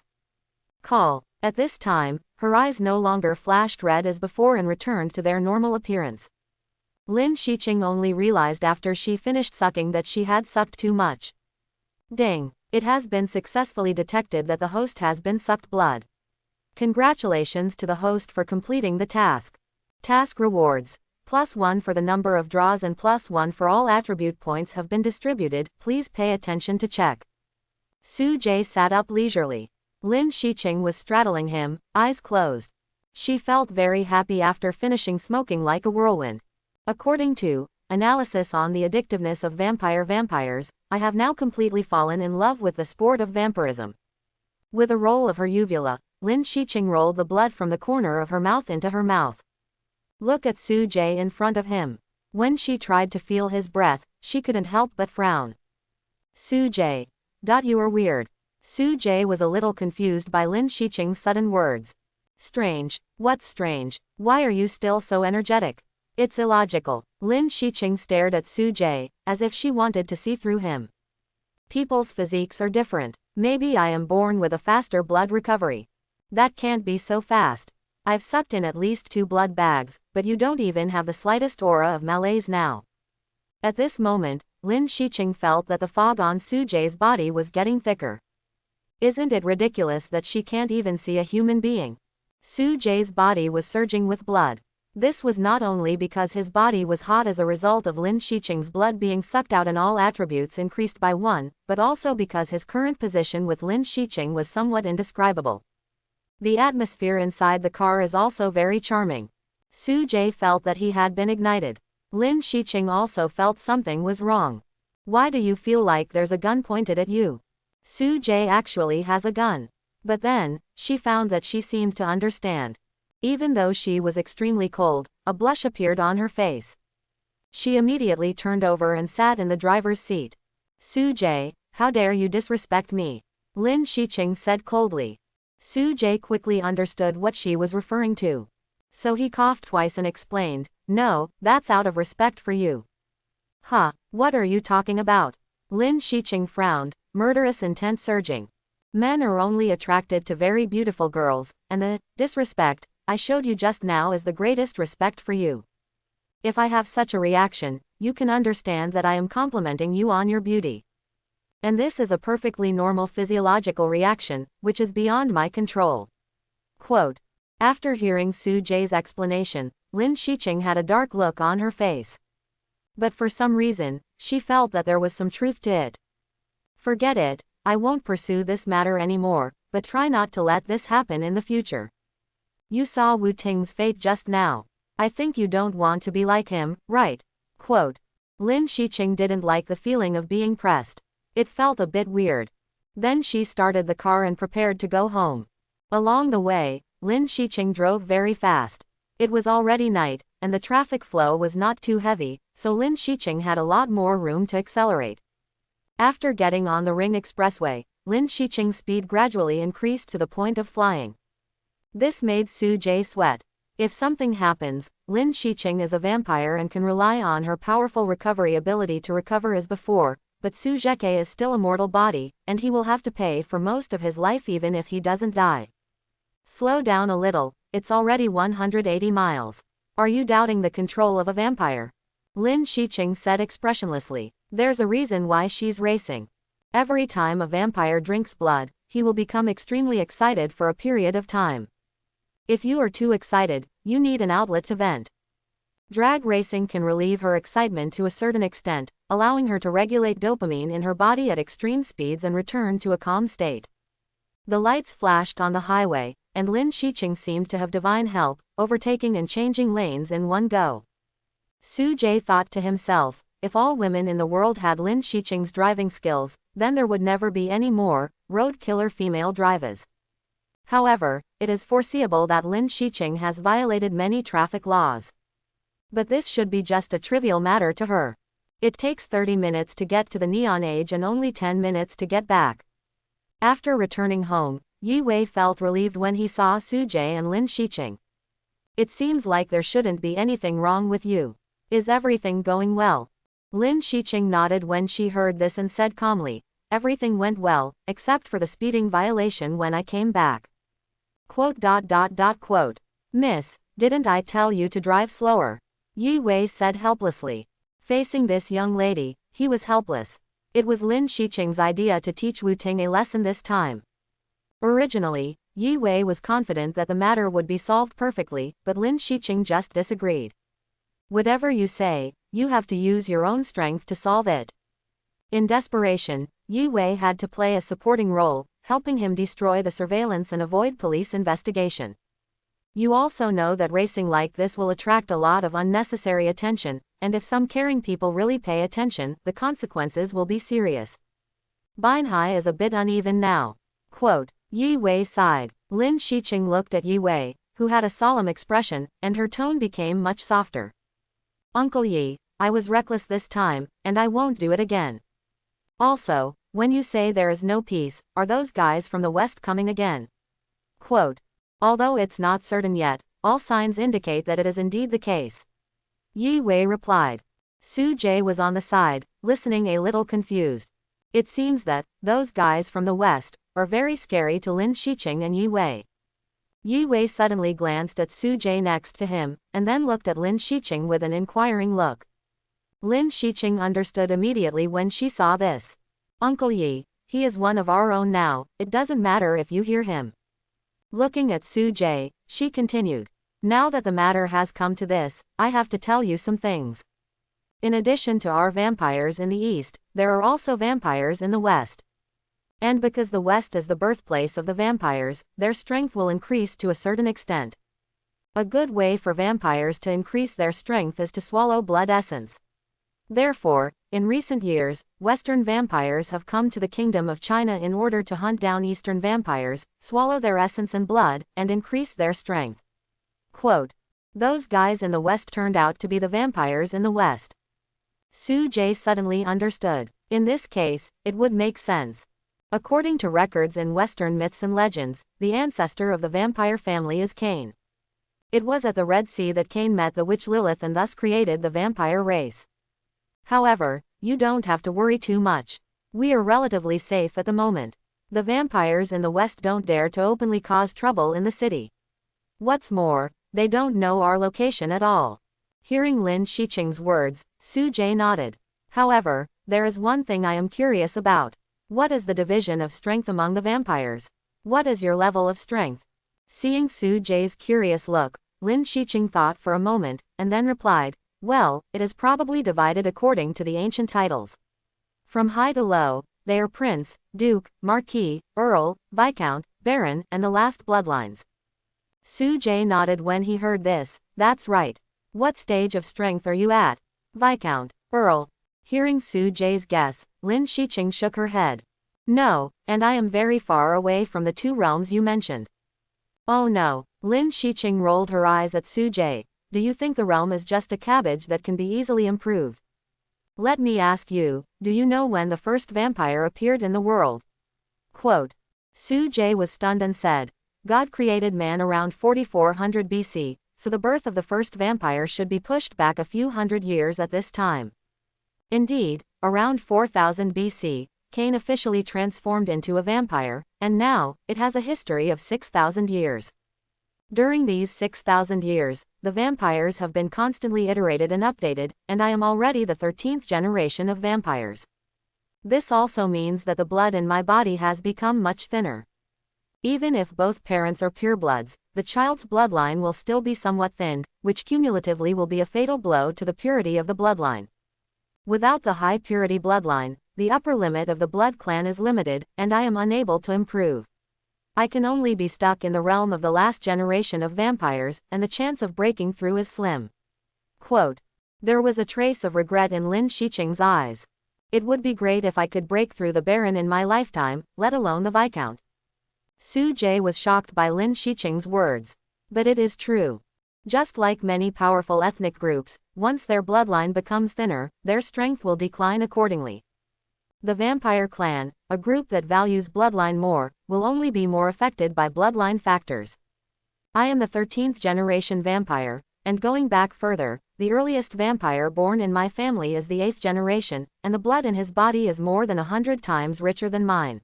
Speaker 1: Call. At this time, her eyes no longer flashed red as before and returned to their normal appearance. Lin Shiqing only realized after she finished sucking that she had sucked too much. Ding! It has been successfully detected that the host has been sucked blood. Congratulations to the host for completing the task. Task rewards. +1 for the number of draws and +1 for all attribute points have been distributed, please pay attention to check. Su Jie sat up leisurely. Lin Shiqing was straddling him, eyes closed. She felt very happy after finishing smoking like a whirlwind. According to Analysis on the Addictiveness of Vampires, I have now completely fallen in love with the sport of vampirism. With a roll of her uvula, Lin Shiqing rolled the blood from the corner of her mouth into her mouth. Look at Su Jie in front of him. When she tried to feel his breath, she couldn't help but frown. Su Jie. You are weird. Su Jie was a little confused by Lin Shiqing's sudden words. Strange. What's strange? Why are you still so energetic? It's illogical. Lin Shiqing stared at Su Jie, as if she wanted to see through him. People's physiques are different. Maybe I am born with a faster blood recovery. That can't be so fast. I've sucked in at least 2 blood bags, but you don't even have the slightest aura of malaise now. At this moment, Lin Shiqing felt that the fog on Su Jie's body was getting thicker. Isn't it ridiculous that she can't even see a human being? Su Jie's body was surging with blood. This was not only because his body was hot as a result of Lin Shiqing's blood being sucked out and all attributes increased by 1, but also because his current position with Lin Shiqing was somewhat indescribable. The atmosphere inside the car is also very charming. Su Jie felt that he had been ignited. Lin Shiqing also felt something was wrong. Why do you feel like there's a gun pointed at you? Su Jie actually has a gun. But then, she found that she seemed to understand. Even though she was extremely cold, a blush appeared on her face. She immediately turned over and sat in the driver's seat. Su Jie, how dare you disrespect me? Lin Shiqing said coldly. Su Jie quickly understood what she was referring to. So he coughed twice and explained, no, that's out of respect for you. Huh, what are you talking about? Lin Shiqing frowned, murderous intent surging. Men are only attracted to very beautiful girls, and the disrespect I showed you just now is the greatest respect for you. If I have such a reaction, you can understand that I am complimenting you on your beauty. And this is a perfectly normal physiological reaction, which is beyond my control. Quote. After hearing Su Jie's explanation, Lin Shiqing had a dark look on her face. But for some reason, she felt that there was some truth to it. Forget it, I won't pursue this matter anymore, but try not to let this happen in the future. You saw Wu Ting's fate just now. I think you don't want to be like him, right? Quote. Lin Shiqing didn't like the feeling of being pressed. It felt a bit weird. Then she started the car and prepared to go home. Along the way, Lin Shiqing drove very fast. It was already night, and the traffic flow was not too heavy, so Lin Shiqing had a lot more room to accelerate. After getting on the Ring Expressway, Lin Shiqing's speed gradually increased to the point of flying. This made Su Jie sweat. If something happens, Lin Shiqing is a vampire and can rely on her powerful recovery ability to recover as before, but Su Jie is still a mortal body, and he will have to pay for most of his life even if he doesn't die. Slow down a little, it's already 180 miles. Are you doubting the control of a vampire? Lin Shiqing said expressionlessly. There's a reason why she's racing. Every time a vampire drinks blood, he will become extremely excited for a period of time. If you are too excited, you need an outlet to vent. Drag racing can relieve her excitement to a certain extent, allowing her to regulate dopamine in her body at extreme speeds and return to a calm state. The lights flashed on the highway, and Lin Shiqing seemed to have divine help, overtaking and changing lanes in one go. Su Jie thought to himself, if all women in the world had Lin Shiqing's driving skills, then there would never be any more road killer female drivers. However, it is foreseeable that Lin Shiqing has violated many traffic laws. But this should be just a trivial matter to her. It takes 30 minutes to get to the Neon Age and only 10 minutes to get back. After returning home, Yi Wei felt relieved when he saw Su Jie and Lin Shiqing. It seems like there shouldn't be anything wrong with you. Is everything going well? Lin Shiqing nodded when she heard this and said calmly, everything went well, except for the speeding violation when I came back. Quote. Miss, didn't I tell you to drive slower? Yi Wei said helplessly. Facing this young lady, he was helpless. It was Lin Shiqing's idea to teach Wu Ting a lesson this time. Originally, Yi Wei was confident that the matter would be solved perfectly, but Lin Shiqing just disagreed. Whatever you say, you have to use your own strength to solve it. In desperation, Yi Wei had to play a supporting role, helping him destroy the surveillance and avoid police investigation. You also know that racing like this will attract a lot of unnecessary attention, and if some caring people really pay attention, the consequences will be serious. Binhai is a bit uneven now. Quote. Yi Wei sighed. Lin Shiqing looked at Yi Wei, who had a solemn expression, and her tone became much softer. Uncle Yi, I was reckless this time, and I won't do it again. Also, when you say there is no peace, are those guys from the West coming again? Quote. Although it's not certain yet, all signs indicate that it is indeed the case. Yi Wei replied. Su Jie was on the side, listening a little confused. It seems that, those guys from the west, are very scary to Lin Shiqing and Yi Wei. Yi Wei suddenly glanced at Su Jie next to him, and then looked at Lin Shiqing with an inquiring look. Lin Shiqing understood immediately when she saw this. Uncle Yi, he is one of our own now, it doesn't matter if you hear him. Looking at Su Jie, she continued. Now that the matter has come to this, I have to tell you some things. In addition to our vampires in the east, there are also vampires in the west. And because the west is the birthplace of the vampires, their strength will increase to a certain extent. A good way for vampires to increase their strength is to swallow blood essence. Therefore, in recent years, Western vampires have come to the Kingdom of China in order to hunt down Eastern vampires, swallow their essence and blood, and increase their strength. Quote, those guys in the West turned out to be the vampires in the West. Su Jie suddenly understood. In this case, it would make sense. According to records in Western myths and legends, the ancestor of the vampire family is Cain. It was at the Red Sea that Cain met the witch Lilith and thus created the vampire race. However, you don't have to worry too much. We are relatively safe at the moment. The vampires in the West don't dare to openly cause trouble in the city. What's more, they don't know our location at all. Hearing Lin Shiqing's words, Su Jie nodded. However, there is one thing I am curious about. What is the division of strength among the vampires? What is your level of strength? Seeing Su Jie's curious look, Lin Shiqing thought for a moment, and then replied, well, it is probably divided according to the ancient titles. From high to low, they are Prince, Duke, Marquis, Earl, Viscount, Baron, and the last bloodlines. Su Jie nodded when he heard this. That's right. What stage of strength are you at? Viscount, Earl. Hearing Su Jie's guess, Lin Shiqing shook her head. No, and I am very far away from the two realms you mentioned. Oh no. Lin Shiqing rolled her eyes at Su Jie. Do you think the realm is just a cabbage that can be easily improved? Let me ask you, do you know when the first vampire appeared in the world? Quote. Su Jie was stunned and said, God created man around 4400 BC, so the birth of the first vampire should be pushed back a few hundred years at this time. Indeed, around 4000 BC, Cain officially transformed into a vampire, and now, it has a history of 6000 years. During these 6000 years, the vampires have been constantly iterated and updated, and I am already the 13th generation of vampires. This also means that the blood in my body has become much thinner. Even if both parents are purebloods, the child's bloodline will still be somewhat thinned, which cumulatively will be a fatal blow to the purity of the bloodline. Without the high purity bloodline, the upper limit of the blood clan is limited, and I am unable to improve. I can only be stuck in the realm of the last generation of vampires, and the chance of breaking through is slim. Quote. There was a trace of regret in Lin Shiqing's eyes. It would be great if I could break through the Baron in my lifetime, let alone the Viscount. Su Jie was shocked by Lin Shiqing's words. But it is true. Just like many powerful ethnic groups, once their bloodline becomes thinner, their strength will decline accordingly. The vampire clan, a group that values bloodline more, will only be more affected by bloodline factors. I am the 13th generation vampire, and going back further, the earliest vampire born in my family is the 8th generation, and the blood in his body is more than 100 times richer than mine.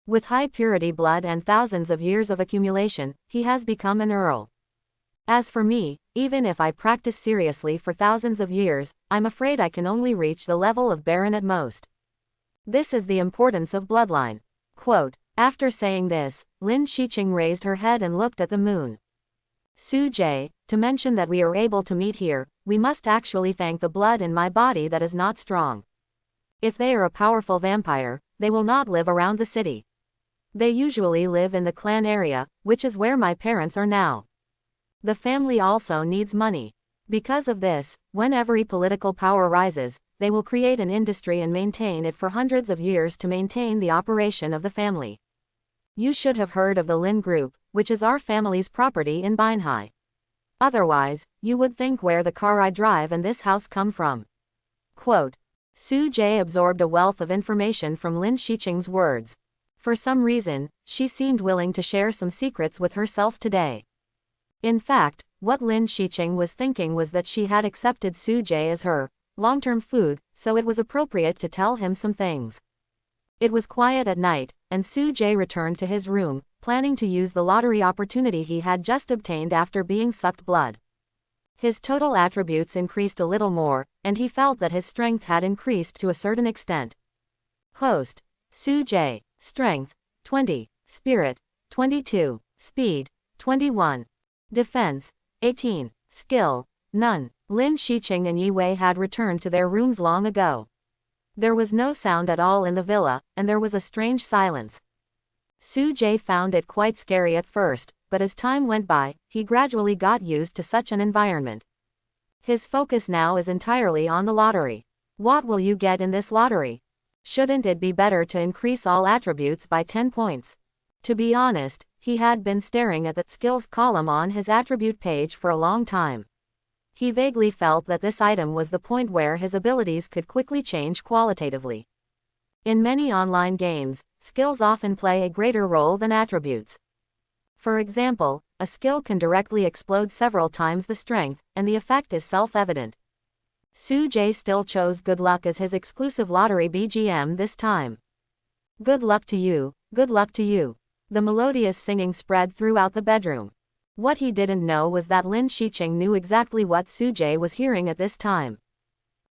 Speaker 1: With high purity blood and thousands of years of accumulation, he has become an earl. As for me, even if I practice seriously for thousands of years, I'm afraid I can only reach the level of Baron at most. This is the importance of bloodline. Quote. After saying this, Lin Shiqing raised her head and looked at the moon. Su Jie, to mention that we are able to meet here, we must actually thank the blood in my body that is not strong. If they are a powerful vampire, they will not live around the city. They usually live in the clan area, which is where my parents are now. The family also needs money. Because of this, whenever political power rises, they will create an industry and maintain it for hundreds of years to maintain the operation of the family. You should have heard of the Lin Group, which is our family's property in Binhai. Otherwise, you would think where the car I drive and this house come from. Quote. Su Jie absorbed a wealth of information from Lin Shiqing's words. For some reason, she seemed willing to share some secrets with herself today. In fact, what Lin Shiqing was thinking was that she had accepted Su-jae as her long-term food, so it was appropriate to tell him some things. It was quiet at night, and Su-jae returned to his room, planning to use the lottery opportunity he had just obtained after being sucked blood. His total attributes increased a little more, and he felt that his strength had increased to a certain extent. Host: Su-jae. Strength: 20. Spirit: 22. Speed: 21. Defense: 18. Skill: none. Lin Shiqing and Yi Wei had returned to their rooms long ago. There was no sound at all in the villa, and there was a strange silence. Su-jae found it quite scary at first, but as time went by, he gradually got used to such an environment. His focus now is entirely on the lottery. What will you get in this lottery? Shouldn't it be better to increase all attributes by 10 points? To be honest, he had been staring at the skills column on his attribute page for a long time. He vaguely felt that this item was the point where his abilities could quickly change qualitatively. In many online games, skills often play a greater role than attributes. For example, a skill can directly explode several times the strength, and the effect is self-evident. Su-jae still chose good luck as his exclusive lottery BGM this time. Good luck to you, good luck to you. The melodious singing spread throughout the bedroom. What he didn't know was that Lin Shiqing knew exactly what Su-jae was hearing at this time.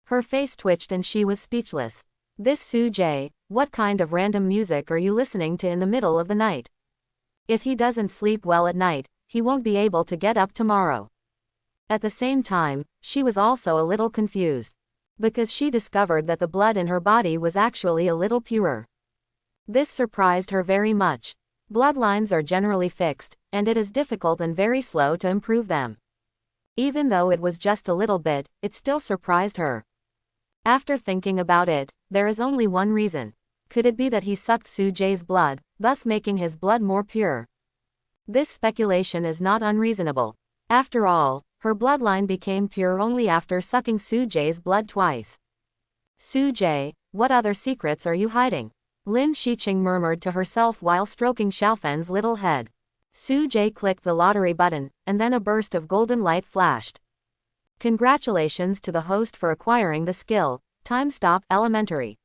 Speaker 1: Her face twitched and she was speechless. This Su-jae, what kind of random music are you listening to in the middle of the night? If he doesn't sleep well at night, he won't be able to get up tomorrow. At the same time, she was also a little confused. Because she discovered that the blood in her body was actually a little purer. This surprised her very much. Bloodlines are generally fixed, and it is difficult and very slow to improve them. Even though it was just a little bit, it still surprised her. After thinking about it, there is only one reason. Could it be that he sucked Su-jae's blood, thus making his blood more pure? This speculation is not unreasonable. After all, her bloodline became pure only after sucking Su-jae's blood twice. Su-jae, what other secrets are you hiding? Lin Shiqing murmured to herself while stroking Xiaofen's little head. Su-jae clicked the lottery button, and then a burst of golden light flashed. Congratulations to the host for acquiring the skill, Time Stop Elementary.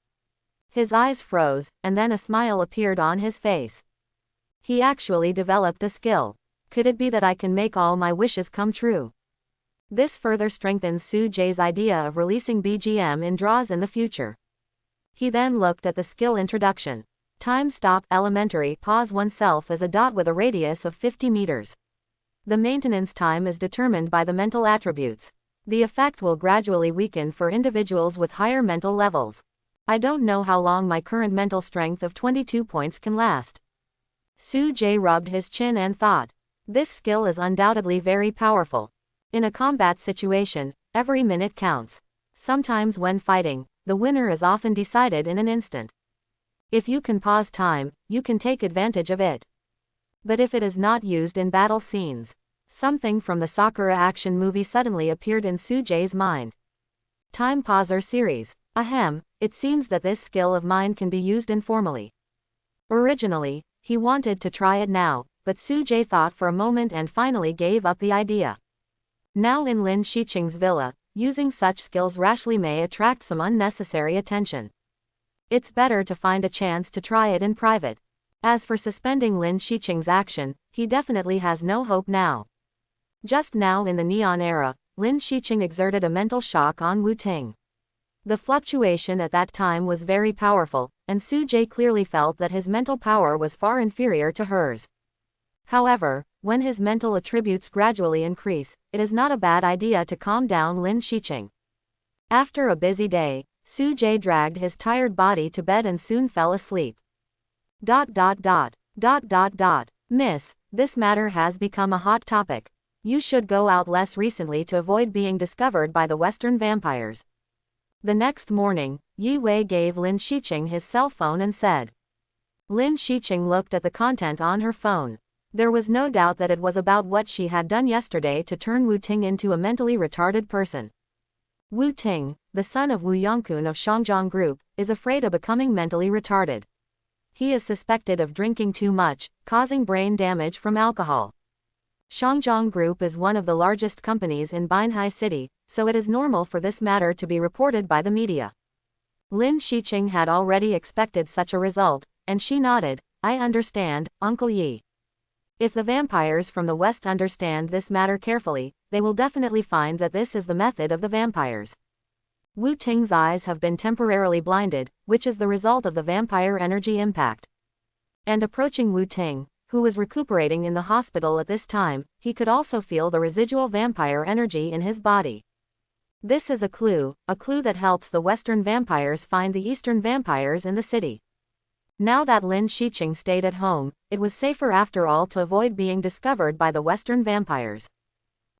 Speaker 1: His eyes froze, and then a smile appeared on his face. He actually developed a skill. Could it be that I can make all my wishes come true? This further strengthens Su-jae's idea of releasing BGM in draws in the future. He then looked at the skill introduction. Time Stop Elementary. Pause oneself as a dot with a radius of 50 meters. The maintenance time is determined by the mental attributes. The effect will gradually weaken for individuals with higher mental levels. I don't know how long my current mental strength of 22 points can last. Su-jae rubbed his chin and thought. This skill is undoubtedly very powerful. In a combat situation, every minute counts. Sometimes when fighting, the winner is often decided in an instant. If you can pause time, you can take advantage of it. But if it is not used in battle scenes, something from the Sakura action movie suddenly appeared in Su-jae's mind. Time Pauser series. Ahem, it seems that this skill of mine can be used informally. Originally, he wanted to try it now, but Su-jae thought for a moment and finally gave up the idea. Now in Lin Shiqing's villa, using such skills rashly may attract some unnecessary attention. It's better to find a chance to try it in private. As for suspending Lin Shiqing's action, he definitely has no hope now. Just now in the Neon era, Lin Shiqing exerted a mental shock on Wu Ting. The fluctuation at that time was very powerful, and Su-jae clearly felt that his mental power was far inferior to hers. However, when his mental attributes gradually increase, it is not a bad idea to calm down Lin Shiqing. After a busy day, Su-jae dragged his tired body to bed and soon fell asleep. Miss, this matter has become a hot topic. You should go out less recently to avoid being discovered by the Western vampires. The next morning, Yi Wei gave Lin Shiqing his cell phone and said. Lin Shiqing looked at the content on her phone. There was no doubt that it was about what she had done yesterday to turn Wu Ting into a mentally retarded person. Wu Ting, the son of Wu Yongkun of Shangjiang Group, is afraid of becoming mentally retarded. He is suspected of drinking too much, causing brain damage from alcohol. Shangjiang Group is one of the largest companies in Binhai City, so it is normal for this matter to be reported by the media. Lin Shiqing had already expected such a result, and she nodded. I understand, Uncle Yi. If the vampires from the West understand this matter carefully, they will definitely find that this is the method of the vampires. Wu Ting's eyes have been temporarily blinded, which is the result of the vampire energy impact. And approaching Wu Ting, who was recuperating in the hospital at this time, he could also feel the residual vampire energy in his body. This is a clue that helps the Western vampires find the Eastern vampires in the city. Now that Lin Shiqing stayed at home, it was safer after all to avoid being discovered by the Western vampires.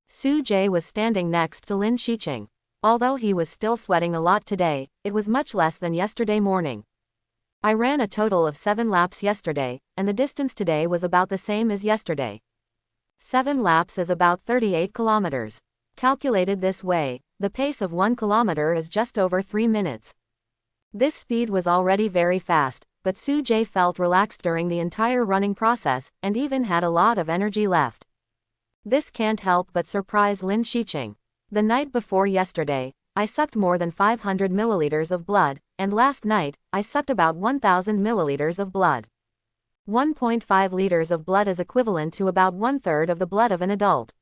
Speaker 1: Su Jie was standing next to Lin Shiqing. Although he was still sweating a lot today, it was much less than yesterday morning. I ran a total of 7 laps yesterday, and the distance today was about the same as yesterday. 7 laps is about 38 kilometers. Calculated this way, the pace of 1 kilometer is just over 3 minutes. This speed was already very fast, but Su Jie felt relaxed during the entire running process, and even had a lot of energy left. This can't help but surprise Lin Shiqing. The night before yesterday, I sucked more than 500 milliliters of blood, and last night, I sucked about 1000 milliliters of blood. 1.5 liters of blood is equivalent to about 1/3 of the blood of an adult.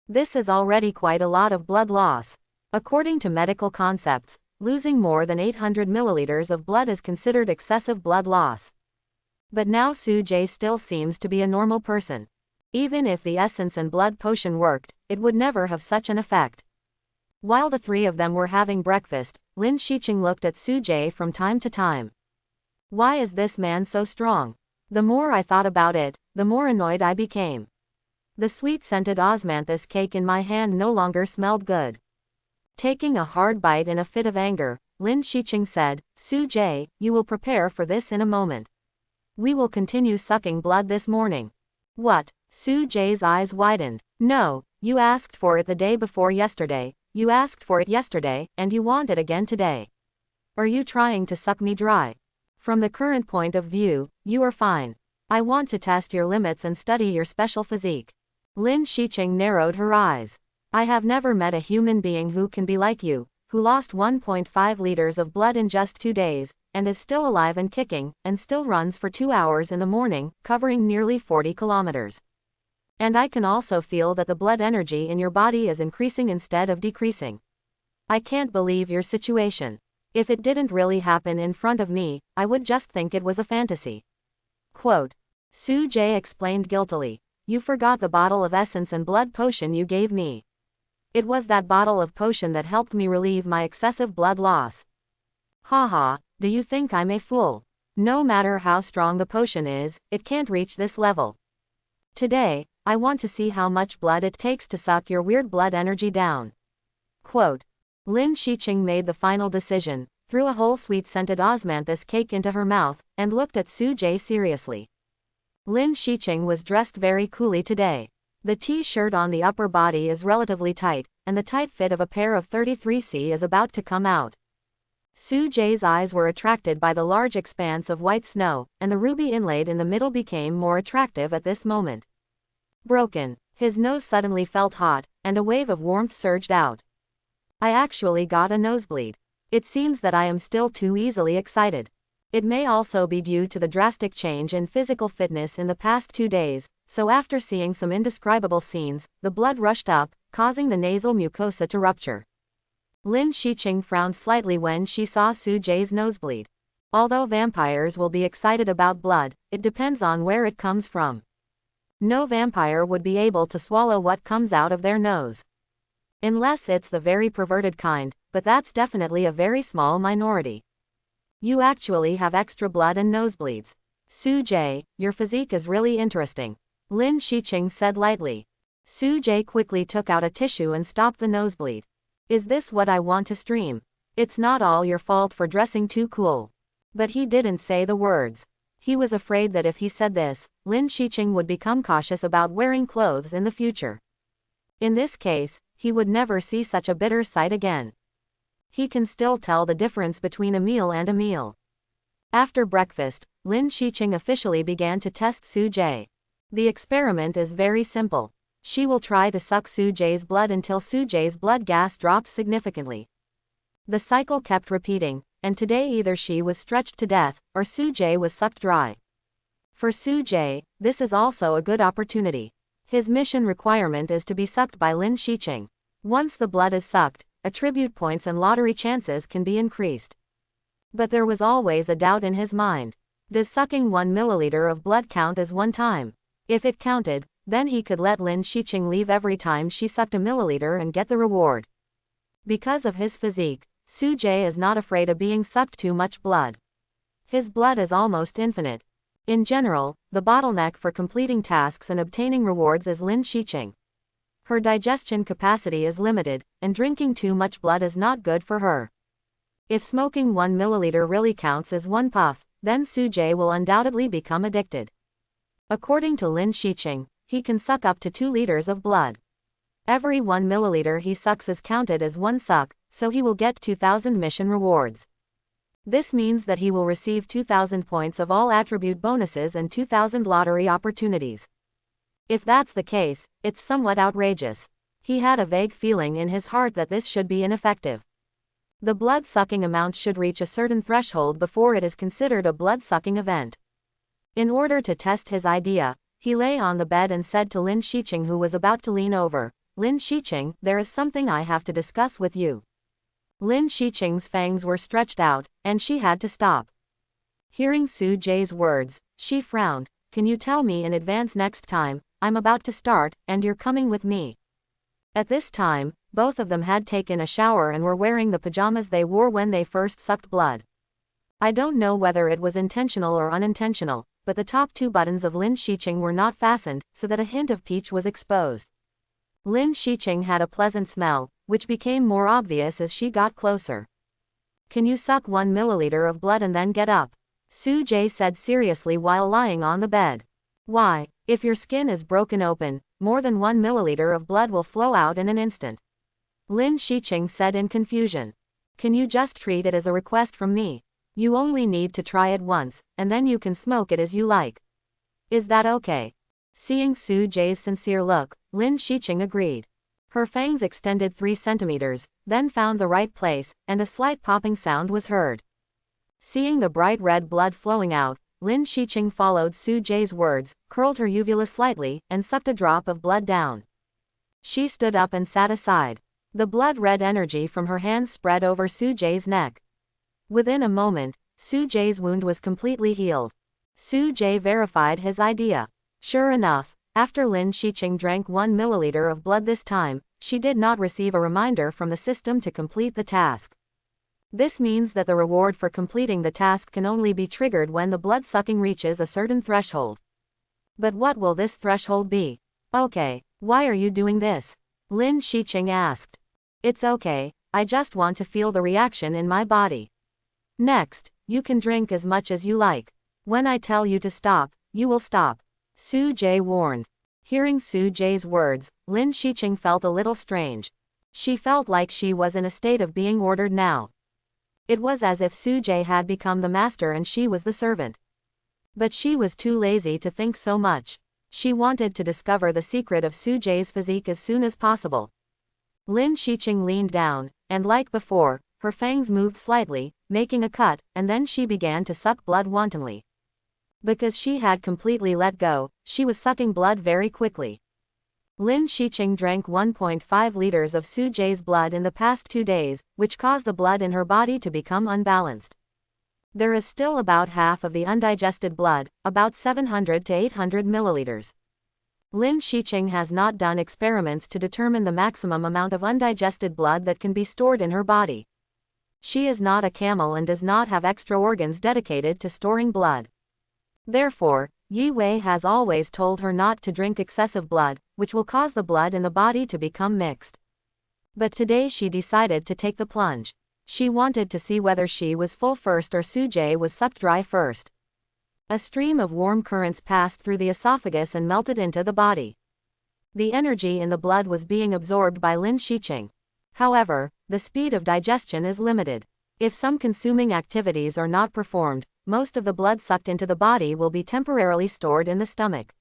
Speaker 1: This is already quite a lot of blood loss. According to medical concepts, losing more than 800 milliliters of blood is considered excessive blood loss. But now Su Jie still seems to be a normal person. Even if the essence and blood potion worked, it would never have such an effect. While the 3 of them were having breakfast, Lin Shiqing looked at Su Jie from time to time. Why is this man so strong? The more I thought about it, the more annoyed I became. The sweet-scented osmanthus cake in my hand no longer smelled good. Taking a hard bite in a fit of anger, Lin Shiqing said, Su Jie, you will prepare for this in a moment. We will continue sucking blood this morning. What? Su Jie's eyes widened. No, you asked for it the day before yesterday, you asked for it yesterday, and you want it again today. Are you trying to suck me dry? From the current point of view, you are fine. I want to test your limits and study your special physique. Lin Shiqing narrowed her eyes. I have never met a human being who can be like you, who lost 1.5 liters of blood in just 2 days, and is still alive and kicking, and still runs for 2 hours in the morning, covering nearly 40 kilometers. And I can also feel that the blood energy in your body is increasing instead of decreasing. I can't believe your situation. If it didn't really happen in front of me, I would just think it was a fantasy. Quote. Su Jie explained guiltily. You forgot the bottle of essence and blood potion you gave me. It was that bottle of potion that helped me relieve my excessive blood loss. Haha, do you think I'm a fool? No matter how strong the potion is, it can't reach this level. Today, I want to see how much blood it takes to suck your weird blood energy down. Quote. Lin Shiqing made the final decision, threw a whole sweet-scented osmanthus cake into her mouth, and looked at Su Jie seriously. Lin Shiqing was dressed very coolly today. The T-shirt on the upper body is relatively tight, and the tight fit of a pair of 33C is about to come out. Su Jie's eyes were attracted by the large expanse of white snow, and the ruby inlaid in the middle became more attractive at this moment. Broken. His nose suddenly felt hot, and a wave of warmth surged out. I actually got a nosebleed. It seems that I am still too easily excited. It may also be due to the drastic change in physical fitness in the past 2 days, so after seeing some indescribable scenes, the blood rushed up, causing the nasal mucosa to rupture. Lin Shiqing frowned slightly when she saw Su Jie's nosebleed. Although vampires will be excited about blood, it depends on where it comes from. No vampire would be able to swallow what comes out of their nose. Unless it's the very perverted kind, but that's definitely a very small minority. You actually have extra blood and nosebleeds. Su Jie, your physique is really interesting. Lin Shiqing said lightly. Su Jie quickly took out a tissue and stopped the nosebleed. Is this what I want to stream? It's not all your fault for dressing too cool. But he didn't say the words. He was afraid that if he said this, Lin Shiqing would become cautious about wearing clothes in the future. In this case, he would never see such a bitter sight again. He can still tell the difference between a meal and a meal. After breakfast, Lin Shiqing officially began to test Su Jie. The experiment is very simple. She will try to suck Su Jie's blood until Su Jie's blood gas drops significantly. The cycle kept repeating, and today either she was stretched to death, or Su Jie was sucked dry. For Su Jie, this is also a good opportunity. His mission requirement is to be sucked by Lin Shiqing. Once the blood is sucked, attribute points and lottery chances can be increased. But there was always a doubt in his mind. Does sucking 1 milliliter of blood count as one time? If it counted, then he could let Lin Shiqing leave every time she sucked a milliliter and get the reward. Because of his physique, Su Jie is not afraid of being sucked too much blood. His blood is almost infinite. In general, the bottleneck for completing tasks and obtaining rewards is Lin Shiqing. Her digestion capacity is limited, and drinking too much blood is not good for her. If smoking 1 milliliter really counts as one puff, then Su Jie will undoubtedly become addicted. According to Lin Shiqing, he can suck up to 2 liters of blood. Every 1 milliliter he sucks is counted as one suck, so he will get 2,000 mission rewards. This means that he will receive 2,000 points of all attribute bonuses and 2,000 lottery opportunities. If that's the case, it's somewhat outrageous. He had a vague feeling in his heart that this should be ineffective. The blood-sucking amount should reach a certain threshold before it is considered a blood-sucking event. In order to test his idea, he lay on the bed and said to Lin Shiqing, who was about to lean over, "Lin Shiqing, there is something I have to discuss with you." Lin Shiqing's fangs were stretched out, and she had to stop. Hearing Su Jie's words, she frowned. "Can you tell me in advance next time? I'm about to start, and you're coming with me." At this time, both of them had taken a shower and were wearing the pajamas they wore when they first sucked blood. I don't know whether it was intentional or unintentional, but the top 2 buttons of Lin Shiqing were not fastened, so that a hint of peach was exposed. Lin Shiqing had a pleasant smell, which became more obvious as she got closer. "Can you suck 1 milliliter of blood and then get up?" Su Jie said seriously while lying on the bed. "Why, if your skin is broken open, more than 1 milliliter of blood will flow out in an instant." Lin Shiqing said in confusion. "Can you just treat it as a request from me? You only need to try it once, and then you can smoke it as you like. Is that okay?" Seeing Su Jie's sincere look, Lin Shiqing agreed. Her fangs extended 3 centimeters, then found the right place, and a slight popping sound was heard. Seeing the bright red blood flowing out, Lin Shiqing followed Su Jie's words, curled her uvula slightly, and sucked a drop of blood down. She stood up and sat aside. The blood-red energy from her hands spread over Su Jie's neck. Within a moment, Su Jie's wound was completely healed. Su Jie verified his idea. Sure enough, after Lin Shiqing drank 1 milliliter of blood this time, she did not receive a reminder from the system to complete the task. This means that the reward for completing the task can only be triggered when the blood sucking reaches a certain threshold. But what will this threshold be? "Okay, why are you doing this?" Lin Shiqing asked. "It's okay, I just want to feel the reaction in my body." "Next, you can drink as much as you like. When I tell you to stop, you will stop," Su Jie warned. Hearing Su Jie's words, Lin Shiqing felt a little strange. She felt like she was in a state of being ordered now. It was as if Su Jie had become the master and she was the servant. But she was too lazy to think so much. She wanted to discover the secret of Su Jie's physique as soon as possible. Lin Shiqing leaned down, and like before, her fangs moved slightly, making a cut, and then she began to suck blood wantonly. Because she had completely let go, she was sucking blood very quickly. Lin Shiqing drank 1.5 liters of Su Jie's blood in the past 2 days, which caused the blood in her body to become unbalanced. There is still about half of the undigested blood, about 700 to 800 milliliters. Lin Shiqing has not done experiments to determine the maximum amount of undigested blood that can be stored in her body. She is not a camel and does not have extra organs dedicated to storing blood. Therefore, Yi Wei has always told her not to drink excessive blood, which will cause the blood in the body to become mixed. But today she decided to take the plunge. She wanted to see whether she was full first or Su Jie was sucked dry first. A stream of warm currents passed through the esophagus and melted into the body. The energy in the blood was being absorbed by Lin Shiqing. However, the speed of digestion is limited. If some consuming activities are not performed, most of the blood sucked into the body will be temporarily stored in the stomach.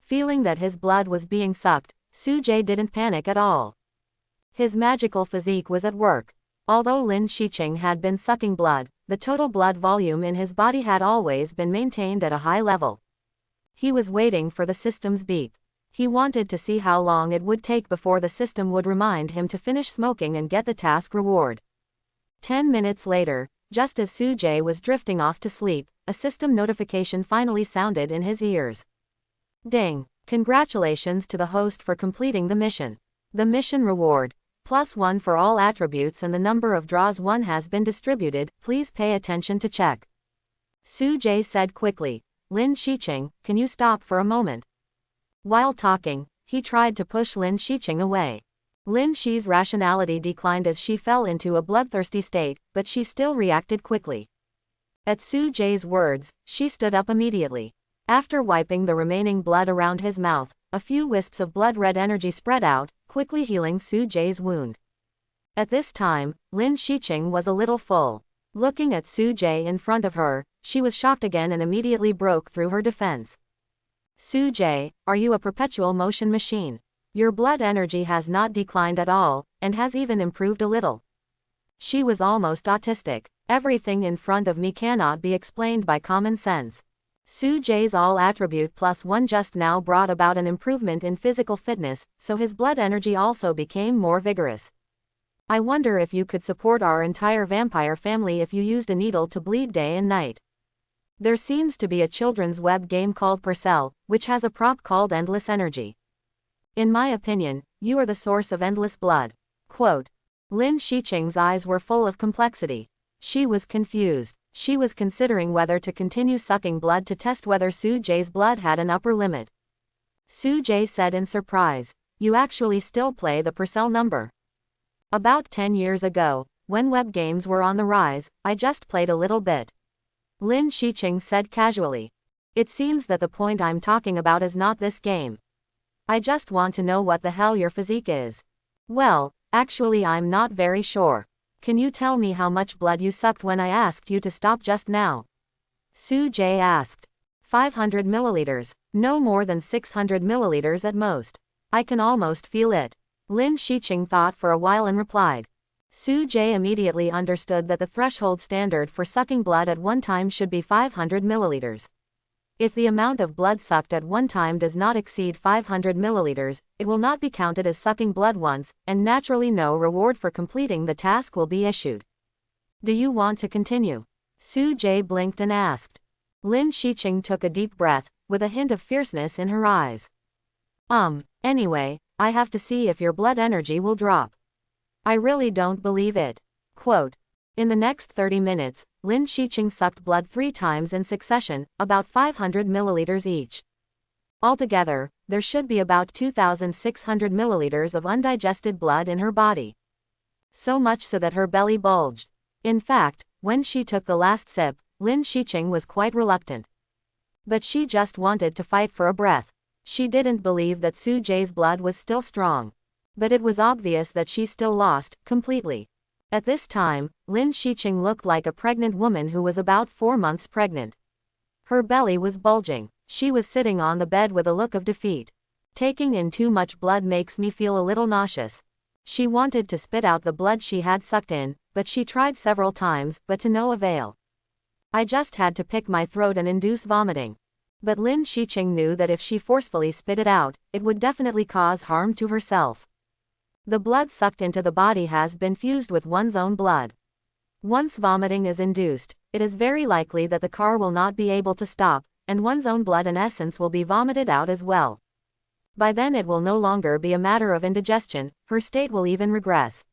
Speaker 1: Feeling that his blood was being sucked, Soo-jae didn't panic at all. His magical physique was at work. Although Lin Shiqing had been sucking blood, the total blood volume in his body had always been maintained at a high level. He was waiting for the system's beep. He wanted to see how long it would take before the system would remind him to finish smoking and get the task reward. 10 minutes later, just as Soo-jae was drifting off to sleep, a system notification finally sounded in his ears. Ding! Congratulations to the host for completing the mission. The mission reward, +1 for all attributes, and the number of draws 1 has been distributed. Please pay attention to check. Soo-jae said quickly. Lin Shiqing, can you stop for a moment? While talking, he tried to push Lin Shiqing away. Lin Shi's rationality declined as she fell into a bloodthirsty state, but she still reacted quickly. At Soo-jae's words, she stood up immediately. After wiping the remaining blood around his mouth, a few wisps of blood-red energy spread out, quickly healing Soo-jae's wound. At this time, Lin Shiqing was a little full. Looking at Soo-jae in front of her, she was shocked again and immediately broke through her defense. Soo-jae, are you a perpetual motion machine? Your blood energy has not declined at all, and has even improved a little. She was almost autistic. Everything in front of me cannot be explained by common sense. Soo-jae's all-attribute +1 just now brought about an improvement in physical fitness, so his blood energy also became more vigorous. I wonder if you could support our entire vampire family if you used a needle to bleed day and night. There seems to be a children's web game called Purcell, which has a prop called Endless Energy. In my opinion, you are the source of endless blood. Quote. Lin Shiqing's eyes were full of complexity. She was confused. She was considering whether to continue sucking blood to test whether Soo-jae's blood had an upper limit. Soo-jae said in surprise, you actually still play the Purcell number. About 10 years ago, when web games were on the rise, I just played a little bit. Lin Shiqing said casually. It seems that the point I'm talking about is not this game. I just want to know what the hell your physique is. Well, actually I'm not very sure. Can you tell me how much blood you sucked when I asked you to stop just now? Soo-jae asked. 500 milliliters, no more than 600 milliliters at most. I can almost feel it. Lin Shiqing thought for a while and replied. Soo-jae immediately understood that the threshold standard for sucking blood at one time should be 500 milliliters. If the amount of blood sucked at one time does not exceed 500 milliliters, it will not be counted as sucking blood once, and naturally no reward for completing the task will be issued. Do you want to continue? Soo-jae blinked and asked. Lin Shiqing took a deep breath, with a hint of fierceness in her eyes. Anyway, I have to see if your blood energy will drop. I really don't believe it. Quote. In the next 30 minutes, Lin Shiqing sucked blood 3 times in succession, about 500 milliliters each. Altogether, there should be about 2,600 milliliters of undigested blood in her body. So much so that her belly bulged. In fact, when she took the last sip, Lin Shiqing was quite reluctant. But she just wanted to fight for a breath. She didn't believe that Soo-jae's blood was still strong. But it was obvious that she still lost, completely. At this time, Lin Shiqing looked like a pregnant woman who was about 4 months pregnant. Her belly was bulging. She was sitting on the bed with a look of defeat. Taking in too much blood makes me feel a little nauseous. She wanted to spit out the blood she had sucked in, but she tried several times, but to no avail. I just had to pick my throat and induce vomiting. But Lin Shiqing knew that if she forcefully spit it out, it would definitely cause harm to herself. The blood sucked into the body has been fused with one's own blood. Once vomiting is induced, it is very likely that the car will not be able to stop, and one's own blood and essence will be vomited out as well. By then it will no longer be a matter of indigestion, her state will even regress.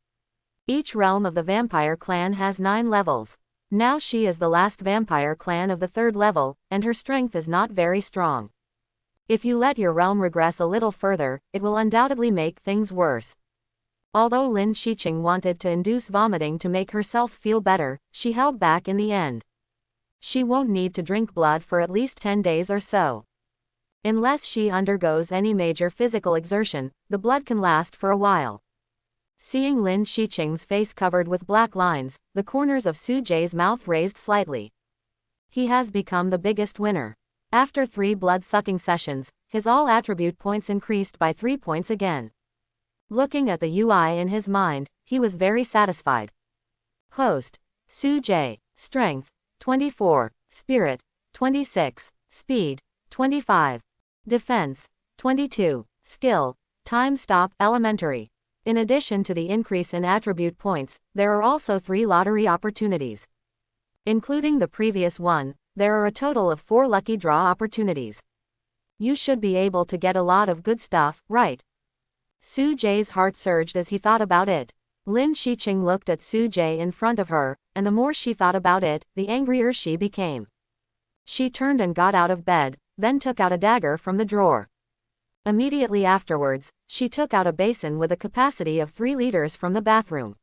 Speaker 1: Each realm of the vampire clan has 9 levels. Now she is the last vampire clan of the 3rd level, and her strength is not very strong. If you let your realm regress a little further, it will undoubtedly make things worse. Although Lin Shiqing wanted to induce vomiting to make herself feel better, she held back in the end. She won't need to drink blood for at least 10 days or so. Unless she undergoes any major physical exertion, the blood can last for a while. Seeing Lin Shiqing's face covered with black lines, the corners of Soo-jae's mouth raised slightly. he has become the biggest winner. After 3 blood-sucking sessions, his all attribute points increased by 3 points again. Looking at the UI in his mind, he was very satisfied. Host: Soo-jae. Strength: 24. Spirit: 26. Speed: 25. Defense: 22. Skill: Time Stop Elementary. In addition to the increase in attribute points, there are also 3 lottery opportunities. Including the previous one, there are a total of 4 lucky draw opportunities. You should be able to get a lot of good stuff, right? Soo-jae's heart surged as he thought about it. Lin Shiqing looked at Soo-jae in front of her, and the more she thought about it, the angrier she became. She turned and got out of bed, then took out a dagger from the drawer. Immediately afterwards, she took out a basin with a capacity of 3 liters from the bathroom.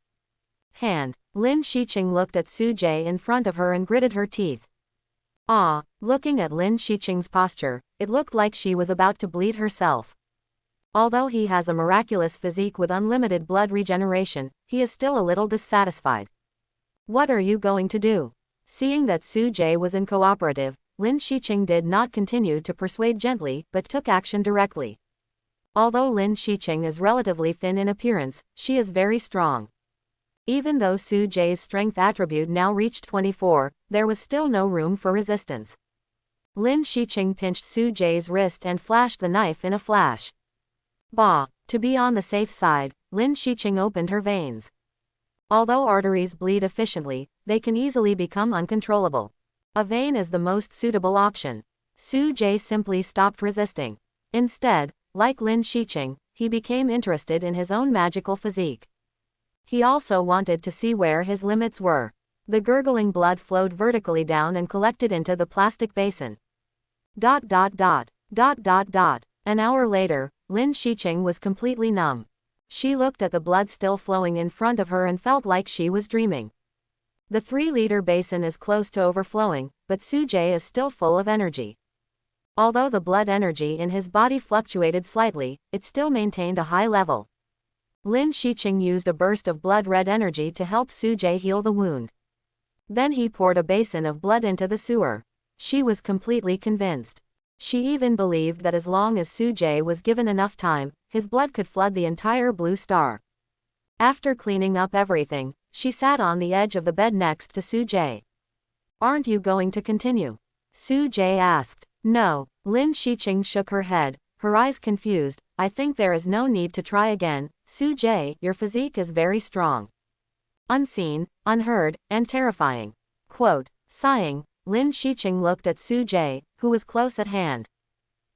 Speaker 1: Hand. Lin Shiqing looked at Soo-jae in front of her and gritted her teeth. Looking at Lin Shiqing's posture, it looked like she was about to bleed herself. Although he has a miraculous physique with unlimited blood regeneration, he is still a little dissatisfied. What are you going to do? Seeing that Soo-jae was uncooperative, Lin Shiqing did not continue to persuade gently, but took action directly. Although Lin Shiqing is relatively thin in appearance, she is very strong. Even though Soo-jae's strength attribute now reached 24, there was still no room for resistance. Lin Shiqing pinched Soo-jae's wrist and flashed the knife in a flash. To be on the safe side, Lin Shiqing opened her veins. Although arteries bleed efficiently, they can easily become uncontrollable. A vein is the most suitable option. Soo-jae simply stopped resisting. Instead, like Lin Shiqing, he became interested in his own magical physique. He also wanted to see where his limits were. The gurgling blood flowed vertically down and collected into the plastic basin. An hour later, Lin Shiqing was completely numb. She looked at the blood still flowing in front of her and felt like she was dreaming. The 3-liter basin is close to overflowing, but Soo-jae is still full of energy. Although the blood energy in his body fluctuated slightly, it still maintained a high level. Lin Shiqing used a burst of blood-red energy to help Soo-jae heal the wound. Then he poured a basin of blood into the sewer. She was completely convinced. She even believed that as long as Soo-jae was given enough time, his blood could flood the entire blue star. After cleaning up everything, she sat on the edge of the bed next to Soo-jae. Aren't you going to continue? Soo-jae asked. No. Lin Shiqing shook her head, her eyes confused. I think there is no need to try again. Soo-jae, your physique is very strong. Unseen, unheard, and terrifying. Quote. Sighing, Lin Shiqing looked at Soo-jae, who was close at hand.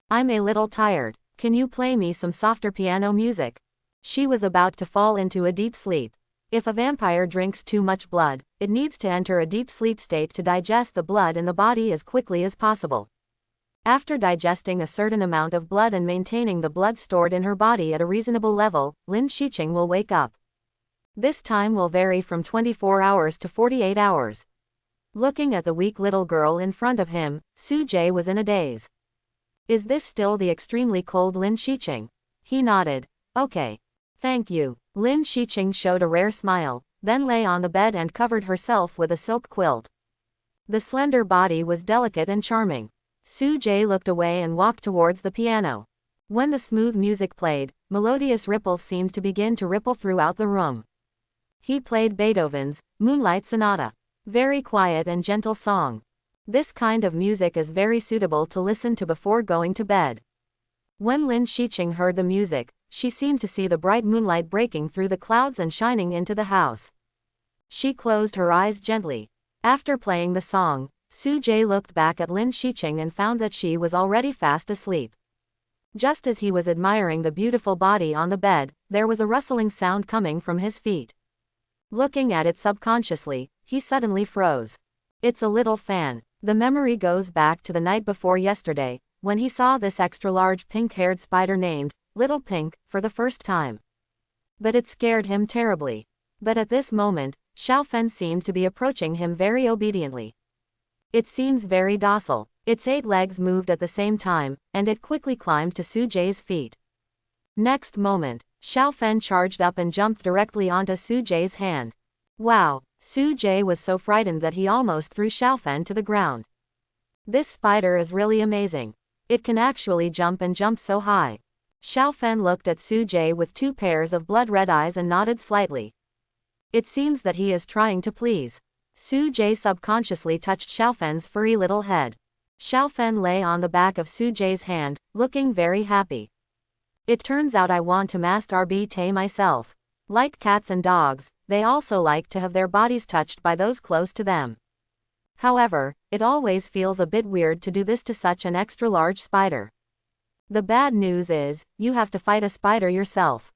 Speaker 1: I'm a little tired. Can you play me some softer piano music? She was about to fall into a deep sleep. If a vampire drinks too much blood, it needs to enter a deep sleep state to digest the blood in the body as quickly as possible. After digesting a certain amount of blood and maintaining the blood stored in her body at a reasonable level, Lin Shiqing will wake up. This time will vary from 24 hours to 48 hours. Looking at the weak little girl in front of him, Soo-jae was in a daze. Is this still the extremely cold Lin Shiqing? He nodded. Okay. Thank you. Lin Shiqing showed a rare smile, then lay on the bed and covered herself with a silk quilt. The slender body was delicate and charming. Soo-jae looked away and walked towards the piano. When the smooth music played, melodious ripples seemed to begin to ripple throughout the room. He played Beethoven's Moonlight Sonata. Very quiet and gentle song. This kind of music is very suitable to listen to before going to bed. When Lin Shiqing heard the music, she seemed to see the bright moonlight breaking through the clouds and shining into the house. She closed her eyes gently. After playing the song, Soo-jae looked back at Lin Shiqing and found that she was already fast asleep. Just as he was admiring the beautiful body on the bed, there was a rustling sound coming from his feet. Looking at it subconsciously, he suddenly froze. It's a little fan. The memory goes back to the night before yesterday, when he saw this extra-large pink-haired spider named Little Pink for the first time. But it scared him terribly. But at this moment, Xiaofen seemed to be approaching him very obediently. It seems very docile. Its 8 legs moved at the same time, and it quickly climbed to Soo-jae's feet. Next moment, Xiaofen charged up and jumped directly onto Soo-jae's hand. Wow! Soo-jae was so frightened that he almost threw Xiaofen to the ground. This spider is really amazing. It can actually jump and jump so high. Xiaofan looked at Su Jie with 2 pairs of blood-red eyes and nodded slightly. It seems that he is trying to please. Su Jie subconsciously touched Xiaofan's furry little head. Xiaofan lay on the back of Su Jie's hand, looking very happy. It turns out I want to masturbate myself. Like cats and dogs, they also like to have their bodies touched by those close to them. However, it always feels a bit weird to do this to such an extra-large spider. The bad news is, you have to fight a spider yourself.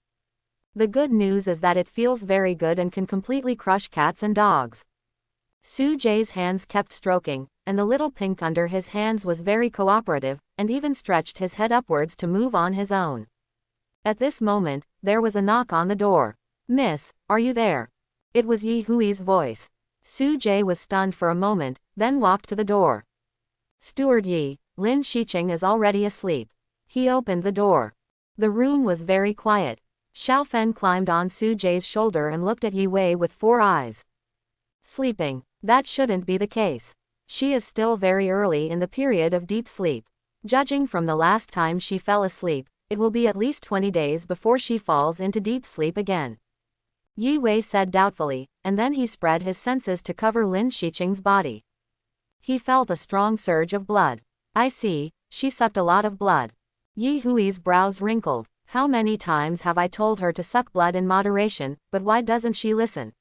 Speaker 1: The good news is that it feels very good and can completely crush cats and dogs. Su Jie's hands kept stroking, and the little pink under his hands was very cooperative, and even stretched his head upwards to move on his own. At this moment, there was a knock on the door. "Miss, are you there?" It was Yi Hui's voice. Su Jie was stunned for a moment, then walked to the door. "Steward Yi, Lin Shiqing is already asleep." He opened the door. The room was very quiet. Xiaofan climbed on Su Jie's shoulder and looked at Yi Wei with 4 eyes. "Sleeping? That shouldn't be the case. She is still very early in the period of deep sleep. Judging from the last time she fell asleep, it will be at least 20 days before she falls into deep sleep again." Yi Wei said doubtfully, and then he spread his senses to cover Lin Shiqing's body. He felt a strong surge of blood. "I see, she sucked a lot of blood." Yi Hui's brows wrinkled. "How many times have I told her to suck blood in moderation, but why doesn't she listen?"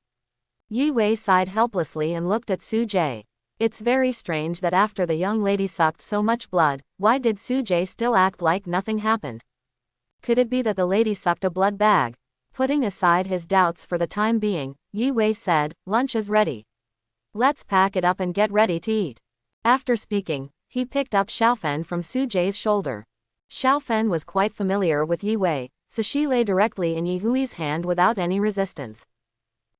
Speaker 1: Yi Wei sighed helplessly and looked at Su Jie. It's very strange that after the young lady sucked so much blood, why did Su Jie still act like nothing happened? Could it be that the lady sucked a blood bag? Putting aside his doubts for the time being, Yi Wei said, "Lunch is ready. Let's pack it up and get ready to eat." After speaking, he picked up Xiaofan from Su Jie's shoulder. Xiaofan was quite familiar with Yi Wei, so she lay directly in Yi Hui's hand without any resistance.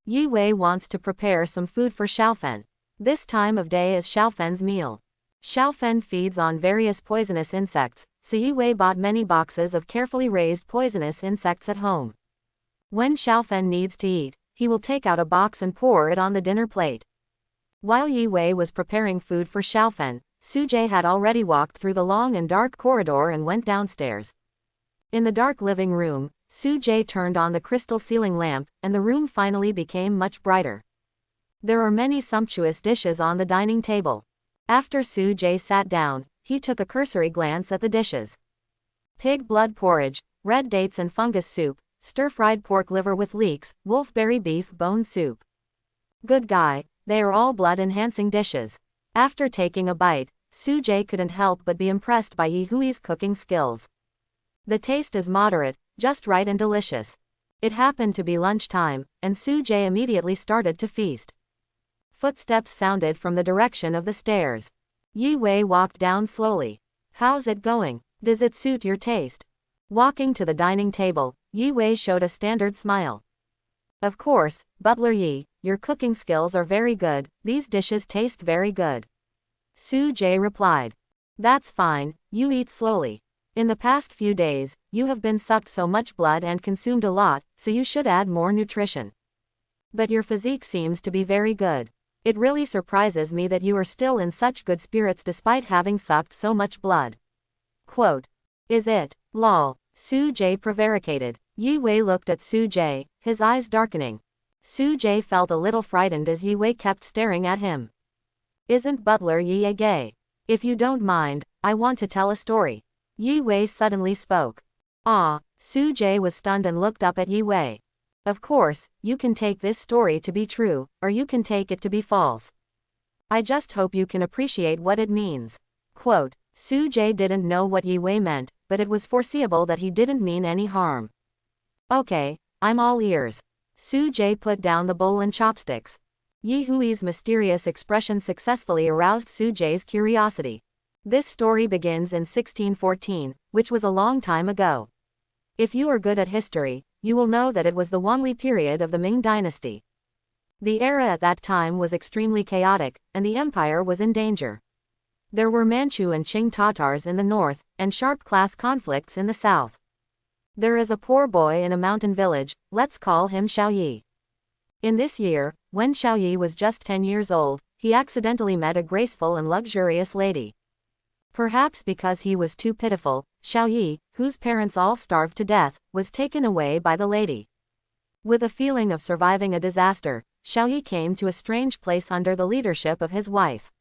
Speaker 1: Yi Wei wants to prepare some food for Xiaofan. This time of day is Xiaofan's meal. Xiaofan feeds on various poisonous insects, so Yi Wei bought many boxes of carefully raised poisonous insects at home. When Xiaofan needs to eat, he will take out a box and pour it on the dinner plate. While Yi Wei was preparing food for Xiaofan, Su Jie had already walked through the long and dark corridor and went downstairs. In the dark living room, Su Jie turned on the crystal ceiling lamp, and the room finally became much brighter. There are many sumptuous dishes on the dining table. After Su Jie sat down, he took a cursory glance at the dishes. Pig blood porridge, red dates and fungus soup, stir-fried pork liver with leeks, wolfberry beef bone soup. Good guy, they are all blood-enhancing dishes. After taking a bite, Su Jie couldn't help but be impressed by Yi Hui's cooking skills. The taste is moderate, just right and delicious. It happened to be lunchtime, and Su Jie immediately started to feast. Footsteps sounded from the direction of the stairs. Yi Wei walked down slowly. "How's it going? Does it suit your taste?" Walking to the dining table, Yi Wei showed a standard smile. "Of course, Butler Yi, your cooking skills are very good, these dishes taste very good." Su Jie replied. "That's fine, you eat slowly. In the past few days, you have been sucked so much blood and consumed a lot, so you should add more nutrition. But your physique seems to be very good. It really surprises me that you are still in such good spirits despite having sucked so much blood." Quote. "Is it? Lol." Su Jie prevaricated. Yi Wei looked at Su Jie, his eyes darkening. Su Jie felt a little frightened as Yi Wei kept staring at him. "Isn't Butler Yi a gay? If you don't mind, I want to tell a story." Yi Wei suddenly spoke. "Ah." Su Jie was stunned and looked up at Yi Wei. "Of course, you can take this story to be true, or you can take it to be false. I just hope you can appreciate what it means." Quote. Su Jie didn't know what Yi Wei meant, but it was foreseeable that he didn't mean any harm. "Okay, I'm all ears." Su Jie put down the bowl and chopsticks. Yi Hui's mysterious expression successfully aroused Su Jie's curiosity. This story begins in 1614, which was a long time ago. If you are good at history, you will know that it was the Wanli period of the Ming dynasty. The era at that time was extremely chaotic, and the empire was in danger. There were Manchu and Qing Tatars in the north, and sharp class conflicts in the south. There is a poor boy in a mountain village, let's call him Xiaoyi. In this year, when Xiaoyi was just 10 years old, he accidentally met a graceful and luxurious lady. Perhaps because he was too pitiful, Xiaoyi, whose parents all starved to death, was taken away by the lady. With a feeling of surviving a disaster, Xiaoyi came to a strange place under the leadership of his wife.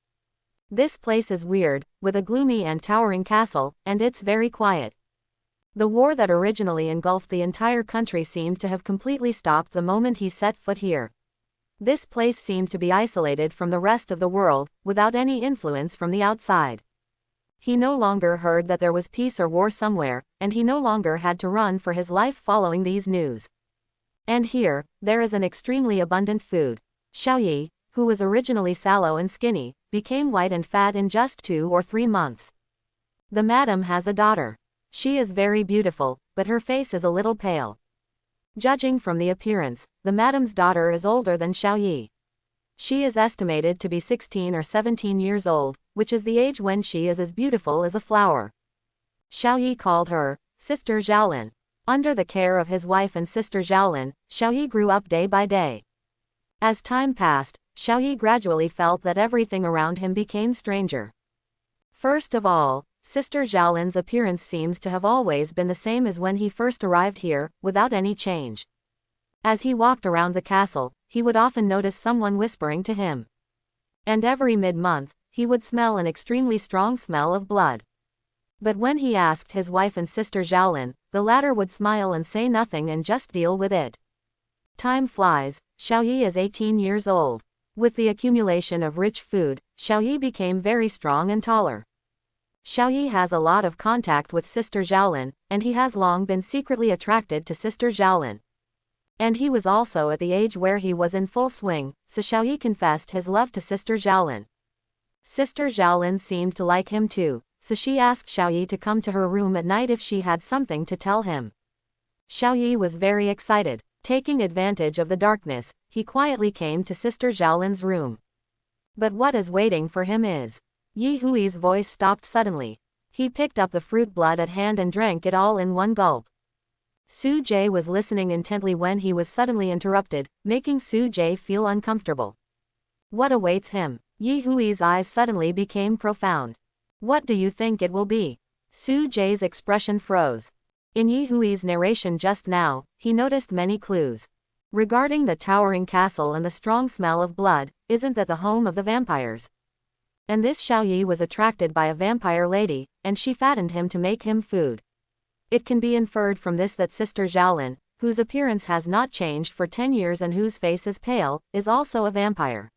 Speaker 1: This place is weird, with a gloomy and towering castle, and it's very quiet. The war that originally engulfed the entire country seemed to have completely stopped the moment he set foot here. This place seemed to be isolated from the rest of the world, without any influence from the outside. He no longer heard that there was peace or war somewhere, and he no longer had to run for his life following these news. And here, there is an extremely abundant food. Xiaoyi, who was originally sallow and skinny, became white and fat in just 2 or 3 months. The madam has a daughter. She is very beautiful, but her face is a little pale. Judging from the appearance, the madam's daughter is older than Xiaoyi. She is estimated to be 16 or 17 years old, which is the age when she is as beautiful as a flower. Xiaoyi called her Sister Xiaolin. Under the care of his wife and sister Xiaolin, Xiaoyi grew up day by day. As time passed, Xiaoyi gradually felt that everything around him became stranger. First of all, Sister Xiaolin's appearance seems to have always been the same as when he first arrived here, without any change. As he walked around the castle, he would often notice someone whispering to him. And every mid-month, he would smell an extremely strong smell of blood. But when he asked his wife and sister Xiaolin, the latter would smile and say nothing and just deal with it. Time flies. Xiaoyi is 18 years old. With the accumulation of rich food, Xiaoyi became very strong and taller. Xiaoyi has a lot of contact with Sister Xiaolin, and he has long been secretly attracted to Sister Xiaolin. And he was also at the age where he was in full swing, so Xiaoyi confessed his love to Sister Xiaolin. Sister Xiaolin seemed to like him too, so she asked Xiaoyi to come to her room at night if she had something to tell him. Xiaoyi was very excited. Taking advantage of the darkness, he quietly came to Sister Xiaolin's room. But what is waiting for him is... Yi Hui's voice stopped suddenly. He picked up the fruit blood at hand and drank it all in one gulp. Su Jie was listening intently when he was suddenly interrupted, making Su Jie feel uncomfortable. What awaits him? Yi Hui's eyes suddenly became profound. What do you think it will be? Su Jie's expression froze. In Yi Hui's narration just now, he noticed many clues. Regarding the towering castle and the strong smell of blood, isn't that the home of the vampires? And this Xiaoyi was attracted by a vampire lady, and she fattened him to make him food. It can be inferred from this that Sister Xiaolin, whose appearance has not changed for 10 years and whose face is pale, is also a vampire.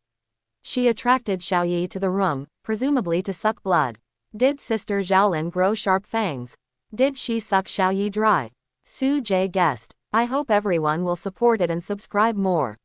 Speaker 1: She attracted Xiaoyi to the room, presumably to suck blood. Did Sister Xiaolin grow sharp fangs? Did she suck Xiaoyi dry? Su Jie guessed. I hope everyone will support it and subscribe more.